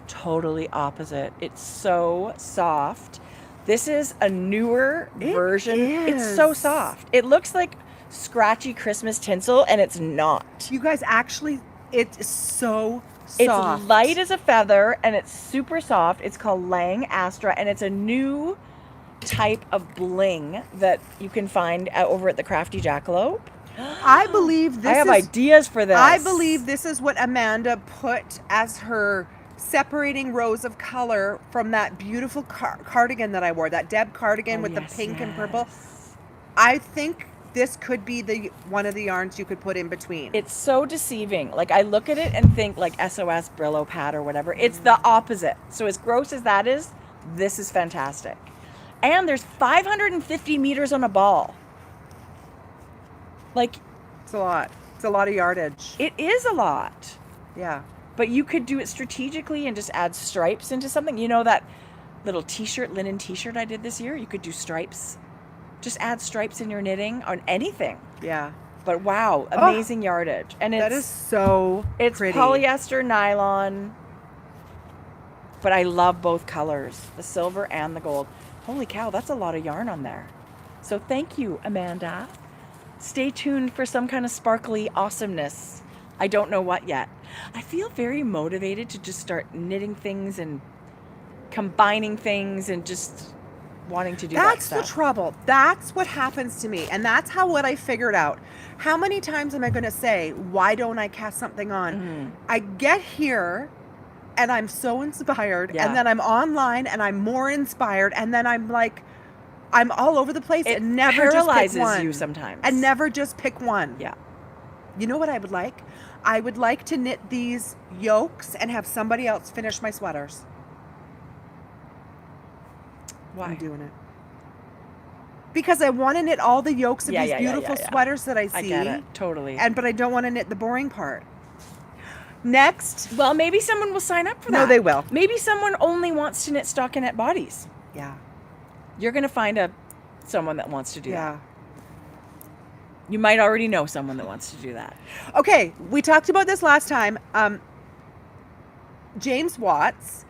S1: Totally opposite. It's so soft. This is a newer version. It's so soft. It looks like scratchy Christmas tinsel, and it's not.
S2: You guys, actually, it's so soft.
S1: It's light as a feather, and it's super soft. It's called Lang Astra, and it's a new type of bling that you can find over at the Crafty Jackalope.
S2: I believe this
S1: I have ideas for this.
S2: I believe this is what Amanda put as her separating rows of color from that beautiful cardigan that I wore, that Deb cardigan with the pink and purple. I think this could be one of the yarns you could put in between.
S1: It's so deceiving. Like I look at it and think like SOS Brillo pad or whatever. It's the opposite. So as gross as that is, this is fantastic. And there's 550 meters on a ball. Like,
S2: it's a lot. It's a lot of yardage.
S1: It is a lot.
S2: Yeah.
S1: But you could do it strategically and just add stripes into something. You know that little t-shirt, linen t-shirt I did this year? You could do stripes. Just add stripes in your knitting on anything.
S2: Yeah.
S1: But wow, amazing yardage. And
S2: that is so pretty.
S1: Polyester nylon. But I love both colors, the silver and the gold. Holy cow, that's a lot of yarn on there. So thank you, Amanda. Stay tuned for some kind of sparkly awesomeness. I don't know what yet. I feel very motivated to just start knitting things and combining things and just wanting to do that stuff.
S2: That's the trouble. That's what happens to me. And that's what I figured out. How many times am I going to say, why don't I cast something on?
S1: Mm-hmm.
S2: I get here and I'm so inspired. And then I'm online and I'm more inspired. And then I'm like, I'm all over the place and never just pick one.
S1: You sometimes.
S2: And never just pick one.
S1: Yeah.
S2: You know what I would like? I would like to knit these yokes and have somebody else finish my sweaters.
S1: Why?
S2: I'm doing it. Because I want to knit all the yokes of these beautiful sweaters that I see.
S1: I get it. Totally.
S2: But I don't want to knit the boring part. Next.
S1: Well, maybe someone will sign up for that.
S2: No, they will.
S1: Maybe someone only wants to knit stockinette bodies.
S2: Yeah.
S1: You're going to find someone that wants to do that.
S2: Yeah.
S1: You might already know someone that wants to do that.
S2: Okay, we talked about this last time. James Watts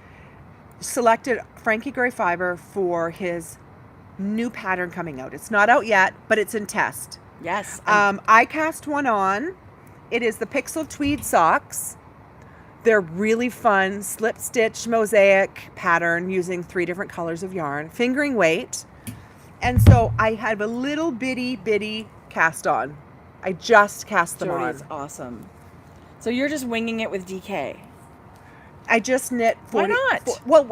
S2: selected Frankie Gray Fiber for his new pattern coming out. It's not out yet, but it's in test.
S1: Yes.
S2: I cast one on. It is the Pixel Tweed Socks. They're really fun, slip stitch mosaic pattern using 3 different colors of yarn, fingering weight. And so I have a little bitty cast on. I just cast them on.
S1: Jodi's awesome. So you're just winging it with DK.
S2: I just knit 40.
S1: Why not?
S2: Well,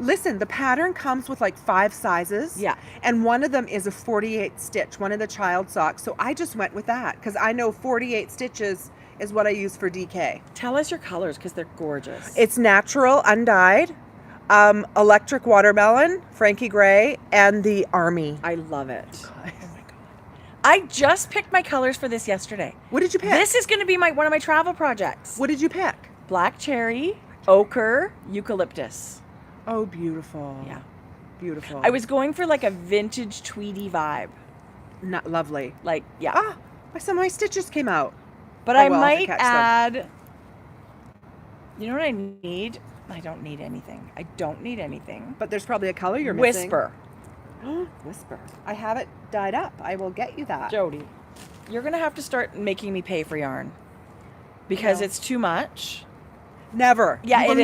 S2: listen, the pattern comes with like 5 sizes.
S1: Yeah.
S2: And one of them is a 48 stitch, one of the child socks. So I just went with that because I know 48 stitches is what I use for DK.
S1: Tell us your colors because they're gorgeous.
S2: It's natural, undyed, electric watermelon, Frankie Gray, and the Army.
S1: I love it. Oh my God. I just picked my colors for this yesterday.
S2: What did you pick?
S1: This is going to be one of my travel projects.
S2: What did you pick?
S1: Black cherry, ochre, eucalyptus.
S2: Oh, beautiful.
S1: Yeah.
S2: Beautiful.
S1: I was going for like a vintage tweedy vibe.
S2: Not lovely.
S1: Like, yeah.
S2: Ah, some of my stitches came out.
S1: But I might add, you know what I need? I don't need anything. I don't need anything.
S2: But there's probably a color you're missing.
S1: Whisper.
S2: Whisper. I have it dyed up. I will get you that.
S1: Jodi, you're going to have to start making me pay for yarn. Because it's too much.
S2: Never.
S1: Yeah,
S2: you will
S1: it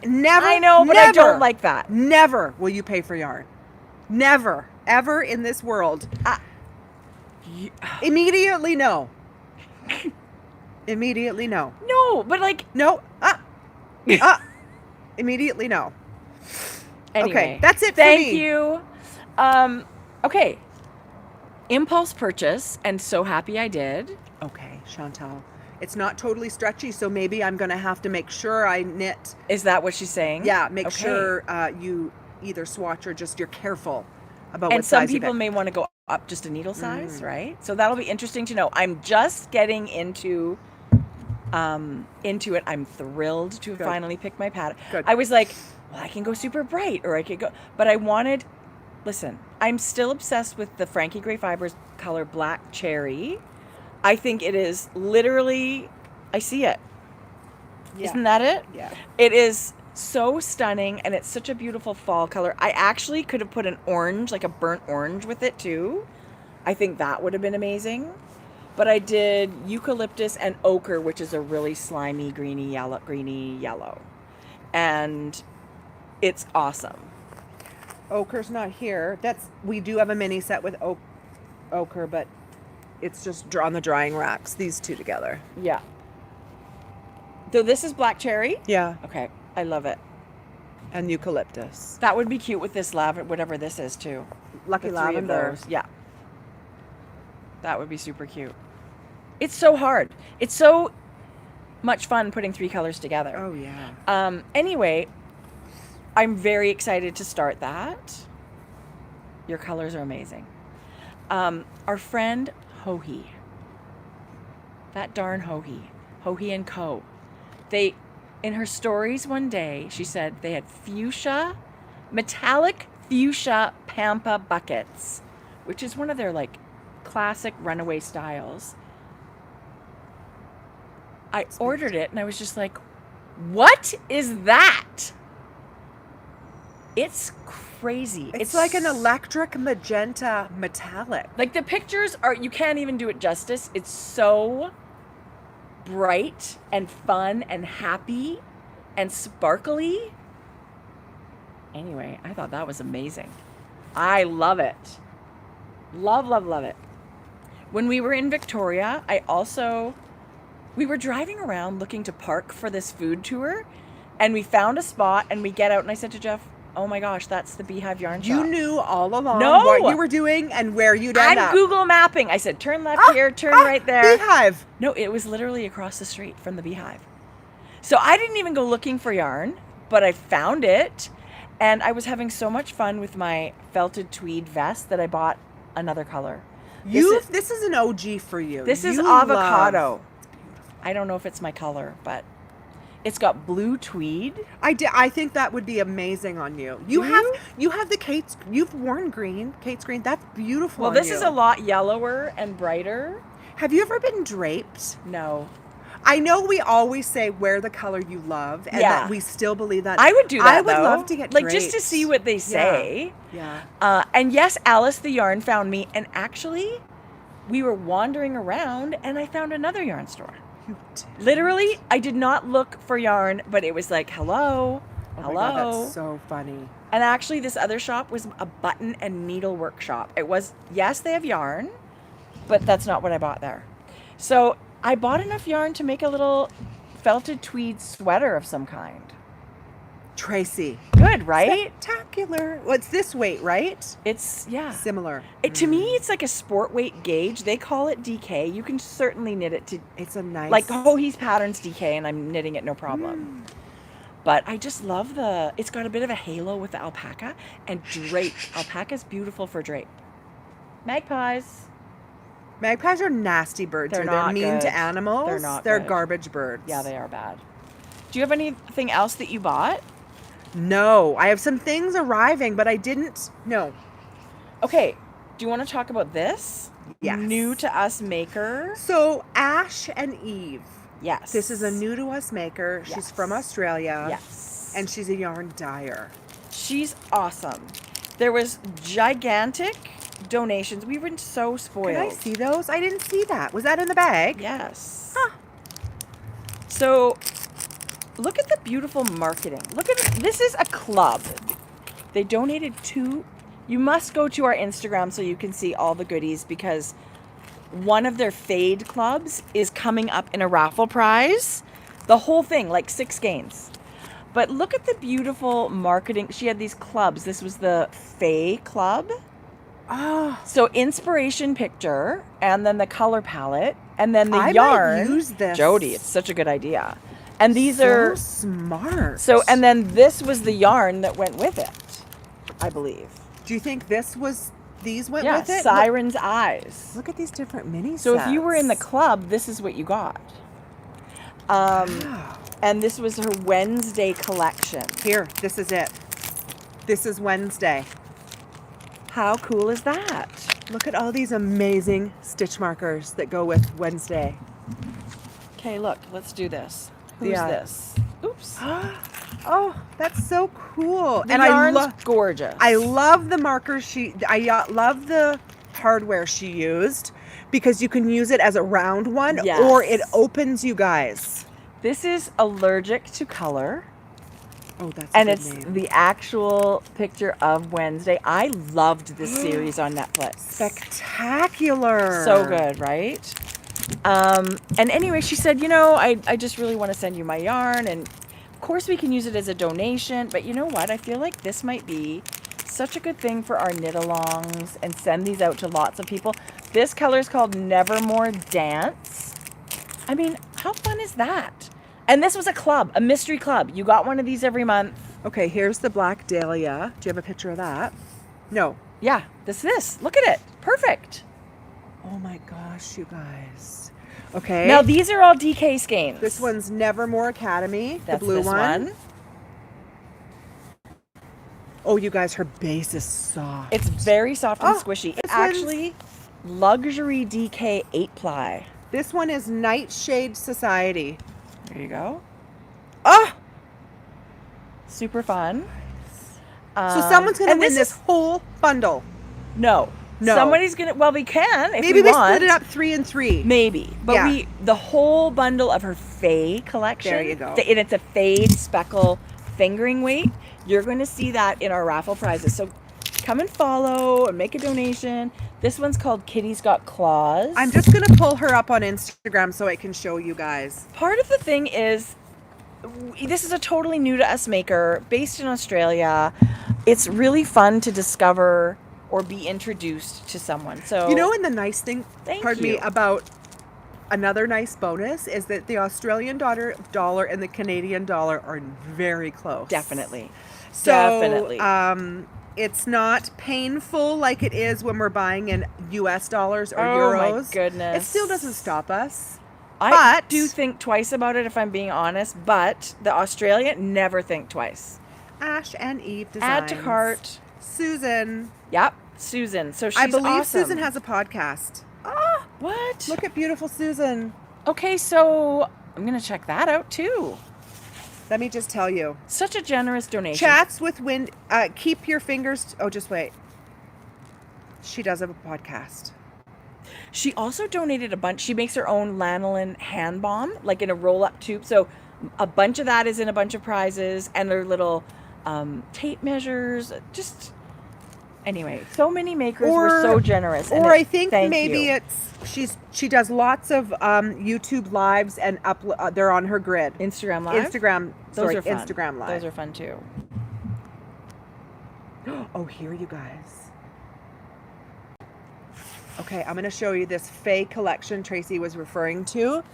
S2: never.
S1: I know, but I don't like that.
S2: Never will you pay for yarn. Never. Ever in this world. Immediately no. Immediately no.
S1: No, but like...
S2: No. Immediately no.
S1: Anyway,
S2: okay, that's it for me.
S1: Thank you. Okay. Impulse purchase, and so happy I did.
S2: Okay, Chantal. It's not totally stretchy, so maybe I'm going to have to make sure I knit.
S1: Is that what she's saying?
S2: Yeah, make sure you either swatch or just you're careful about
S1: and
S2: what size.
S1: And some people may want to go up just a needle size, right? So that'll be interesting to know. I'm just getting into it. I'm thrilled to finally pick my pattern.
S2: Good.
S1: I was like, well, I can go super bright, or I could go, but I wanted. Listen, I'm still obsessed with the Frankie Gray Fibres color Black Cherry. I think it is literally, I see it. Yeah. Isn't that it?
S2: Yeah.
S1: It is so stunning, and it's such a beautiful fall color. I actually could have put an orange, like a burnt orange with it too. I think that would have been amazing. But I did eucalyptus and ochre, which is a really slimy greeny yellow. And it's awesome.
S2: Ochre's not here. We do have a mini set with ochre, but it's just on the drying racks, these two together.
S1: Yeah. So this is Black Cherry?
S2: Yeah.
S1: Okay. I love it.
S2: And eucalyptus.
S1: That would be cute with this lavender, whatever this is too.
S2: Lucky lavender.
S1: Yeah. That would be super cute. It's so hard. It's so much fun putting 3 colors together.
S2: Oh, yeah.
S1: Anyway, I'm very excited to start that. Your colors are amazing. Our friend Hohi That darn Hohi and Co. They, in her stories one day, she said they had metallic fuchsia pampa buckets, which is one of their like classic runaway styles. I ordered it and I was just like, what is that? It's crazy.
S2: It's like an electric magenta metallic.
S1: Like the pictures are, you can't even do it justice. It's so bright and fun and happy and sparkly. Anyway, I thought that was amazing. I love it. Love, love, love it. When we were in Victoria, we were driving around looking to park for this food tour, and we found a spot and we get out and I said to Jeff, oh my gosh, that's the Beehive Yarn Shop.
S2: You knew all along
S1: No.
S2: what you were doing and where you'd end up.
S1: I'm Google mapping. I said, turn left here, turn right there.
S2: Beehive.
S1: No, it was literally across the street from the Beehive. So I didn't even go looking for yarn, but I found it. And I was having so much fun with my felted tweed vest that I bought another color.
S2: This is an OG for you.
S1: This is
S2: You
S1: avocado.
S2: love-
S1: I don't know if it's my color, but it's got blue tweed.
S2: I think that would be amazing on you. You have the Kate's. You've worn green, Kate's green. That's beautiful.
S1: Well,
S2: on
S1: this
S2: you.
S1: is a lot yellower and brighter.
S2: Have you ever been draped?
S1: No.
S2: I know we always say wear the color you love, and that we still believe that.
S1: I would do that.
S2: I would
S1: though.
S2: love to get
S1: like just to
S2: draped.
S1: see what they say.
S2: Yeah.
S1: And yes, Alice the yarn found me, and actually, we were wandering around, and I found another yarn store.
S2: You did.
S1: Literally, I did not look for yarn, but it was like, hello,
S2: Oh
S1: hello.
S2: my God, that's so funny.
S1: And actually, this other shop was a button and needle workshop. It was, yes, they have yarn, but that's not what I bought there. So I bought enough yarn to make a little felted tweed sweater of some kind.
S2: Tracie.
S1: Good, right?
S2: Spectacular. Well, it's this weight, right?
S1: It's, yeah.
S2: Similar.
S1: To me, it's like a sport weight gauge. They call it DK. You can certainly knit it to,
S2: It's a nice.
S1: like Hohi's Patterns DK, and I'm knitting it no problem. But I just love it's got a bit of a halo with the alpaca and drape. Alpaca's beautiful for drape. Magpies.
S2: Magpies are nasty birds.
S1: They're
S2: They're
S1: not
S2: mean
S1: good.
S2: to animals.
S1: They're not
S2: They're
S1: good.
S2: garbage birds.
S1: Yeah, they are bad. Do you have anything else that you bought?
S2: No, I have some things arriving, but I didn't. No.
S1: Okay. Do you want to talk about this?
S2: Yes.
S1: New to us maker.
S2: So Ash and Eve.
S1: Yes.
S2: This is a new to us maker. She's
S1: Yes.
S2: from Australia.
S1: Yes.
S2: And she's a yarn dyer.
S1: She's awesome. There was gigantic donations. We were so spoiled.
S2: Can I see those? I didn't see that. Was that in the bag?
S1: Yes.
S2: Huh.
S1: So, look at the beautiful marketing. Look at this is a club. They donated 2. You must go to our Instagram so you can see all the goodies, because one of their fade clubs is coming up in a raffle prize. The whole thing, like 6 skeins. But look at the beautiful marketing. She had these clubs. This was the Fae Club.
S2: Oh,
S1: So inspiration picture, and then the color palette, and then the
S2: I
S1: yarn.
S2: might use this.
S1: Jodi, it's such a good idea. And these
S2: so
S1: are
S2: smart.
S1: so, and then this was the yarn that went with it, I believe.
S2: do you think these went
S1: Yeah,
S2: with it?
S1: Siren's Eyes.
S2: Look at these different mini
S1: So
S2: sets.
S1: if you were in the club, this is what you got.
S2: Wow.
S1: And this was her Wednesday collection.
S2: Here, this is it. This is Wednesday.
S1: How cool is that?
S2: Look at all these amazing stitch markers that go with Wednesday.
S1: Okay, look, let's do this. Who's
S2: Yeah.
S1: this? Oops.
S2: Oh, that's so cool.
S1: The
S2: and
S1: yarn's gorgeous.
S2: I love the markers love the hardware she used, because you can use it as a round one,
S1: Yes.
S2: or it opens, you guys.
S1: This is Allergic to Color.
S2: Oh, that's
S1: And
S2: a good
S1: it's
S2: name.
S1: the actual picture of Wednesday. I loved this series on Netflix.
S2: Spectacular.
S1: So good, right? And anyway, she said, I just really want to send you my yarn. And of course we can use it as a donation. But you know what? I feel like this might be such a good thing for our knit-alongs, and send these out to lots of people. This color is called Nevermore Dance. I mean, how fun is that? And this was a club, a mystery club. You got one of these every month.
S2: Okay, here's the black dahlia. Do you have a picture of that? No.
S1: Yeah, this. Look at it. Perfect.
S2: Oh my gosh, you guys. Okay.
S1: Now these are all DK skeins.
S2: This one's Nevermore Academy,
S1: That's
S2: the blue
S1: this one.
S2: Oh, you guys, her base is soft.
S1: It's very soft and squishy.
S2: this
S1: It's actually luxury DK 8-ply.
S2: This one is Nightshade Society.
S1: There you go.
S2: Oh!
S1: Super fun.
S2: So someone's going to win this whole bundle.
S1: No. Somebody's going to, well, we can if
S2: Maybe
S1: we want.
S2: Split it up 3 and 3.
S1: Maybe. But the whole bundle of her Faye collection.
S2: There you go.
S1: And it's a Fade speckle fingering weight. You're going to see that in our raffle prizes. So come and follow and make a donation. This one's called Kitty's Got Claws.
S2: I'm just going to pull her up on Instagram so I can show you guys.
S1: Part of the thing is, this is a totally new to us maker based in Australia. It's really fun to discover or be introduced to someone. So,
S2: you know, and the nice thing,
S1: pardon me,
S2: about another nice bonus is that the Australian dollar and the Canadian dollar are very close.
S1: Definitely.
S2: So,
S1: definitely.
S2: It's not painful like it is when we're buying in US dollars or euros.
S1: Oh my goodness.
S2: It still doesn't stop us.
S1: I do think twice about it if I'm being honest, but the Australian never think twice.
S2: Ash and Eve Designs.
S1: Add to cart.
S2: Susan.
S1: Yep, Susan. So she's
S2: I believe
S1: awesome.
S2: Susan has a podcast.
S1: Oh, what?
S2: Look at beautiful Susan.
S1: Okay, so I'm going to check that out too.
S2: Let me just tell you.
S1: Such a generous donation.
S2: Chats with Wind. Keep your fingers. Oh, just wait. She does have a podcast.
S1: She also donated a bunch. She makes her own lanolin hand balm, like in a roll-up tube. So a bunch of that is in a bunch of prizes, and their little tape measures. Just anyway, so many makers were so generous.
S2: Or I think maybe she does lots of YouTube lives and they're on her grid.
S1: Instagram live.
S2: Those
S1: are fun.
S2: Instagram live.
S1: Those are fun too.
S2: Oh, here you guys. Okay, I'm going to show you this Faye collection Tracie was referring to.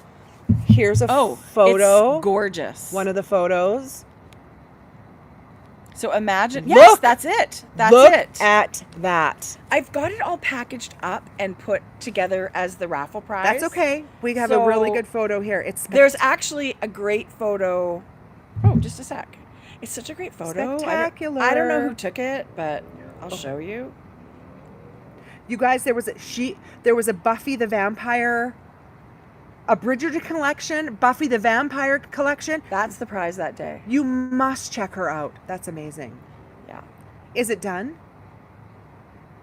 S2: Here's a photo.
S1: It's gorgeous.
S2: One of the photos.
S1: So imagine, yes, that's it. That's
S2: Look
S1: it.
S2: At that.
S1: I've got it all packaged up and put together as the raffle prize.
S2: That's okay. We have a really good photo here.
S1: There's actually a great photo. Oh, just a sec. It's such a great photo.
S2: Spectacular.
S1: I don't know who took it, but I'll show you.
S2: You guys, there was a Buffy the Vampire, a Bridgerton collection, Buffy the Vampire collection.
S1: That's the prize that day.
S2: You must check her out. That's amazing.
S1: Yeah.
S2: Is it done?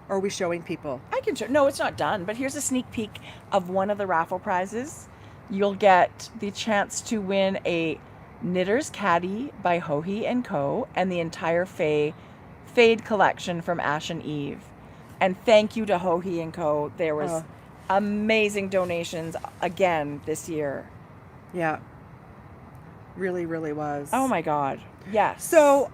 S2: Or are we showing people?
S1: I can show. No, it's not done, but here's a sneak peek of one of the raffle prizes. You'll get the chance to win a Knitter's Caddy by Hohi & Co. and the entire Fade collection from Ash and Eve. And thank you to Hohi & Co. There was amazing donations again this year.
S2: Yeah. Really, really was.
S1: Oh my God. Yes.
S2: So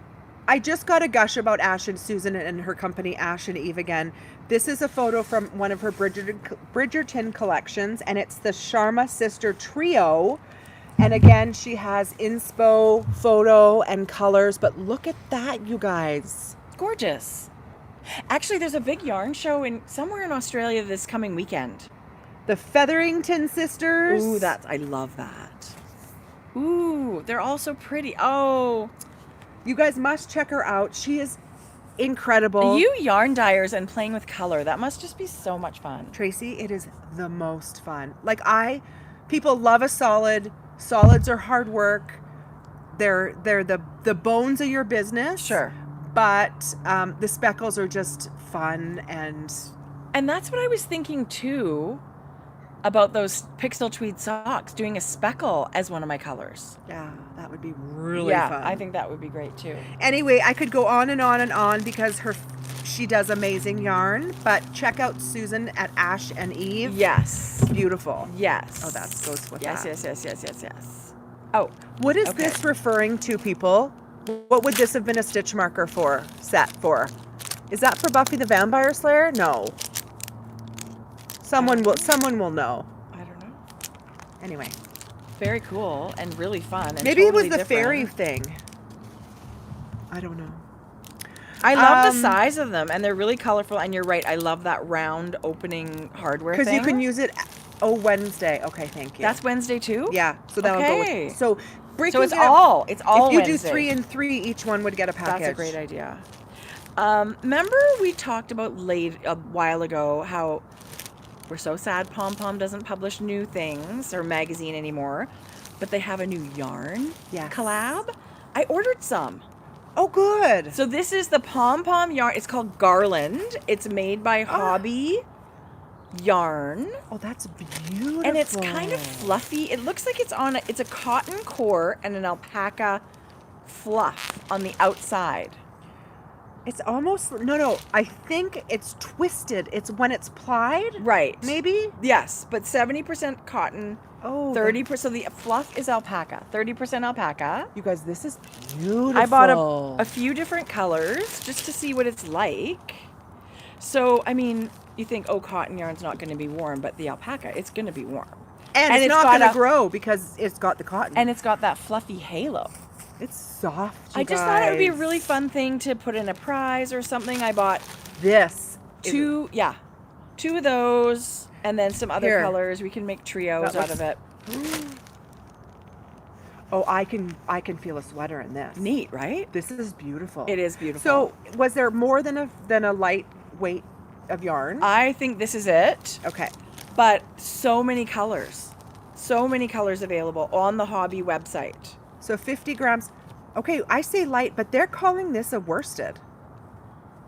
S2: I just got a gush about Ash and Susan and her company, Ash and Eve again. This is a photo from one of her Bridgerton collections, and it's the Sharma Sister Trio. And again, she has inspo, photo, and colors. But look at that, you guys.
S1: Gorgeous. Actually, there's a big yarn show somewhere in Australia this coming weekend.
S2: The Featherington sisters.
S1: Ooh, I love that. Ooh, they're all so pretty. Oh,
S2: you guys must check her out. She is incredible.
S1: You yarn dyers and playing with color, that must just be so much fun.
S2: Tracie, it is the most fun. People love a solid. Solids are hard work. They're the bones of your business.
S1: Sure.
S2: But the speckles are just fun and
S1: that's what I was thinking too about those pixel tweed socks, doing a speckle as one of my colors.
S2: Yeah, that would be really fun.
S1: Yeah, I think that would be great too.
S2: Anyway, I could go on and on and on because she does amazing yarn, but check out Susan at Ash and Eve.
S1: Yes.
S2: Beautiful.
S1: Yes.
S2: Oh, that goes with
S1: yes,
S2: that.
S1: Yes. Oh,
S2: what is this referring to, people? What would this have been a stitch marker set for? Is that for Buffy the Vampire Slayer? No. Someone will know.
S1: I don't know.
S2: Anyway.
S1: Very cool and really fun. And
S2: maybe
S1: totally
S2: it was the
S1: different.
S2: fairy thing. I don't know.
S1: I love the size of them, and they're really colorful. And you're right, I love that round opening hardware thing.
S2: Because you can use it Oh, Wednesday. Okay, thank you.
S1: That's Wednesday too?
S2: Yeah. So that'll go
S1: Okay.
S2: with, so breaking
S1: So it's
S2: it up,
S1: all
S2: if you
S1: Wednesday.
S2: do 3 and 3, each one would get a package.
S1: That's a great idea. Remember we talked about a while ago how we're so sad Pom Pom doesn't publish new things or magazine anymore, but they have a new yarn collab. I ordered some.
S2: Oh, good.
S1: So this is the Pom Pom yarn. It's called Garland. It's made by Hobby Yarn.
S2: Oh, that's beautiful.
S1: And it's kind of fluffy. It looks like it's a cotton core and an alpaca fluff on the outside.
S2: It's almost, no, I think it's twisted. It's when it's plied.
S1: Right.
S2: Maybe?
S1: Yes, but 70% cotton,
S2: Oh.
S1: 30%. So the fluff is alpaca, 30% alpaca.
S2: You guys, this is beautiful.
S1: I bought a few different colors just to see what it's like. So, I mean, you think, oh, cotton yarn's not going to be warm, but the alpaca, it's going to be warm.
S2: And it's not going to grow because it's got the cotton.
S1: And it's got that fluffy halo.
S2: It's soft,
S1: I just thought it would be a really fun thing to put in a prize or something. I bought two of those, and then some other colors. We can make trios out of it.
S2: Oh, I can feel a sweater in this.
S1: Neat, right?
S2: This is beautiful.
S1: It is beautiful.
S2: So, was there more than a light weight of yarn?
S1: I think this is it.
S2: Okay.
S1: But so many colors. So many colors available on the Hobby website.
S2: So 50 grams. Okay, I say light, but they're calling this a worsted.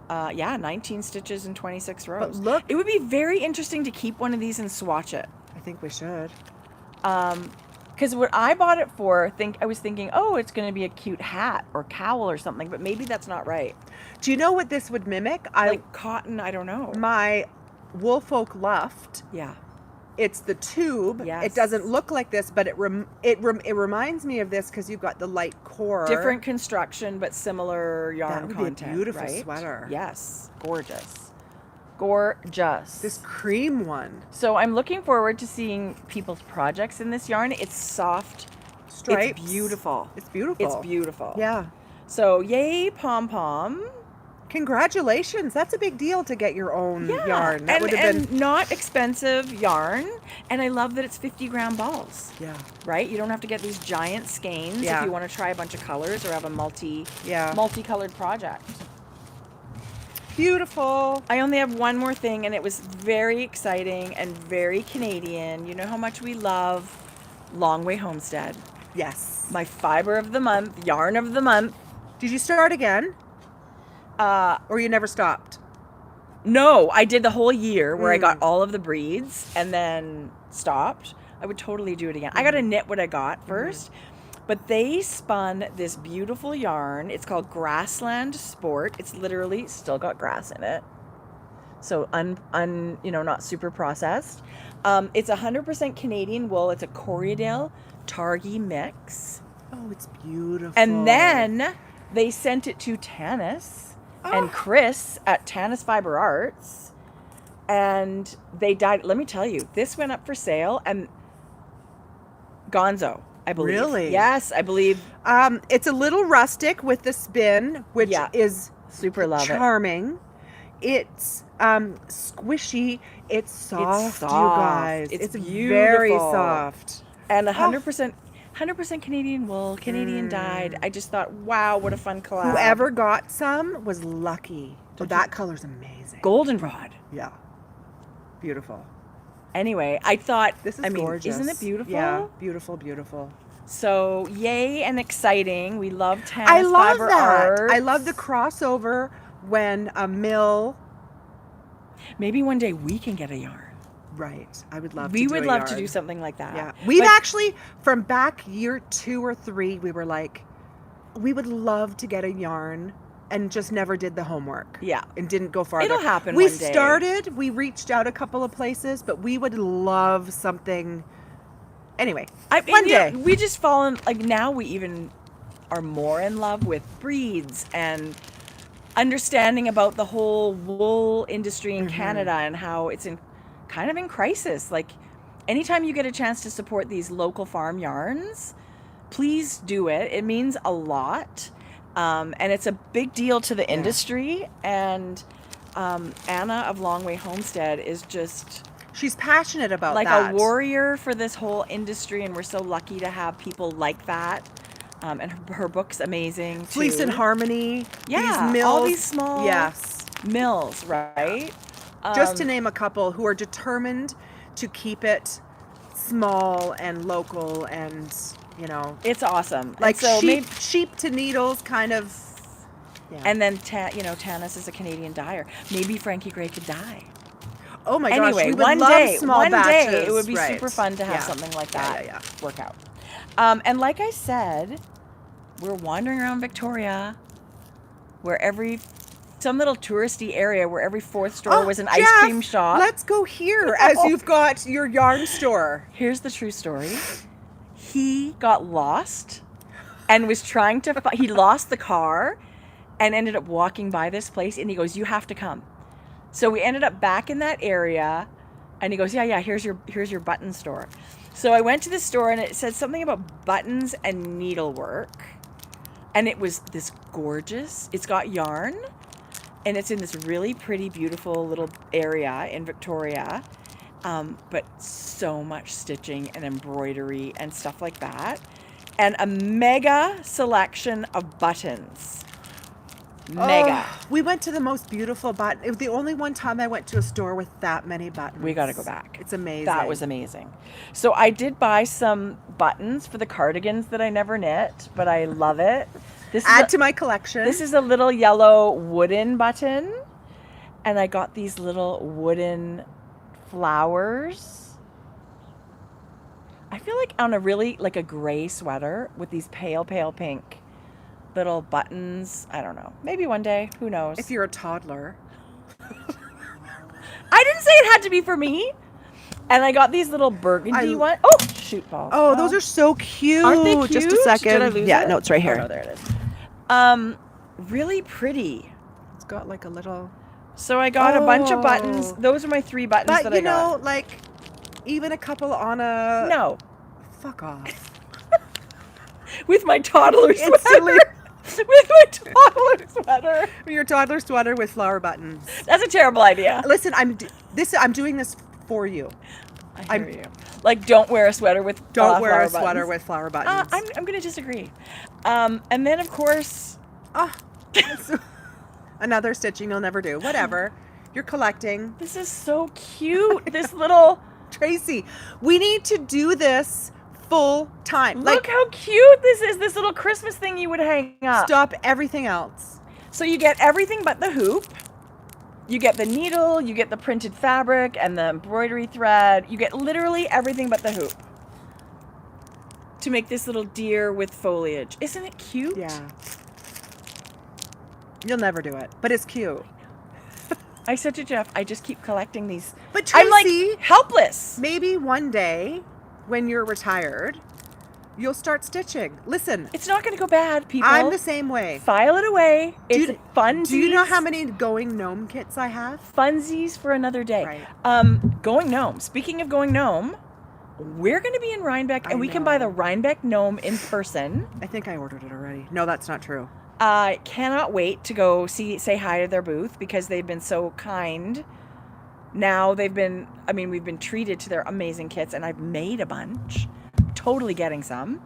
S1: 19 stitches and 26 rows.
S2: But look.
S1: It would be very interesting to keep one of these and swatch it.
S2: I think we should.
S1: Because what I bought it for, I was thinking, oh, it's going to be a cute hat or cowl or something, but maybe that's not right.
S2: Do you know what this would mimic?
S1: Like cotton, I don't know.
S2: My Woolfolk Luft.
S1: Yeah.
S2: It's the tube.
S1: Yes.
S2: It doesn't look like this, but it reminds me of this because you've got the light core.
S1: Different construction, but similar yarn
S2: that would
S1: content.
S2: Be a beautiful
S1: right?
S2: sweater.
S1: Yes, gorgeous, gorgeous.
S2: This cream one.
S1: So I'm looking forward to seeing people's projects in this yarn. It's soft,
S2: stripes.
S1: It's beautiful.
S2: It's beautiful.
S1: It's beautiful.
S2: Yeah.
S1: So yay, Pom Pom.
S2: Congratulations. That's a big deal to get your own yarn. That would have been
S1: not expensive yarn. And I love that it's 50-gram balls.
S2: Yeah.
S1: Right? You don't have to get these giant skeins if you want to try a bunch of colors or have a multicolored project.
S2: Beautiful.
S1: I only have one more thing, and it was very exciting and very Canadian. You know how much we love Long Way Homestead.
S2: Yes.
S1: My fiber of the month, yarn of the month.
S2: Did you start again? Or you never stopped?
S1: No, I did the whole year where I got all of the breeds and then stopped. I would totally do it again. I got to knit what I got first, but they spun this beautiful yarn. It's called Grassland Sport. It's literally still got grass in it. So not super processed. It's 100% Canadian wool. It's a Corriedale Targhee mix.
S2: Oh, it's beautiful.
S1: And then they sent it to Tanis and Chris at Tanis Fiber Arts, and they died. Let me tell you, this went up for sale and gonzo, I believe.
S2: Really?
S1: Yes, I believe.
S2: It's a little rustic with the spin, which is
S1: super
S2: charming. It's squishy. It's soft, you guys. It's
S1: beautiful.
S2: Very soft.
S1: And 100% Canadian wool, Canadian dyed. I just thought, wow, what a fun collab.
S2: Whoever got some was lucky. Oh, that color's amazing.
S1: Goldenrod.
S2: Yeah. Beautiful.
S1: Anyway, I thought,
S2: this is gorgeous.
S1: Isn't it beautiful?
S2: Yeah, beautiful, beautiful.
S1: So, yay and exciting. We love Tanis Fiber Arts.
S2: I love the crossover when a mill.
S1: Maybe one day we can get a yarn.
S2: Right. I would love
S1: We would love to do something like that.
S2: Yeah. We've actually, from back year 2 or 3, we were like, we would love to get a yarn and just never did the homework.
S1: Yeah.
S2: And didn't go farther.
S1: It'll happen
S2: we
S1: one day.
S2: started, we reached out a couple of places, but we would love something. Anyway, one day.
S1: We just fall in, now we even are more in love with breeds and understanding about the whole wool industry in Canada and how it's kind of in crisis. Like, anytime you get a chance to support these local farm yarns, please do it. It means a lot. And it's a big deal to the industry. And Anna of Long Way Homestead is just
S2: She's passionate about
S1: like
S2: that.
S1: a warrior for this whole industry, and we're so lucky to have people like that. And her book's amazing too.
S2: Fleece and Harmony.
S1: Yeah,
S2: these mills,
S1: all these small
S2: yes,
S1: mills, right?
S2: Just to name a couple who are determined to keep it small and local, and you know,
S1: it's awesome.
S2: like
S1: and so
S2: sheep to needles kind of. Yeah.
S1: And then Tanis is a Canadian dyer. Maybe Frankie Gray could dye.
S2: Oh my
S1: anyway,
S2: gosh, we would
S1: one
S2: love
S1: day,
S2: small
S1: one
S2: batches.
S1: day it would be
S2: right.
S1: super fun to have
S2: Yeah.
S1: something like that
S2: Yeah.
S1: work out. And like I said, we're wandering around Victoria, where some little touristy area where every fourth store was an ice cream shop.
S2: Let's go here as you've got your yarn store.
S1: Here's the true story. He got lost and was trying to he lost the car and ended up walking by this place, and he goes, "You have to come." So we ended up back in that area, and he goes, yeah, here's your button store. So I went to the store, and it said something about buttons and needlework, and it was this gorgeous, it's got yarn, and it's in this really pretty, beautiful little area in Victoria, but so much stitching and embroidery and stuff like that, and a mega selection of buttons. Mega.
S2: Oh, we went to the most beautiful button. It was the only one time I went to a store with that many buttons.
S1: We got to go back.
S2: It's amazing.
S1: That was amazing. So I did buy some buttons for the cardigans that I never knit, but I love it.
S2: Add to my collection.
S1: This is a little yellow wooden button, and I got these little wooden flowers. I feel like on a really, like a gray sweater with these pale pink little buttons. I don't know. Maybe one day. Who knows?
S2: If you're a toddler.
S1: I didn't say it had to be for me. And I got these little burgundy ones. Oh, shoot balls.
S2: Oh, those are so cute.
S1: Aren't they cute?
S2: Just a second.
S1: Did I lose it?
S2: No, it's right here.
S1: Oh, no, there it is. Really pretty.
S2: It's got like a little.
S1: So I got a bunch of buttons. Those are my 3 buttons that I got.
S2: But you know, like, even a couple on a.
S1: No.
S2: Fuck off.
S1: With my toddler
S2: Instantly.
S1: sweater. With my toddler sweater.
S2: Your toddler sweater with flower buttons.
S1: That's a terrible idea.
S2: Listen, I'm doing this for you.
S1: I hear you. Like, don't wear a sweater with
S2: Don't wear a
S1: flower
S2: sweater
S1: buttons.
S2: with flower buttons.
S1: I'm going to disagree. And then, of course...
S2: Another stitching you'll never do. Whatever. You're collecting.
S1: This is so cute. This little...
S2: Tracie, we need to do this full time.
S1: Look how cute this is. This little Christmas thing you would hang up.
S2: Stop everything else.
S1: So you get everything but the hoop. You get the needle, you get the printed fabric and the embroidery thread. You get literally everything but the hoop to make this little deer with foliage. Isn't it cute?
S2: Yeah. You'll never do it, but it's cute.
S1: I said to Jeff, I just keep collecting these.
S2: But Tracie,
S1: I'm like helpless.
S2: Maybe one day when you're retired, you'll start stitching. Listen.
S1: It's not going to go bad, people.
S2: I'm the same way.
S1: File it away. It's funsies.
S2: Do you know how many Going Gnome kits I have?
S1: Funsies for another day.
S2: Right.
S1: Going Gnome. Speaking of Going Gnome, we're going to be in Rhinebeck, and we can buy the Rhinebeck Gnome in person.
S2: I think I ordered it already. No, that's not true.
S1: I cannot wait to go say hi to their booth because they've been so kind. Now we've been treated to their amazing kits, and I've made a bunch. Totally getting some.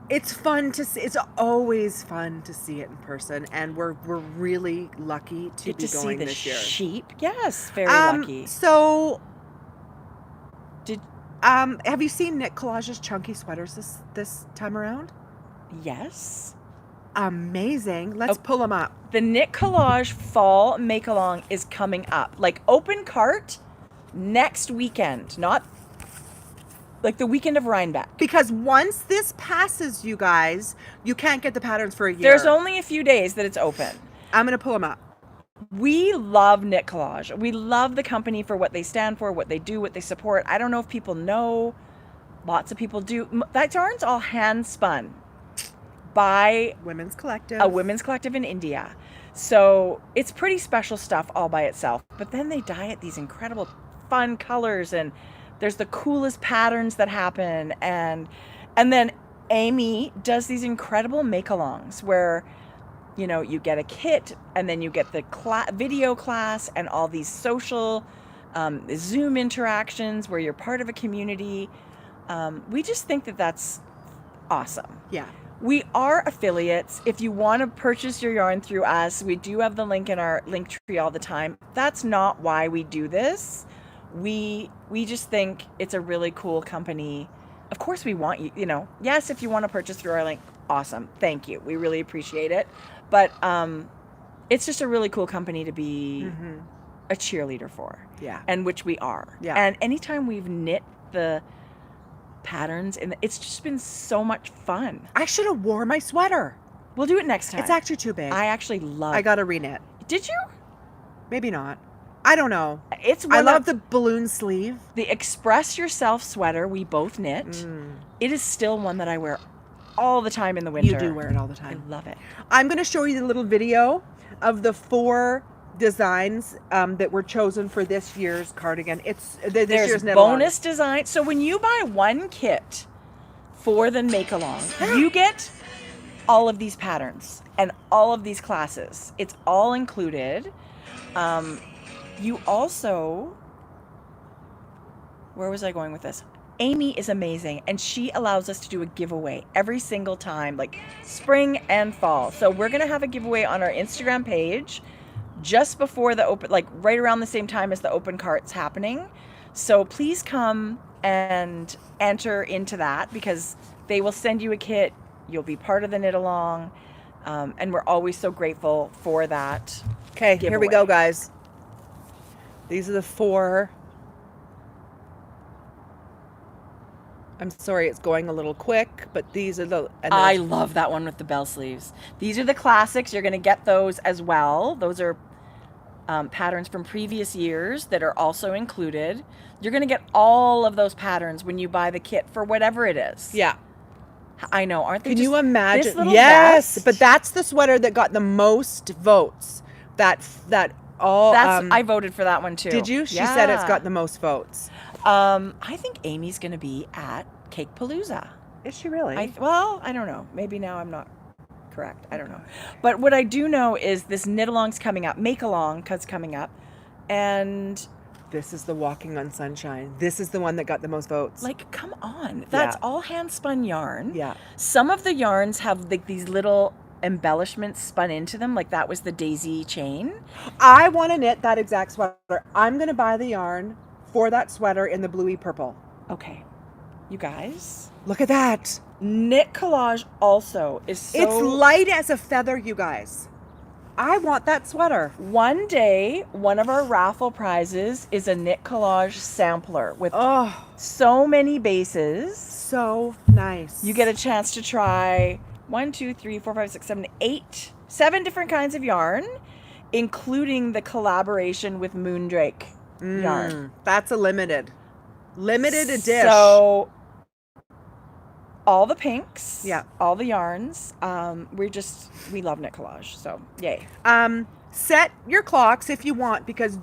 S2: It's fun to see. It's always fun to see it in person, and we're really lucky to be going this year.
S1: Sheep, yes, very lucky.
S2: So, have you seen Knit Collage's chunky sweaters this time around?
S1: Yes.
S2: Amazing. Let's pull them up.
S1: The Knit Collage Fall Make-Along is coming up. Like, open cart next weekend, not like the weekend of Rhinebeck.
S2: Because once this passes, you guys, you can't get the patterns for a year.
S1: There's only a few days that it's open.
S2: I'm going to pull them up.
S1: We love Knit Collage. We love the company for what they stand for, what they do, what they support. I don't know if people know. Lots of people do. That yarn's all hand spun by a women's collective in India. So it's pretty special stuff all by itself. But then they dye it these incredible fun colors, and there's the coolest patterns that happen. And then Amy does these incredible make-alongs where, you know, you get a kit and then you get the video class and all these social Zoom interactions where you're part of a community. We just think that that's awesome.
S2: Yeah.
S1: We are affiliates. If you want to purchase your yarn through us, we do have the link in our link tree all the time. That's not why we do this. We just think it's a really cool company. Of course we want you, yes, if you want to purchase through our link, awesome. Thank you. We really appreciate it. But it's just a really cool company to be a cheerleader for.
S2: Yeah.
S1: And which we are.
S2: Yeah.
S1: And anytime we've knit the patterns, and it's just been so much fun.
S2: I should have wore my sweater.
S1: We'll do it next time.
S2: It's actually too big.
S1: I actually love.
S2: I gotta reknit.
S1: Did you?
S2: Maybe not. I don't know.
S1: It's.
S2: I love the balloon sleeve.
S1: The Express Yourself sweater we both knit. It is still one that I wear all the time in the winter.
S2: You do wear it all the time.
S1: I love it.
S2: I'm going to show you the little video of the 4 designs that were chosen for this year's cardigan. This year's
S1: bonus design. So when you buy one kit for the make along, you get all of these patterns and all of these classes. It's all included. You also, where was I going with this? Amy is amazing, and she allows us to do a giveaway every single time, like spring and fall. So we're going to have a giveaway on our Instagram page just before the open, like right around the same time as the open cart's happening. So please come and enter into that, because they will send you a kit. You'll be part of the knit along. And we're always so grateful for that.
S2: Okay,
S1: giveaway.
S2: Here we go, guys. These are the 4. I'm sorry, it's going a little quick, but these are the...
S1: I love that one with the bell sleeves. These are the classics. You're going to get those as well. Those are patterns from previous years that are also included. You're going to get all of those patterns when you buy the kit for whatever it is.
S2: Yeah.
S1: I know, aren't they?
S2: Can you imagine?
S1: This little
S2: yes,
S1: vest?
S2: but that's the sweater that got the most votes.
S1: I voted for that one too.
S2: Did you? She said it's got the most votes.
S1: I think Amy's going to be at Cake Palooza.
S2: Is she really?
S1: I don't know. Maybe now I'm not correct. I don't know. But what I do know is this knit along's coming up. Make along cuz coming up. And
S2: this is the Walking on Sunshine. This is the one that got the most votes.
S1: Like, come on. That's all hand spun yarn.
S2: Yeah.
S1: Some of the yarns have like these little embellishments spun into them, like that was the daisy chain.
S2: I want to knit that exact sweater. I'm going to buy the yarn for that sweater in the bluey purple.
S1: Okay. You guys,
S2: look at that.
S1: Knit collage also is so...
S2: It's light as a feather, you guys. I want that sweater.
S1: One day, one of our raffle prizes is a knit collage sampler with so many bases.
S2: So nice.
S1: You get a chance to try 1, 2, 3, 4, 5, 6, 7, 8, 7 different kinds of yarn, including the collaboration with Moondrake yarn.
S2: That's a limited edition.
S1: So all the pinks,
S2: yeah,
S1: all the yarns. We love knit collage. So yay.
S2: Set your clocks if you want, because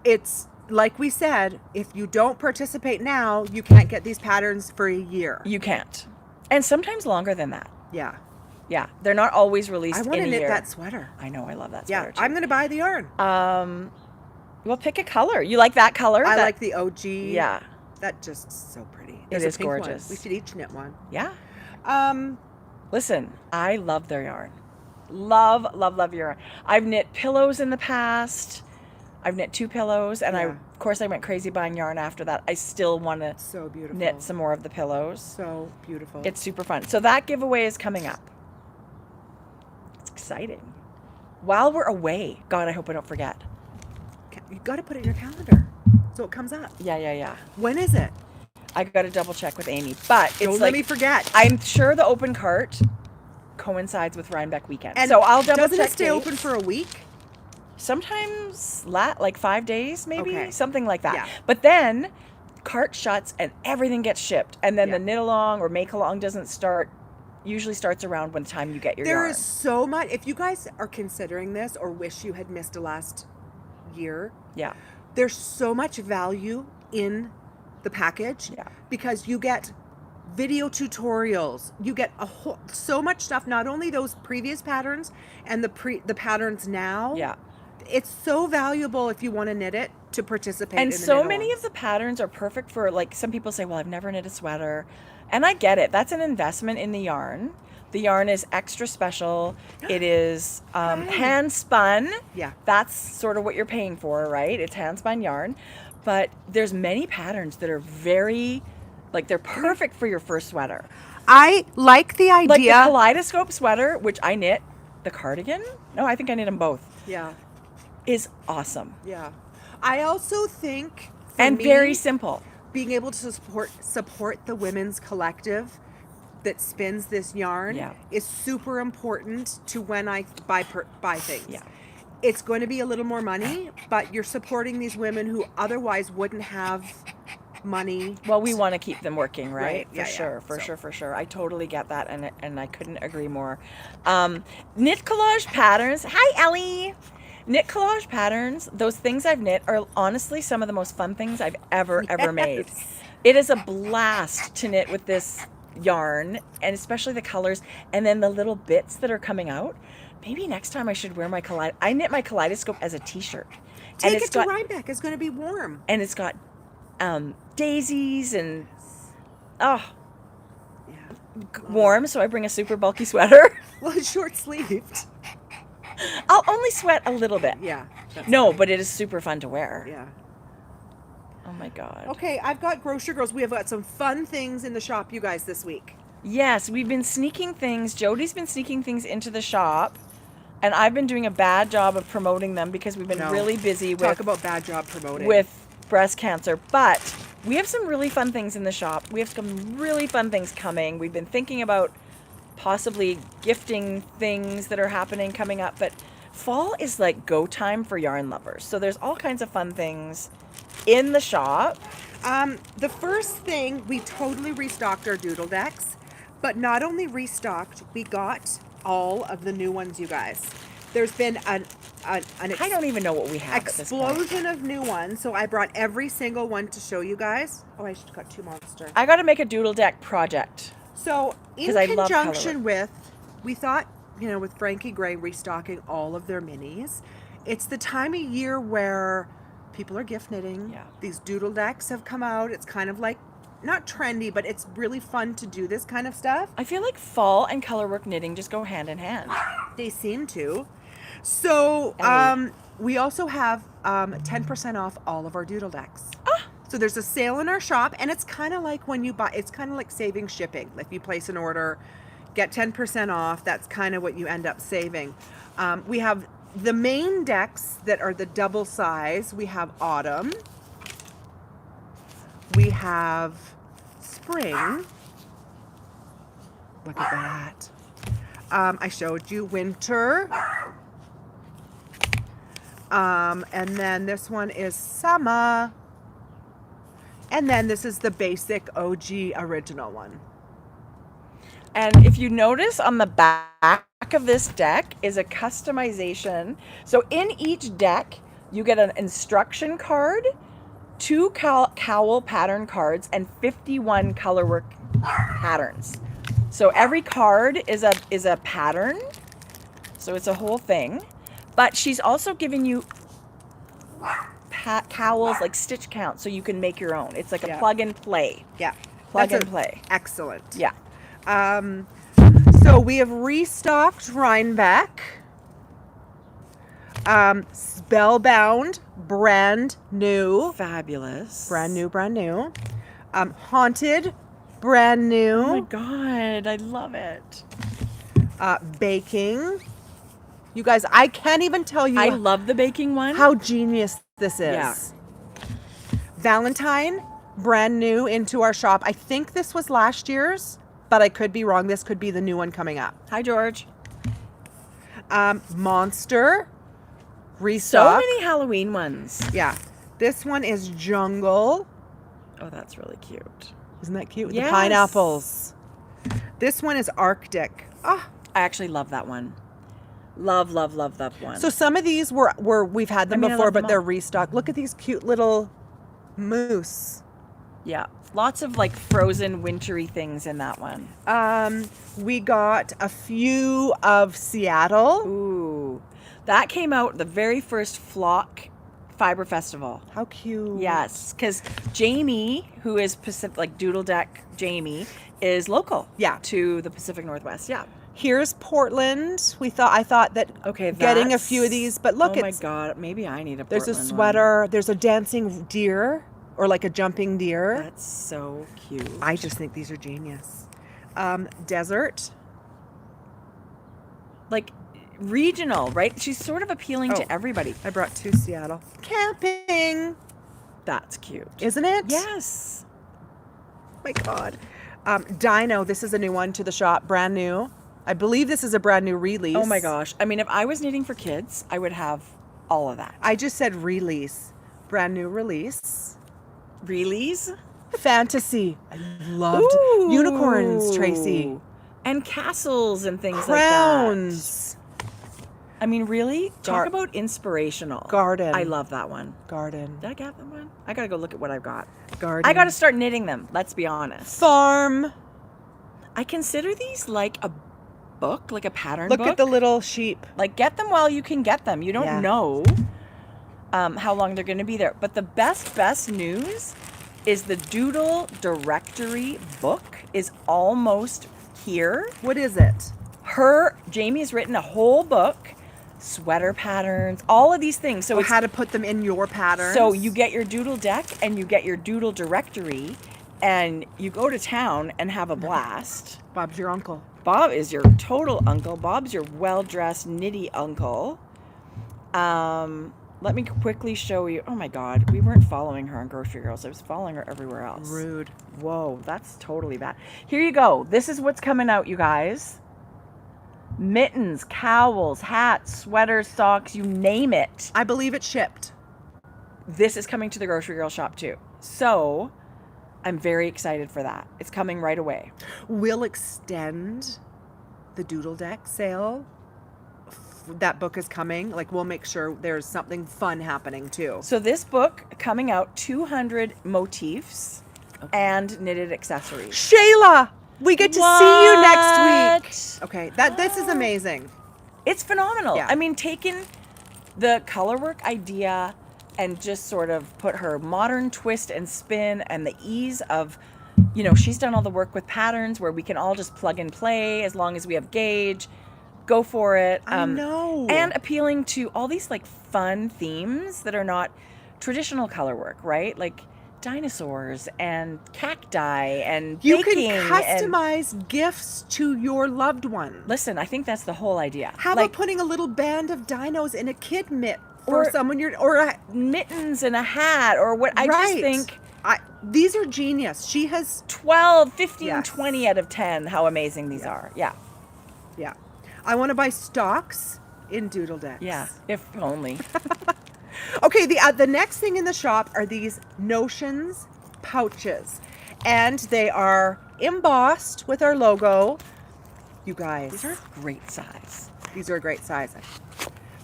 S2: it's like we said, if you don't participate now, you can't get these patterns for a year.
S1: You can't, and sometimes longer than that.
S2: Yeah.
S1: Yeah, they're not always released.
S2: I want to knit
S1: year.
S2: that sweater.
S1: I know, I love that sweater too.
S2: I'm going to buy the yarn.
S1: Well, pick a color. You like that color?
S2: I like the OG.
S1: Yeah.
S2: That just so pretty.
S1: It is gorgeous.
S2: We should each knit one.
S1: Yeah. Listen, I love their yarn. Love, love, love your yarn. I've knit pillows in the past. I've knit 2 pillows, and of course I went crazy buying yarn after that. I still want to knit some more of the pillows.
S2: So beautiful.
S1: It's super fun. So that giveaway is coming up. It's exciting. While we're away, God, I hope I don't forget.
S2: You got to put it in your calendar so it comes up.
S1: Yeah.
S2: When is it?
S1: I got to double check with Amy, but it's
S2: don't let me forget.
S1: I'm sure the open cart coincides with Rhinebeck weekend,
S2: and
S1: so I'll double check.
S2: Doesn't it stay open for a week?
S1: Sometimes like 5 days, maybe something like that.
S2: Yeah.
S1: But then cart shuts and everything gets shipped, and then the knit along or make along doesn't start. Usually starts around when the time you get your yarn.
S2: There is so much. If you guys are considering this or wish you had missed a last year, there's so much value in the package, because you get video tutorials, you get so much stuff, not only those previous patterns and the patterns now. It's so valuable if you want to knit it to participate
S1: And
S2: in the
S1: so
S2: knit-alongs.
S1: many of the patterns are perfect for, like, some people say, well, I've never knit a sweater. And I get it. That's an investment in the yarn. The yarn is extra special. It is hand spun.
S2: Yeah.
S1: That's sort of what you're paying for, right? It's hand spun yarn. But there's many patterns that are very, like, they're perfect for your first sweater.
S2: I like the idea.
S1: Like the kaleidoscope sweater, which I knit, the cardigan. No, I think I knit them both.
S2: Yeah.
S1: Is awesome.
S2: Yeah. I also think
S1: and very simple.
S2: Being able to support the women's collective that spins this yarn is super important to when I buy things.
S1: Yeah.
S2: It's going to be a little more money, but you're supporting these women who otherwise wouldn't have money.
S1: Well, we want to keep them working, right?
S2: Yeah,
S1: For sure. I totally get that, and I couldn't agree more. Knit collage patterns. Hi, Ellie. Knit collage patterns, those things I've knit are honestly some of the most fun things I've ever made. It is a blast to knit with this yarn, and especially the colors, and then the little bits that are coming out. Maybe next time I should wear my I knit my kaleidoscope as a t-shirt.
S2: Take it to Rhinebeck. It's going to be warm.
S1: And it's got daisies and warm, so I bring a super bulky sweater.
S2: Well, it's short sleeved.
S1: I'll only sweat a little bit.
S2: Yeah.
S1: No, but it is super fun to wear.
S2: Yeah.
S1: Oh my God.
S2: Okay, I've got Grocery Girls. We have got some fun things in the shop, you guys, this week.
S1: Yes, we've been sneaking things. Jodi's been sneaking things into the shop, and I've been doing a bad job of promoting them because we've been really busy with...
S2: Talk about bad job promoting.
S1: With breast cancer. But we have some really fun things in the shop. We have some really fun things coming. We've been thinking about possibly gifting things that are coming up, but fall is like go time for yarn lovers. So there's all kinds of fun things in the shop.
S2: The first thing, we totally restocked our doodle decks, but not only restocked, we got all of the new ones, you guys. There's been I
S1: don't even know what we have.
S2: Explosion of new ones. So I brought every single one to show you guys. Oh, I should have got 2 monster.
S1: I got to make a doodle deck project.
S2: So in conjunction with, we thought, you know, with Frankie Gray restocking all of their minis, it's the time of year where people are gift knitting.
S1: Yeah.
S2: These doodle decks have come out. It's kind of like, not trendy, but it's really fun to do this kind of stuff.
S1: I feel like fall and colorwork knitting just go hand in hand.
S2: They seem to. So we also have 10% off all of our doodle decks. So there's a sale in our shop, and it's kind of like when you buy, it's kind of like saving shipping. If you place an order, get 10% off, that's kind of what you end up saving. We have the main decks that are the double size. We have autumn. We have spring. Look at that. I showed you winter. And then this one is summer. And then this is the basic OG original one.
S1: And if you notice on the back of this deck is a customization. So in each deck, you get an instruction card, 2 cowl pattern cards, and 51 colorwork patterns. So every card is a pattern. So it's a whole thing. But she's also giving you cowls, like stitch count, so you can make your own. It's like a plug and play.
S2: Yeah.
S1: Plug and play.
S2: Excellent.
S1: Yeah.
S2: So we have restocked Rhinebeck. Spellbound, brand new.
S1: Fabulous.
S2: Brand new. Haunted, brand new.
S1: Oh my God, I love it.
S2: Baking. You guys, I can't even tell you.
S1: I love the baking one.
S2: How genius this is.
S1: Yeah.
S2: Valentine, brand new into our shop. I think this was last year's, but I could be wrong. This could be the new one coming up.
S1: Hi, George.
S2: Monster, restock.
S1: So many Halloween ones.
S2: Yeah. This one is Jungle.
S1: Oh, that's really cute.
S2: Isn't that cute? With
S1: Yes.
S2: the pineapples. This one is Arctic. Ah.
S1: I actually love that one. Love that one.
S2: So some of these were we've had them before, but they're restocked. Look at these cute little moose.
S1: Yeah. Lots of like frozen wintry things in that one.
S2: We got a few of Seattle.
S1: Ooh. That came out, the very first flock Fiber Festival.
S2: How cute.
S1: Yes, because Jamie, who is Pacific, like Doodle Deck Jamie, is local.
S2: Yeah.
S1: To the Pacific Northwest. Yeah.
S2: Here's Portland. I thought that getting a few of these, but look,
S1: oh my God, maybe I need a Portland
S2: there's a sweater,
S1: one.
S2: There's a dancing deer or like a jumping deer.
S1: That's so cute.
S2: I just think these are genius. Desert.
S1: Like regional, right? She's sort of appealing to everybody.
S2: I brought 2 Seattle. Camping.
S1: That's cute.
S2: Isn't it?
S1: Yes.
S2: Oh my God. Dino, this is a new one to the shop, brand new. I believe this is a brand new release.
S1: Oh my gosh. I mean, if I was knitting for kids, I would have all of that.
S2: I just said release. Brand new release.
S1: Release?
S2: Fantasy. I loved unicorns, Tracie.
S1: And castles and things
S2: Crowns.
S1: like that. I mean, really? Talk about inspirational.
S2: Garden.
S1: I love that one.
S2: Garden.
S1: Did I get that one? I gotta go look at what I've got.
S2: Garden.
S1: I gotta start knitting them, let's be honest.
S2: Farm.
S1: I consider these like a book, like a pattern
S2: book.
S1: Look
S2: at the little sheep.
S1: Like, get them while you can get them. You don't know how long they're going to be there. But the best news is the Doodle Directory book is almost here.
S2: What is it?
S1: Jamie's written a whole book, sweater patterns, all of these things. So it's
S2: how to put them in your patterns.
S1: So you get your Doodle deck and you get your Doodle Directory and you go to town and have a blast.
S2: Bob's your uncle.
S1: Bob is your total uncle. Bob's your well-dressed, nitty uncle. Let me quickly show you. Oh my God, we weren't following her on Grocery Girls. I was following her everywhere else.
S2: Rude.
S1: Whoa, that's totally bad. Here you go. This is what's coming out, you guys. Mittens, cowls, hats, sweaters, socks, you name it.
S2: I believe it's shipped.
S1: This is coming to the Grocery Girl shop too. So I'm very excited for that. It's coming right away.
S2: We'll extend the Doodle Deck sale. That book is coming. Like, we'll make sure there's something fun happening too.
S1: So this book coming out, 200 motifs and knitted accessories.
S2: Shayla, we get to see you next week. Okay, this is amazing.
S1: It's phenomenal.
S2: Yeah.
S1: I mean, taking the colorwork idea and just sort of put her modern twist and spin and the ease of, she's done all the work with patterns where we can all just plug and play as long as we have gauge. Go for it.
S2: I know.
S1: And appealing to all these like fun themes that are not traditional colorwork, right? Like dinosaurs and cacti and
S2: you
S1: baking
S2: can customize gifts to your loved one.
S1: Listen, I think that's the whole idea.
S2: How about putting a little band of dinos in a kid mitt for someone or
S1: mittens and a hat or what? I just think
S2: these are genius. She has
S1: 12, 15, 20 out of 10 how amazing these are. Yeah.
S2: Yeah. I want to buy stocks in Doodle Decks.
S1: Yeah, if only.
S2: Okay, the next thing in the shop are these Notions pouches. And they are embossed with our logo. You guys.
S1: These are a great size.
S2: These are a great size.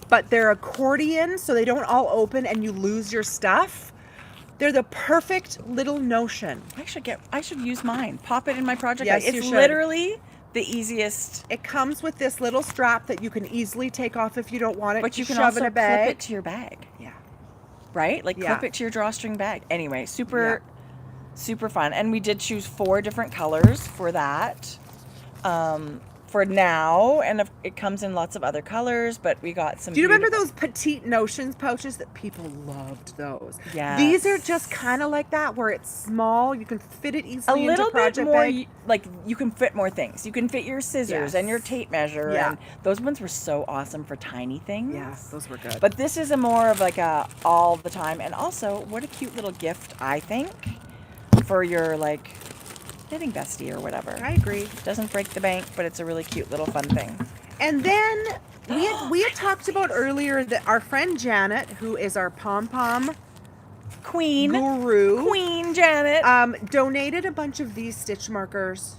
S2: But they're accordion, so they don't all open and you lose your stuff. They're the perfect little Notion.
S1: I should use mine. Pop it in my project.
S2: Yes,
S1: it's
S2: you should.
S1: Literally the easiest.
S2: It comes with this little strap that you can easily take off if you don't want it.
S1: But you can
S2: shove
S1: also
S2: in a bag.
S1: clip it to your bag.
S2: Yeah.
S1: Right? Like clip it to your drawstring bag. Anyway, super fun. And we did choose 4 different colors for that. For now, and it comes in lots of other colors, but we got some.
S2: Do you remember those petite Notions pouches that people loved those?
S1: Yeah.
S2: These are just kind of like that, where it's small. You can fit it easily into project
S1: bit more,
S2: bag.
S1: like you can fit more things. You can fit your scissors and your tape measure.
S2: Yeah.
S1: And those ones were so awesome for tiny things.
S2: Yeah, those were good.
S1: But this is a more of like a all the time, and also what a cute little gift, I think, for your like knitting bestie or whatever.
S2: I agree.
S1: Doesn't break the bank, but it's a really cute little fun thing.
S2: And then we had talked about earlier that our friend Janet, who is our pom-pom
S1: Queen
S2: Janet, donated a bunch of these stitch markers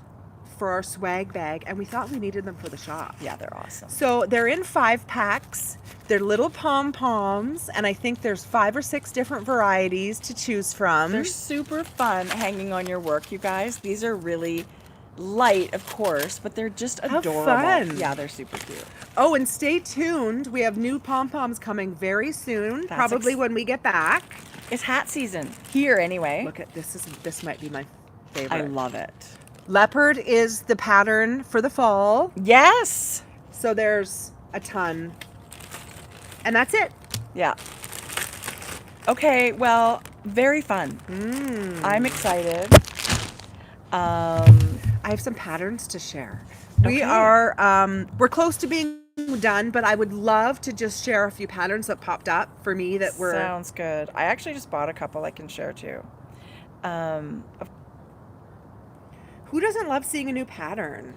S2: for our swag bag, and we thought we needed them for the shop.
S1: Yeah, they're awesome.
S2: So they're in 5 packs. They're little pom-poms, and I think there's 5 or 6 different varieties to choose from.
S1: They're super fun hanging on your work, you guys. These are really light, of course, but they're just
S2: How
S1: adorable.
S2: fun.
S1: Yeah, they're super cute.
S2: Oh, and stay tuned. We have new pom-poms coming very soon,
S1: That's
S2: probably when we get back.
S1: It's hat season here anyway.
S2: Look at this. This might be my favorite.
S1: I love it.
S2: Leopard is the pattern for the fall.
S1: Yes.
S2: So there's a ton. And that's it.
S1: Yeah. Okay, well, very fun. I'm excited.
S2: I have some patterns to share. We
S1: Okay.
S2: are we're close to being done, but I would love to just share a few patterns that popped up for me that were
S1: Sounds good. I actually just bought a couple I can share too.
S2: Who doesn't love seeing a new pattern?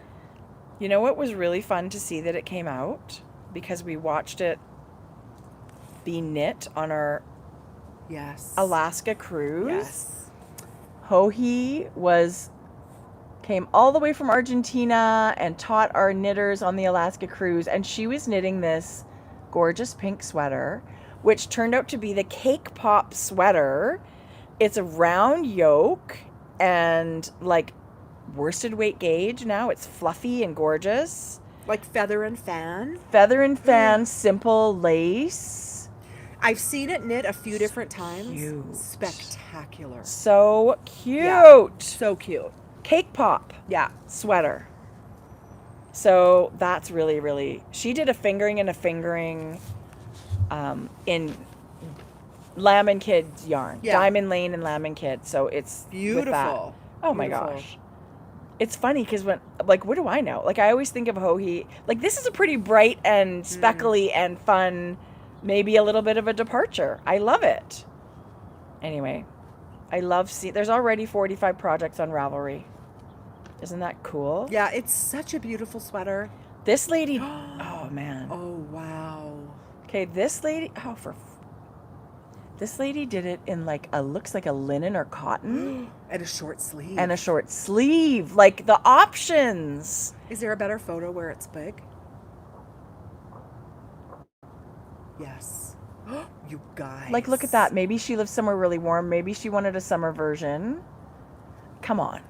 S1: You know what was really fun to see that it came out? Because we watched it be knit on our
S2: Yes.
S1: Alaska cruise.
S2: Yes.
S1: Hohi came all the way from Argentina and taught our knitters on the Alaska cruise, and she was knitting this gorgeous pink sweater, which turned out to be the Cake Pop sweater. It's a round yoke and like worsted weight gauge now. It's fluffy and gorgeous.
S2: Like feather and fan.
S1: Feather and fan, simple lace.
S2: I've seen it knit a few different times.
S1: Cute.
S2: Spectacular.
S1: So cute.
S2: Yeah. So cute.
S1: Cake Pop
S2: Yeah.
S1: sweater. So that's really, really, she did a fingering and a fingering in Lamb and Kid's yarn.
S2: Yeah.
S1: Diamond Lane and Lamb and Kid. So it's with that.
S2: Beautiful.
S1: Oh my
S2: Beautiful.
S1: gosh. It's funny because when, like, what do I know? Like, I always think of Hohi, like, this is a pretty bright and speckly and fun, maybe a little bit of a departure. I love it. Anyway, I love there's already 45 projects on Ravelry. Isn't that cool?
S2: Yeah, it's such a beautiful sweater.
S1: This lady, oh man.
S2: Oh, wow.
S1: Okay, this lady, this lady did it in like looks like a linen or cotton.
S2: And a short sleeve.
S1: And a short sleeve. Like the options.
S2: Is there a better photo where it's big? Yes. You guys.
S1: Like, look at that. Maybe she lives somewhere really warm. Maybe she wanted a summer version. Come on.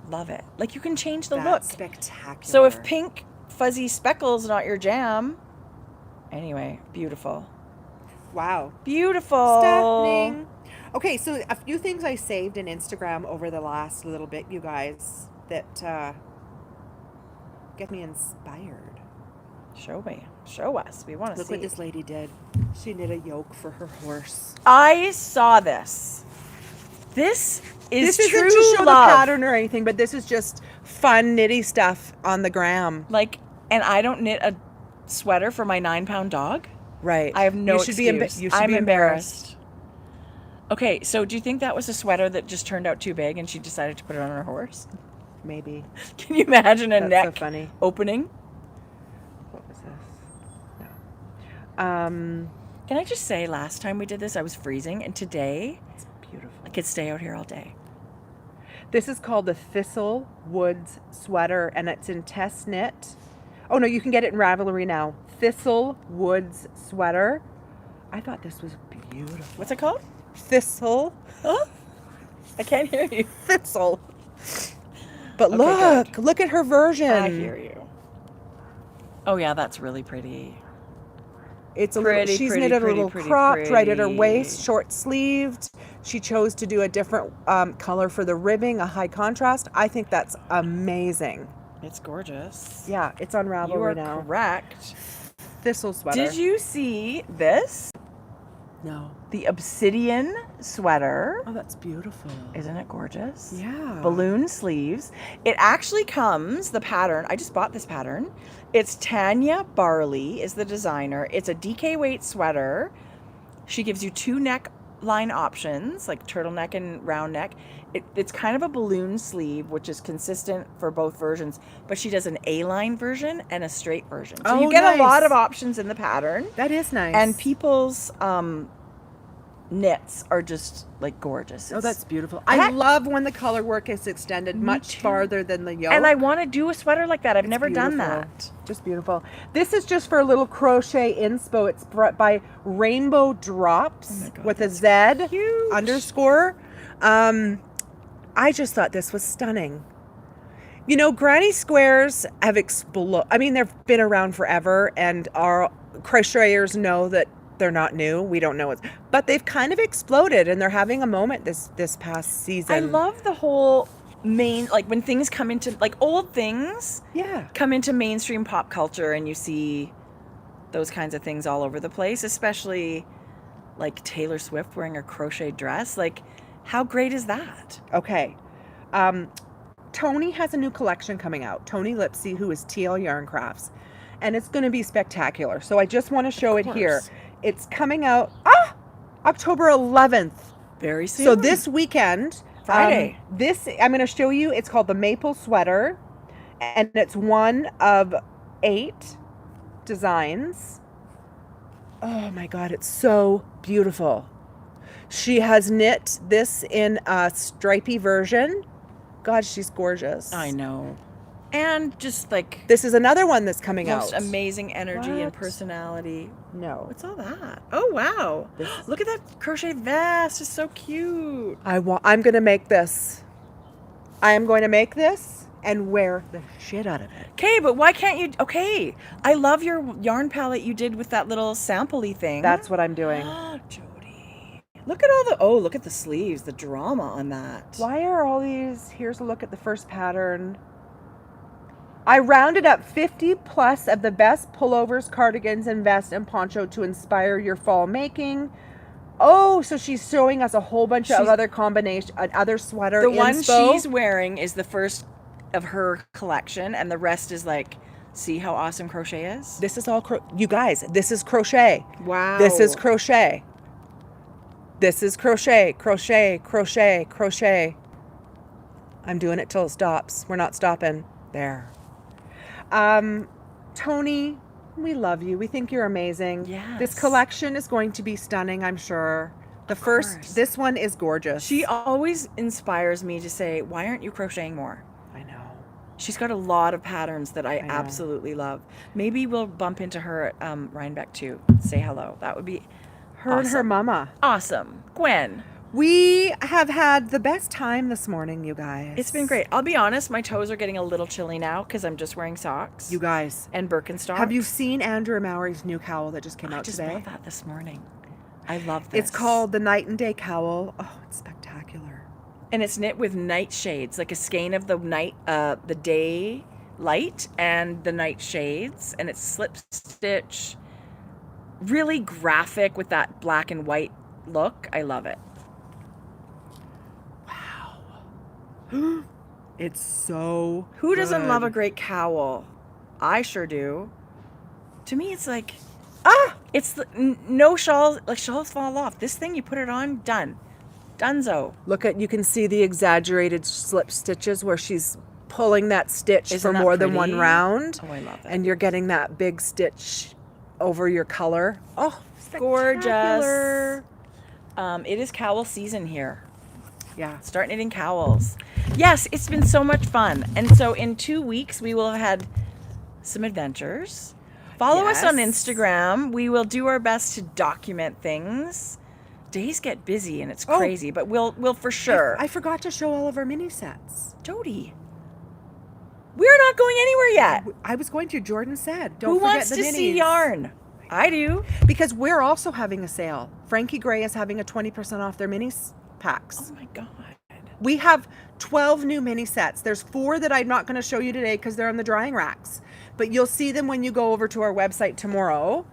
S1: Love it. Like, you can change the look.
S2: That's spectacular.
S1: So if pink fuzzy speckle's not your jam. Anyway, beautiful.
S2: Wow.
S1: Beautiful.
S2: Stunning. Okay, so a few things I saved in Instagram over the last little bit, you guys, that get me inspired.
S1: Show me. Show us. We want to see.
S2: Look what this lady did. She knit a yoke for her horse.
S1: I saw this. This is
S2: This
S1: true
S2: isn't to show
S1: love.
S2: the pattern or anything, but this is just fun knitty stuff on the gram.
S1: Like, and I don't knit a sweater for my 9-pound dog.
S2: Right.
S1: I have no
S2: you should
S1: excuse.
S2: Be you should
S1: I'm
S2: be
S1: embarrassed. Okay, so do you think that was a sweater that just turned out too big and she decided to put it on her horse?
S2: Maybe.
S1: Can you imagine a
S2: That's
S1: neck
S2: so funny.
S1: opening?
S2: What was this? No.
S1: Can I just say, last time we did this, I was freezing, and today
S2: It's beautiful.
S1: I could stay out here all day.
S2: This is called the Thistle Woods sweater, and it's in Test Knit. Oh no, you can get it in Ravelry now. Thistle Woods sweater. I thought this was beautiful.
S1: What's it called?
S2: Thistle.
S1: Huh? I can't hear you.
S2: Thistle. But
S1: Okay,
S2: look at her version.
S1: I hear you. Oh yeah, that's really pretty.
S2: It's a
S1: Pretty,
S2: little, she's
S1: pretty,
S2: knitted a
S1: pretty,
S2: little
S1: pretty,
S2: cropped right at her
S1: pretty.
S2: waist, short sleeved. She chose to do a different color for the ribbing, a high contrast. I think that's amazing.
S1: It's gorgeous.
S2: Yeah, it's on
S1: You
S2: Ravelry
S1: are
S2: now.
S1: correct.
S2: Thistle sweater.
S1: Did you see this?
S2: No.
S1: The obsidian sweater.
S2: Oh, that's beautiful.
S1: Isn't it gorgeous?
S2: Yeah.
S1: Balloon sleeves. It actually comes, the pattern, I just bought this pattern. It's Tanya Barley is the designer. It's a DK weight sweater. She gives you 2 neckline options, like turtleneck and round neck. It's kind of a balloon sleeve, which is consistent for both versions, but she does an A-line version and a straight version. So you
S2: Oh,
S1: get a lot
S2: nice.
S1: of options in the pattern.
S2: That is nice.
S1: And people's knits are just like gorgeous.
S2: Oh, that's beautiful.
S1: I-
S2: I love when the color work is extended
S1: Me
S2: much
S1: too.
S2: farther than the yoke.
S1: And I want to do a sweater like that. I've
S2: It's
S1: never done
S2: beautiful.
S1: that.
S2: Just beautiful. This is just for a little crochet inspo. It's brought by Rainbow Drops
S1: Oh my God,
S2: with a Z
S1: cute.
S2: underscore. I just thought this was stunning. You know, granny squares have exploded. I mean, they've been around forever, and our crocheters know that they're not new. We don't know it, but they've kind of exploded, and they're having a moment this past season.
S1: I love the whole like when things come into, like old things come into mainstream pop culture, and you see those kinds of things all over the place, especially like Taylor Swift wearing a crochet dress. Like, how great is that?
S2: Okay. Tony has a new collection coming out. Tony Lipsy, who is TL Yarn Crafts, and it's going to be spectacular. So I just want to show it here. It's coming out October 11th.
S1: Very soon.
S2: So this weekend,
S1: Friday.
S2: This I'm going to show you. It's called the Maple Sweater, and it's one of 8 designs. Oh my God, it's so beautiful. She has knit this in a stripy version. God, she's gorgeous.
S1: I know. And just like,
S2: this is another one that's coming out.
S1: Most amazing energy and personality.
S2: No.
S1: What's all that? Oh, wow. Look at that crochet vest. It's so cute.
S2: I'm going to make this. I am going to make this and wear the shit out of it.
S1: Okay, but why can't you? Okay. I love your yarn palette you did with that little sample-y thing.
S2: That's what I'm doing.
S1: Jodi. Look at all the, look at the sleeves, the drama on that.
S2: Why are all these, here's a look at the first pattern. I rounded up 50 plus of the best pullovers, cardigans, and vests and poncho to inspire your fall making. Oh, so she's showing us a whole bunch of other combination, other sweater
S1: The
S2: inspo.
S1: one she's wearing is the first of her collection, and the rest is like, see how awesome crochet is?
S2: This is all, you guys, this is crochet.
S1: Wow.
S2: This is crochet. This is crochet, crochet, crochet, crochet. I'm doing it till it stops. We're not stopping. There. Tony, we love you. We think you're amazing.
S1: Yes.
S2: This collection is going to be stunning, I'm sure. This one is gorgeous.
S1: She always inspires me to say, why aren't you crocheting more?
S2: I know.
S1: She's got a lot of patterns that I absolutely love. Maybe we'll bump into her at Rhinebeck too. Say hello. That would be
S2: her
S1: awesome.
S2: And her mama.
S1: Awesome. Gwen.
S2: We have had the best time this morning, you guys.
S1: It's been great. I'll be honest, my toes are getting a little chilly now because I'm just wearing socks.
S2: You guys.
S1: And Birkenstocks.
S2: Have you seen Andrew Mowry's new cowl that just came out today?
S1: I just bought that this morning. I love this.
S2: It's called the Night and Day Cowl. Oh, it's spectacular.
S1: And it's knit with night shades, like a skein of the night, the day light and the night shades. And it's slip stitch, really graphic with that black and white look. I love it.
S2: It's so
S1: Who doesn't love a great cowl? I sure do. To me, it's like, it's no shawls, like shawls fall off. This thing, you put it on, done. Dunzo.
S2: You can see the exaggerated slip stitches where she's pulling that stitch for more than one round.
S1: Oh, I love it.
S2: And you're getting that big stitch over your color. Oh,
S1: gorgeous. It is cowl season here.
S2: Yeah.
S1: Start knitting cowls. Yes, it's been so much fun. And so in 2 weeks, we will have had some adventures. Follow us on Instagram. We will do our best to document things. Days get busy and it's crazy, but we'll for sure.
S2: I forgot to show all of our mini sets.
S1: Jodi, we're not going anywhere yet.
S2: I was going to. Jordan said, don't
S1: Who
S2: forget
S1: wants
S2: the
S1: to
S2: minis.
S1: see yarn? I do.
S2: Because we're also having a sale. Frankie Gray is having a 20% off their mini packs.
S1: Oh my God.
S2: We have 12 new mini sets. There's 4 that I'm not going to show you today because they're on the drying racks. But you'll see them when you go over to our website tomorrow.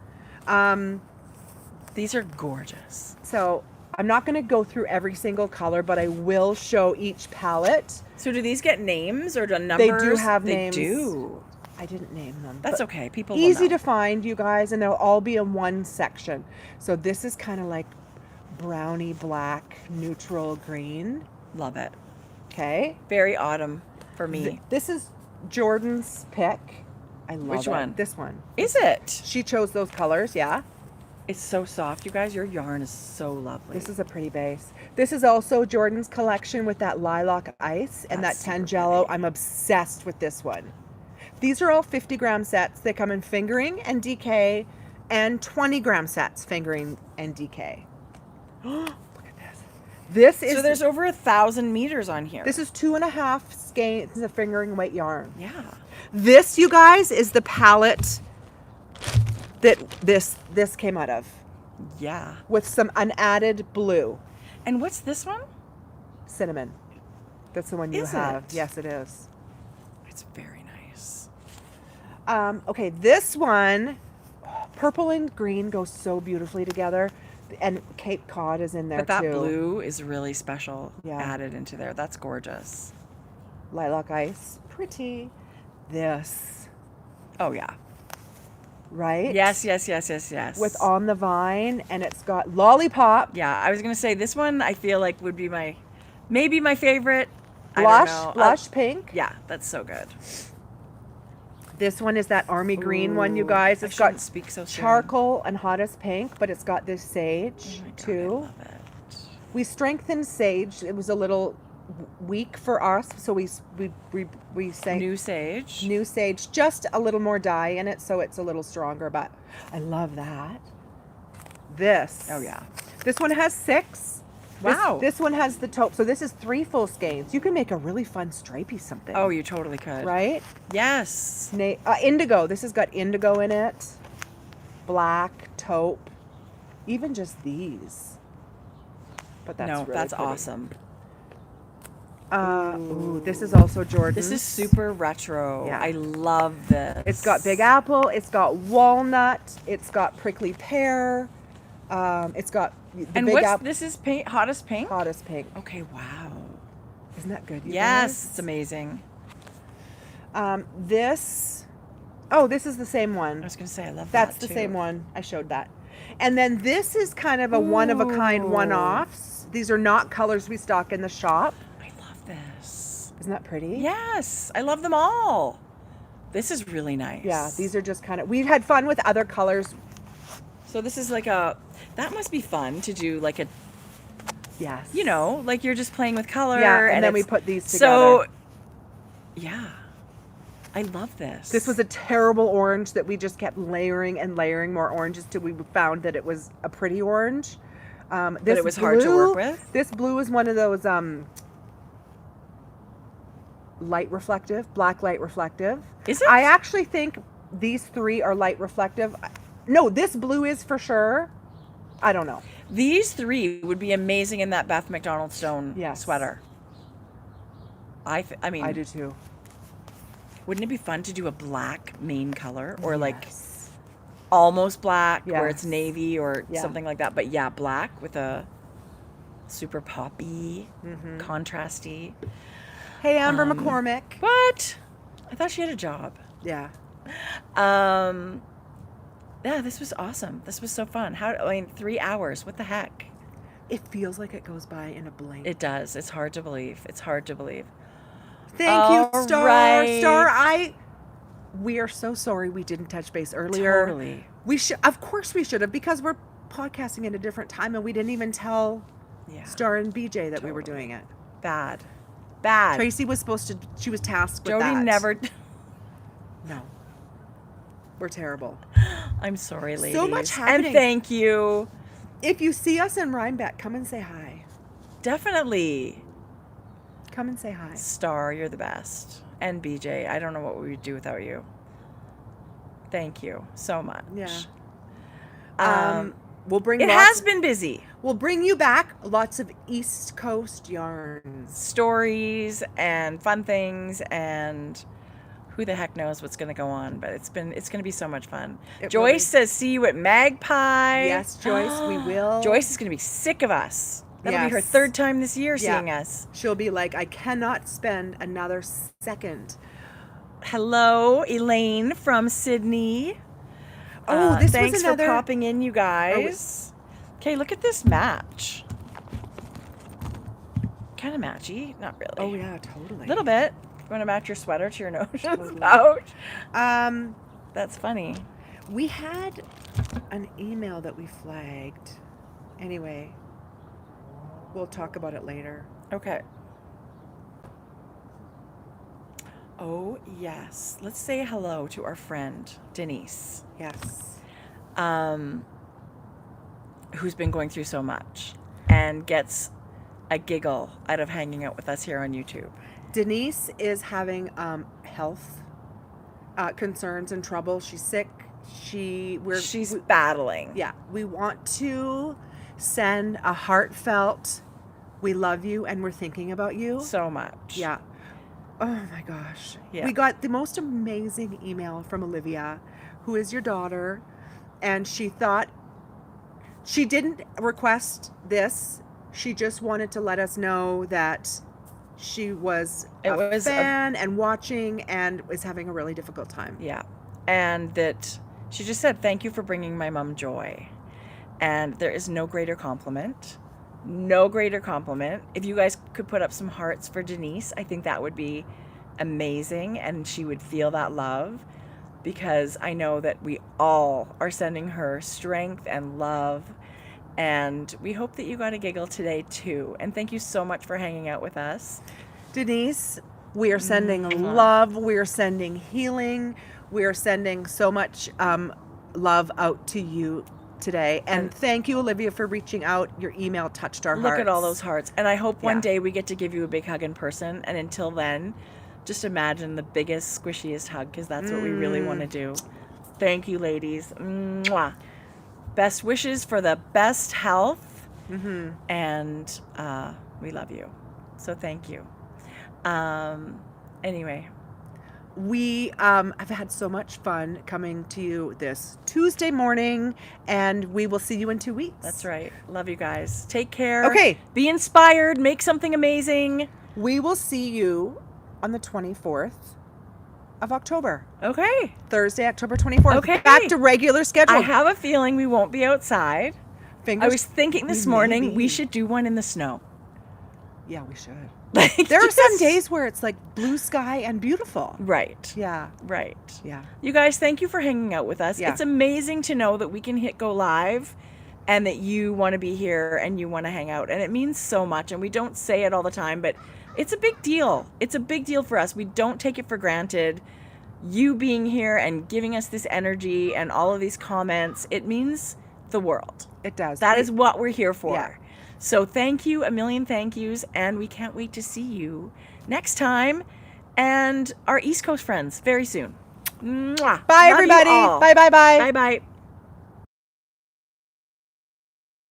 S1: These are gorgeous.
S2: So I'm not going to go through every single color, but I will show each palette.
S1: So do these get names or do numbers?
S2: They do have names.
S1: They do.
S2: I didn't name them.
S1: That's okay. People will
S2: easy
S1: know.
S2: to find, you guys, and they'll all be in one section. So this is kind of like brownie black, neutral green.
S1: Love it.
S2: Okay.
S1: Very autumn for me.
S2: This is Jordan's pick. I love
S1: Which
S2: it.
S1: one?
S2: This one.
S1: Is it?
S2: She chose those colors, yeah.
S1: It's so soft, you guys. Your yarn is so lovely.
S2: This is a pretty base. This is also Jordan's collection with that lilac ice and that Tangelo. I'm obsessed with this one. These are all 50-gram sets. They come in fingering and DK and 20-gram sets, fingering and DK. Look at this. This is
S1: So there's over 1,000 meters on here.
S2: this is 2.5 skeins of fingering weight yarn.
S1: Yeah.
S2: This, you guys, is the palette that this came out of,
S1: Yeah.
S2: with an added blue.
S1: And what's this one?
S2: Cinnamon. That's the one you
S1: Is
S2: have.
S1: it?
S2: Yes, it is.
S1: It's very nice.
S2: Okay, this one, purple and green go so beautifully together, and Cape Cod is in there
S1: But that
S2: too.
S1: blue is really special
S2: Yeah.
S1: added into there. That's gorgeous.
S2: Lilac ice, pretty. This,
S1: Oh, yeah.
S2: right?
S1: Yes.
S2: With On the Vine, and it's got Lollipop,
S1: Yeah, I was going to say this one I feel like would be maybe my favorite. I don't know.
S2: blush pink.
S1: Yeah, that's so good.
S2: This one is that army green one, you
S1: Ooh,
S2: guys.
S1: I
S2: It's got
S1: shouldn't speak so soon.
S2: charcoal and hottest pink, but it's got this sage
S1: Oh my God, I
S2: too.
S1: love it.
S2: We strengthened sage. It was a little weak for us, so we sang
S1: New sage.
S2: new sage, just a little more dye in it, so it's a little stronger. But I love that. This.
S1: Oh, yeah.
S2: This one has 6.
S1: Wow.
S2: This one has the taupe. So this is 3 full skeins. You can make a really fun stripey something.
S1: Oh, you totally could.
S2: right?
S1: Yes.
S2: Indigo. This has got indigo in it. Black, taupe, even just these. But that's really
S1: that's
S2: pretty.
S1: awesome.
S2: Ooh, this is also Jordan.
S1: This is super retro.
S2: Yeah.
S1: I love this.
S2: It's got Big Apple. It's got walnut. It's got prickly pear. It's got the
S1: And
S2: Big
S1: what's
S2: Apple.
S1: this is pink, hottest pink?
S2: Hottest pink.
S1: Okay, wow.
S2: Isn't that good? You
S1: Yes,
S2: guys?
S1: it's amazing.
S2: This. Oh, this is the same
S1: I
S2: one.
S1: was going to say I love
S2: That's
S1: that
S2: the
S1: too.
S2: same one. I showed that. And then this is kind of a one-of-a-kind
S1: Ooh.
S2: one-offs. These are not colors we stock in the shop.
S1: I love this.
S2: Isn't that pretty?
S1: Yes, I love them all. This is really nice.
S2: Yeah, these are just kind of, we've had fun with other colors.
S1: So this is like that must be fun to do like a,
S2: Yes.
S1: you know, like you're just playing with color.
S2: Yeah, and then we
S1: it's-
S2: put these
S1: So,
S2: together.
S1: yeah, I love this.
S2: This was a terrible orange that we just kept layering and layering more oranges till we found that it was a pretty orange. This
S1: it was hard to work with?
S2: This blue is one of those light reflective, black light reflective.
S1: Is it?
S2: I actually think these 3 are light reflective. No, this blue is for sure. I don't know.
S1: These 3 would be amazing in that Beth McDonald Stone
S2: Yes.
S1: sweater. I mean,
S2: I do too.
S1: wouldn't it be fun to do a black main color or like
S2: Yes.
S1: almost black where it's
S2: Yes.
S1: navy or
S2: Yeah.
S1: something like that? But yeah, black with a super poppy,
S2: Mm-hmm.
S1: contrasty.
S2: Hey, Amber McCormick.
S1: What? I thought she had a job.
S2: Yeah.
S1: Yeah, this was awesome. This was so fun. 3 hours. What the heck?
S2: It feels like it goes by in a blink.
S1: It does. It's hard to believe. It's hard to believe.
S2: Thank
S1: All
S2: you, Star.
S1: right.
S2: Star, we are so sorry we didn't touch base earlier.
S1: Totally.
S2: We should, of course, we should have, because we're podcasting at a different time, and we didn't even tell
S1: Yeah.
S2: Star and BJ that we were
S1: Totally.
S2: doing it.
S1: Bad.
S2: Tracie was supposed to. She was tasked with
S1: Jodi
S2: that.
S1: never.
S2: No. We're terrible.
S1: I'm sorry, ladies.
S2: So much happening.
S1: And thank you.
S2: If you see us in Rhinebeck, come and say hi.
S1: Definitely.
S2: Come and say hi.
S1: Star, you're the best. And BJ, I don't know what we would do without you. Thank you so much.
S2: Yeah. We'll bring.
S1: It has been busy.
S2: We'll bring you back lots of East Coast yarns.
S1: Stories and fun things, and who the heck knows what's going to go on, but it's going to be so much fun.
S2: It
S1: Joyce
S2: really-
S1: says, see you at Magpie.
S2: Yes, Joyce, we will.
S1: Joyce is going to be sick of us. That'll be her
S2: Yes.
S1: 3rd time this year
S2: Yeah.
S1: seeing us.
S2: She'll be like, I cannot spend another second.
S1: Hello, Elaine from Sydney.
S2: Oh, this was
S1: thanks
S2: another-
S1: for popping in, you guys. Okay, look at this match. Kind of matchy, not really.
S2: Oh yeah, totally.
S1: A little bit. You want to match your sweater to your nose
S2: Totally.
S1: pouch?
S2: Um,
S1: That's funny.
S2: we had an email that we flagged. Anyway, we'll talk about it later.
S1: Okay. Oh, yes. Let's say hello to our friend, Denise,
S2: Yes.
S1: who's been going through so much and gets a giggle out of hanging out with us here on YouTube.
S2: Denise is having health concerns and trouble. She's sick. She's
S1: battling.
S2: Yeah. We want to send a heartfelt, we love you and we're thinking about you.
S1: So much.
S2: Yeah. Oh my gosh.
S1: Yeah.
S2: We got the most amazing email from Olivia, who is your daughter, and she thought she didn't request this. She just wanted to let us know that she was a fan and watching and was having a really difficult time.
S1: Yeah. And that she just said, thank you for bringing my mom joy. And there is no greater compliment. No greater compliment. If you guys could put up some hearts for Denise, I think that would be amazing, and she would feel that love, because I know that we all are sending her strength and love, and we hope that you got a giggle today too. And thank you so much for hanging out with us.
S2: Denise, we are sending love. We are sending healing. We are sending so much love out to you today. And thank you, Olivia, for reaching out. Your email touched our hearts.
S1: Look at all those hearts. And I hope one day we get to give you a big hug in person. And until then, just imagine the biggest, squishiest hug, because that's what we really want to do. Thank you, ladies. Mwah. Best wishes for the best health. And we love you. So thank you. Anyway.
S2: We have had so much fun coming to you this Tuesday morning, and we will see you in 2 weeks.
S1: That's right. Love you guys. Take care.
S2: Okay.
S1: Be inspired. Make something amazing.
S2: We will see you on the 24th of October.
S1: Okay.
S2: Thursday, October 24th.
S1: Okay.
S2: Back to regular schedule.
S1: I have a feeling we won't be outside. I was thinking this morning we should do one in the snow.
S2: Yeah, we should.
S1: Like,
S2: there are some days where it's like blue sky and beautiful.
S1: Right.
S2: Yeah.
S1: Right.
S2: Yeah.
S1: You guys, thank you for hanging out with us.
S2: Yeah.
S1: It's amazing to know that we can hit go live and that you want to be here and you want to hang out. And it means so much. And we don't say it all the time, but it's a big deal. It's a big deal for us. We don't take it for granted. You being here and giving us this energy and all of these comments, it means the world.
S2: It does.
S1: That is what we're here for.
S2: Yeah.
S1: So thank you, a million thank yous, and we can't wait to see you next time and our East Coast friends very soon. Mwah.
S2: Bye,
S1: Love you
S2: everybody.
S1: all.
S2: Bye, bye, bye.
S1: Bye, bye.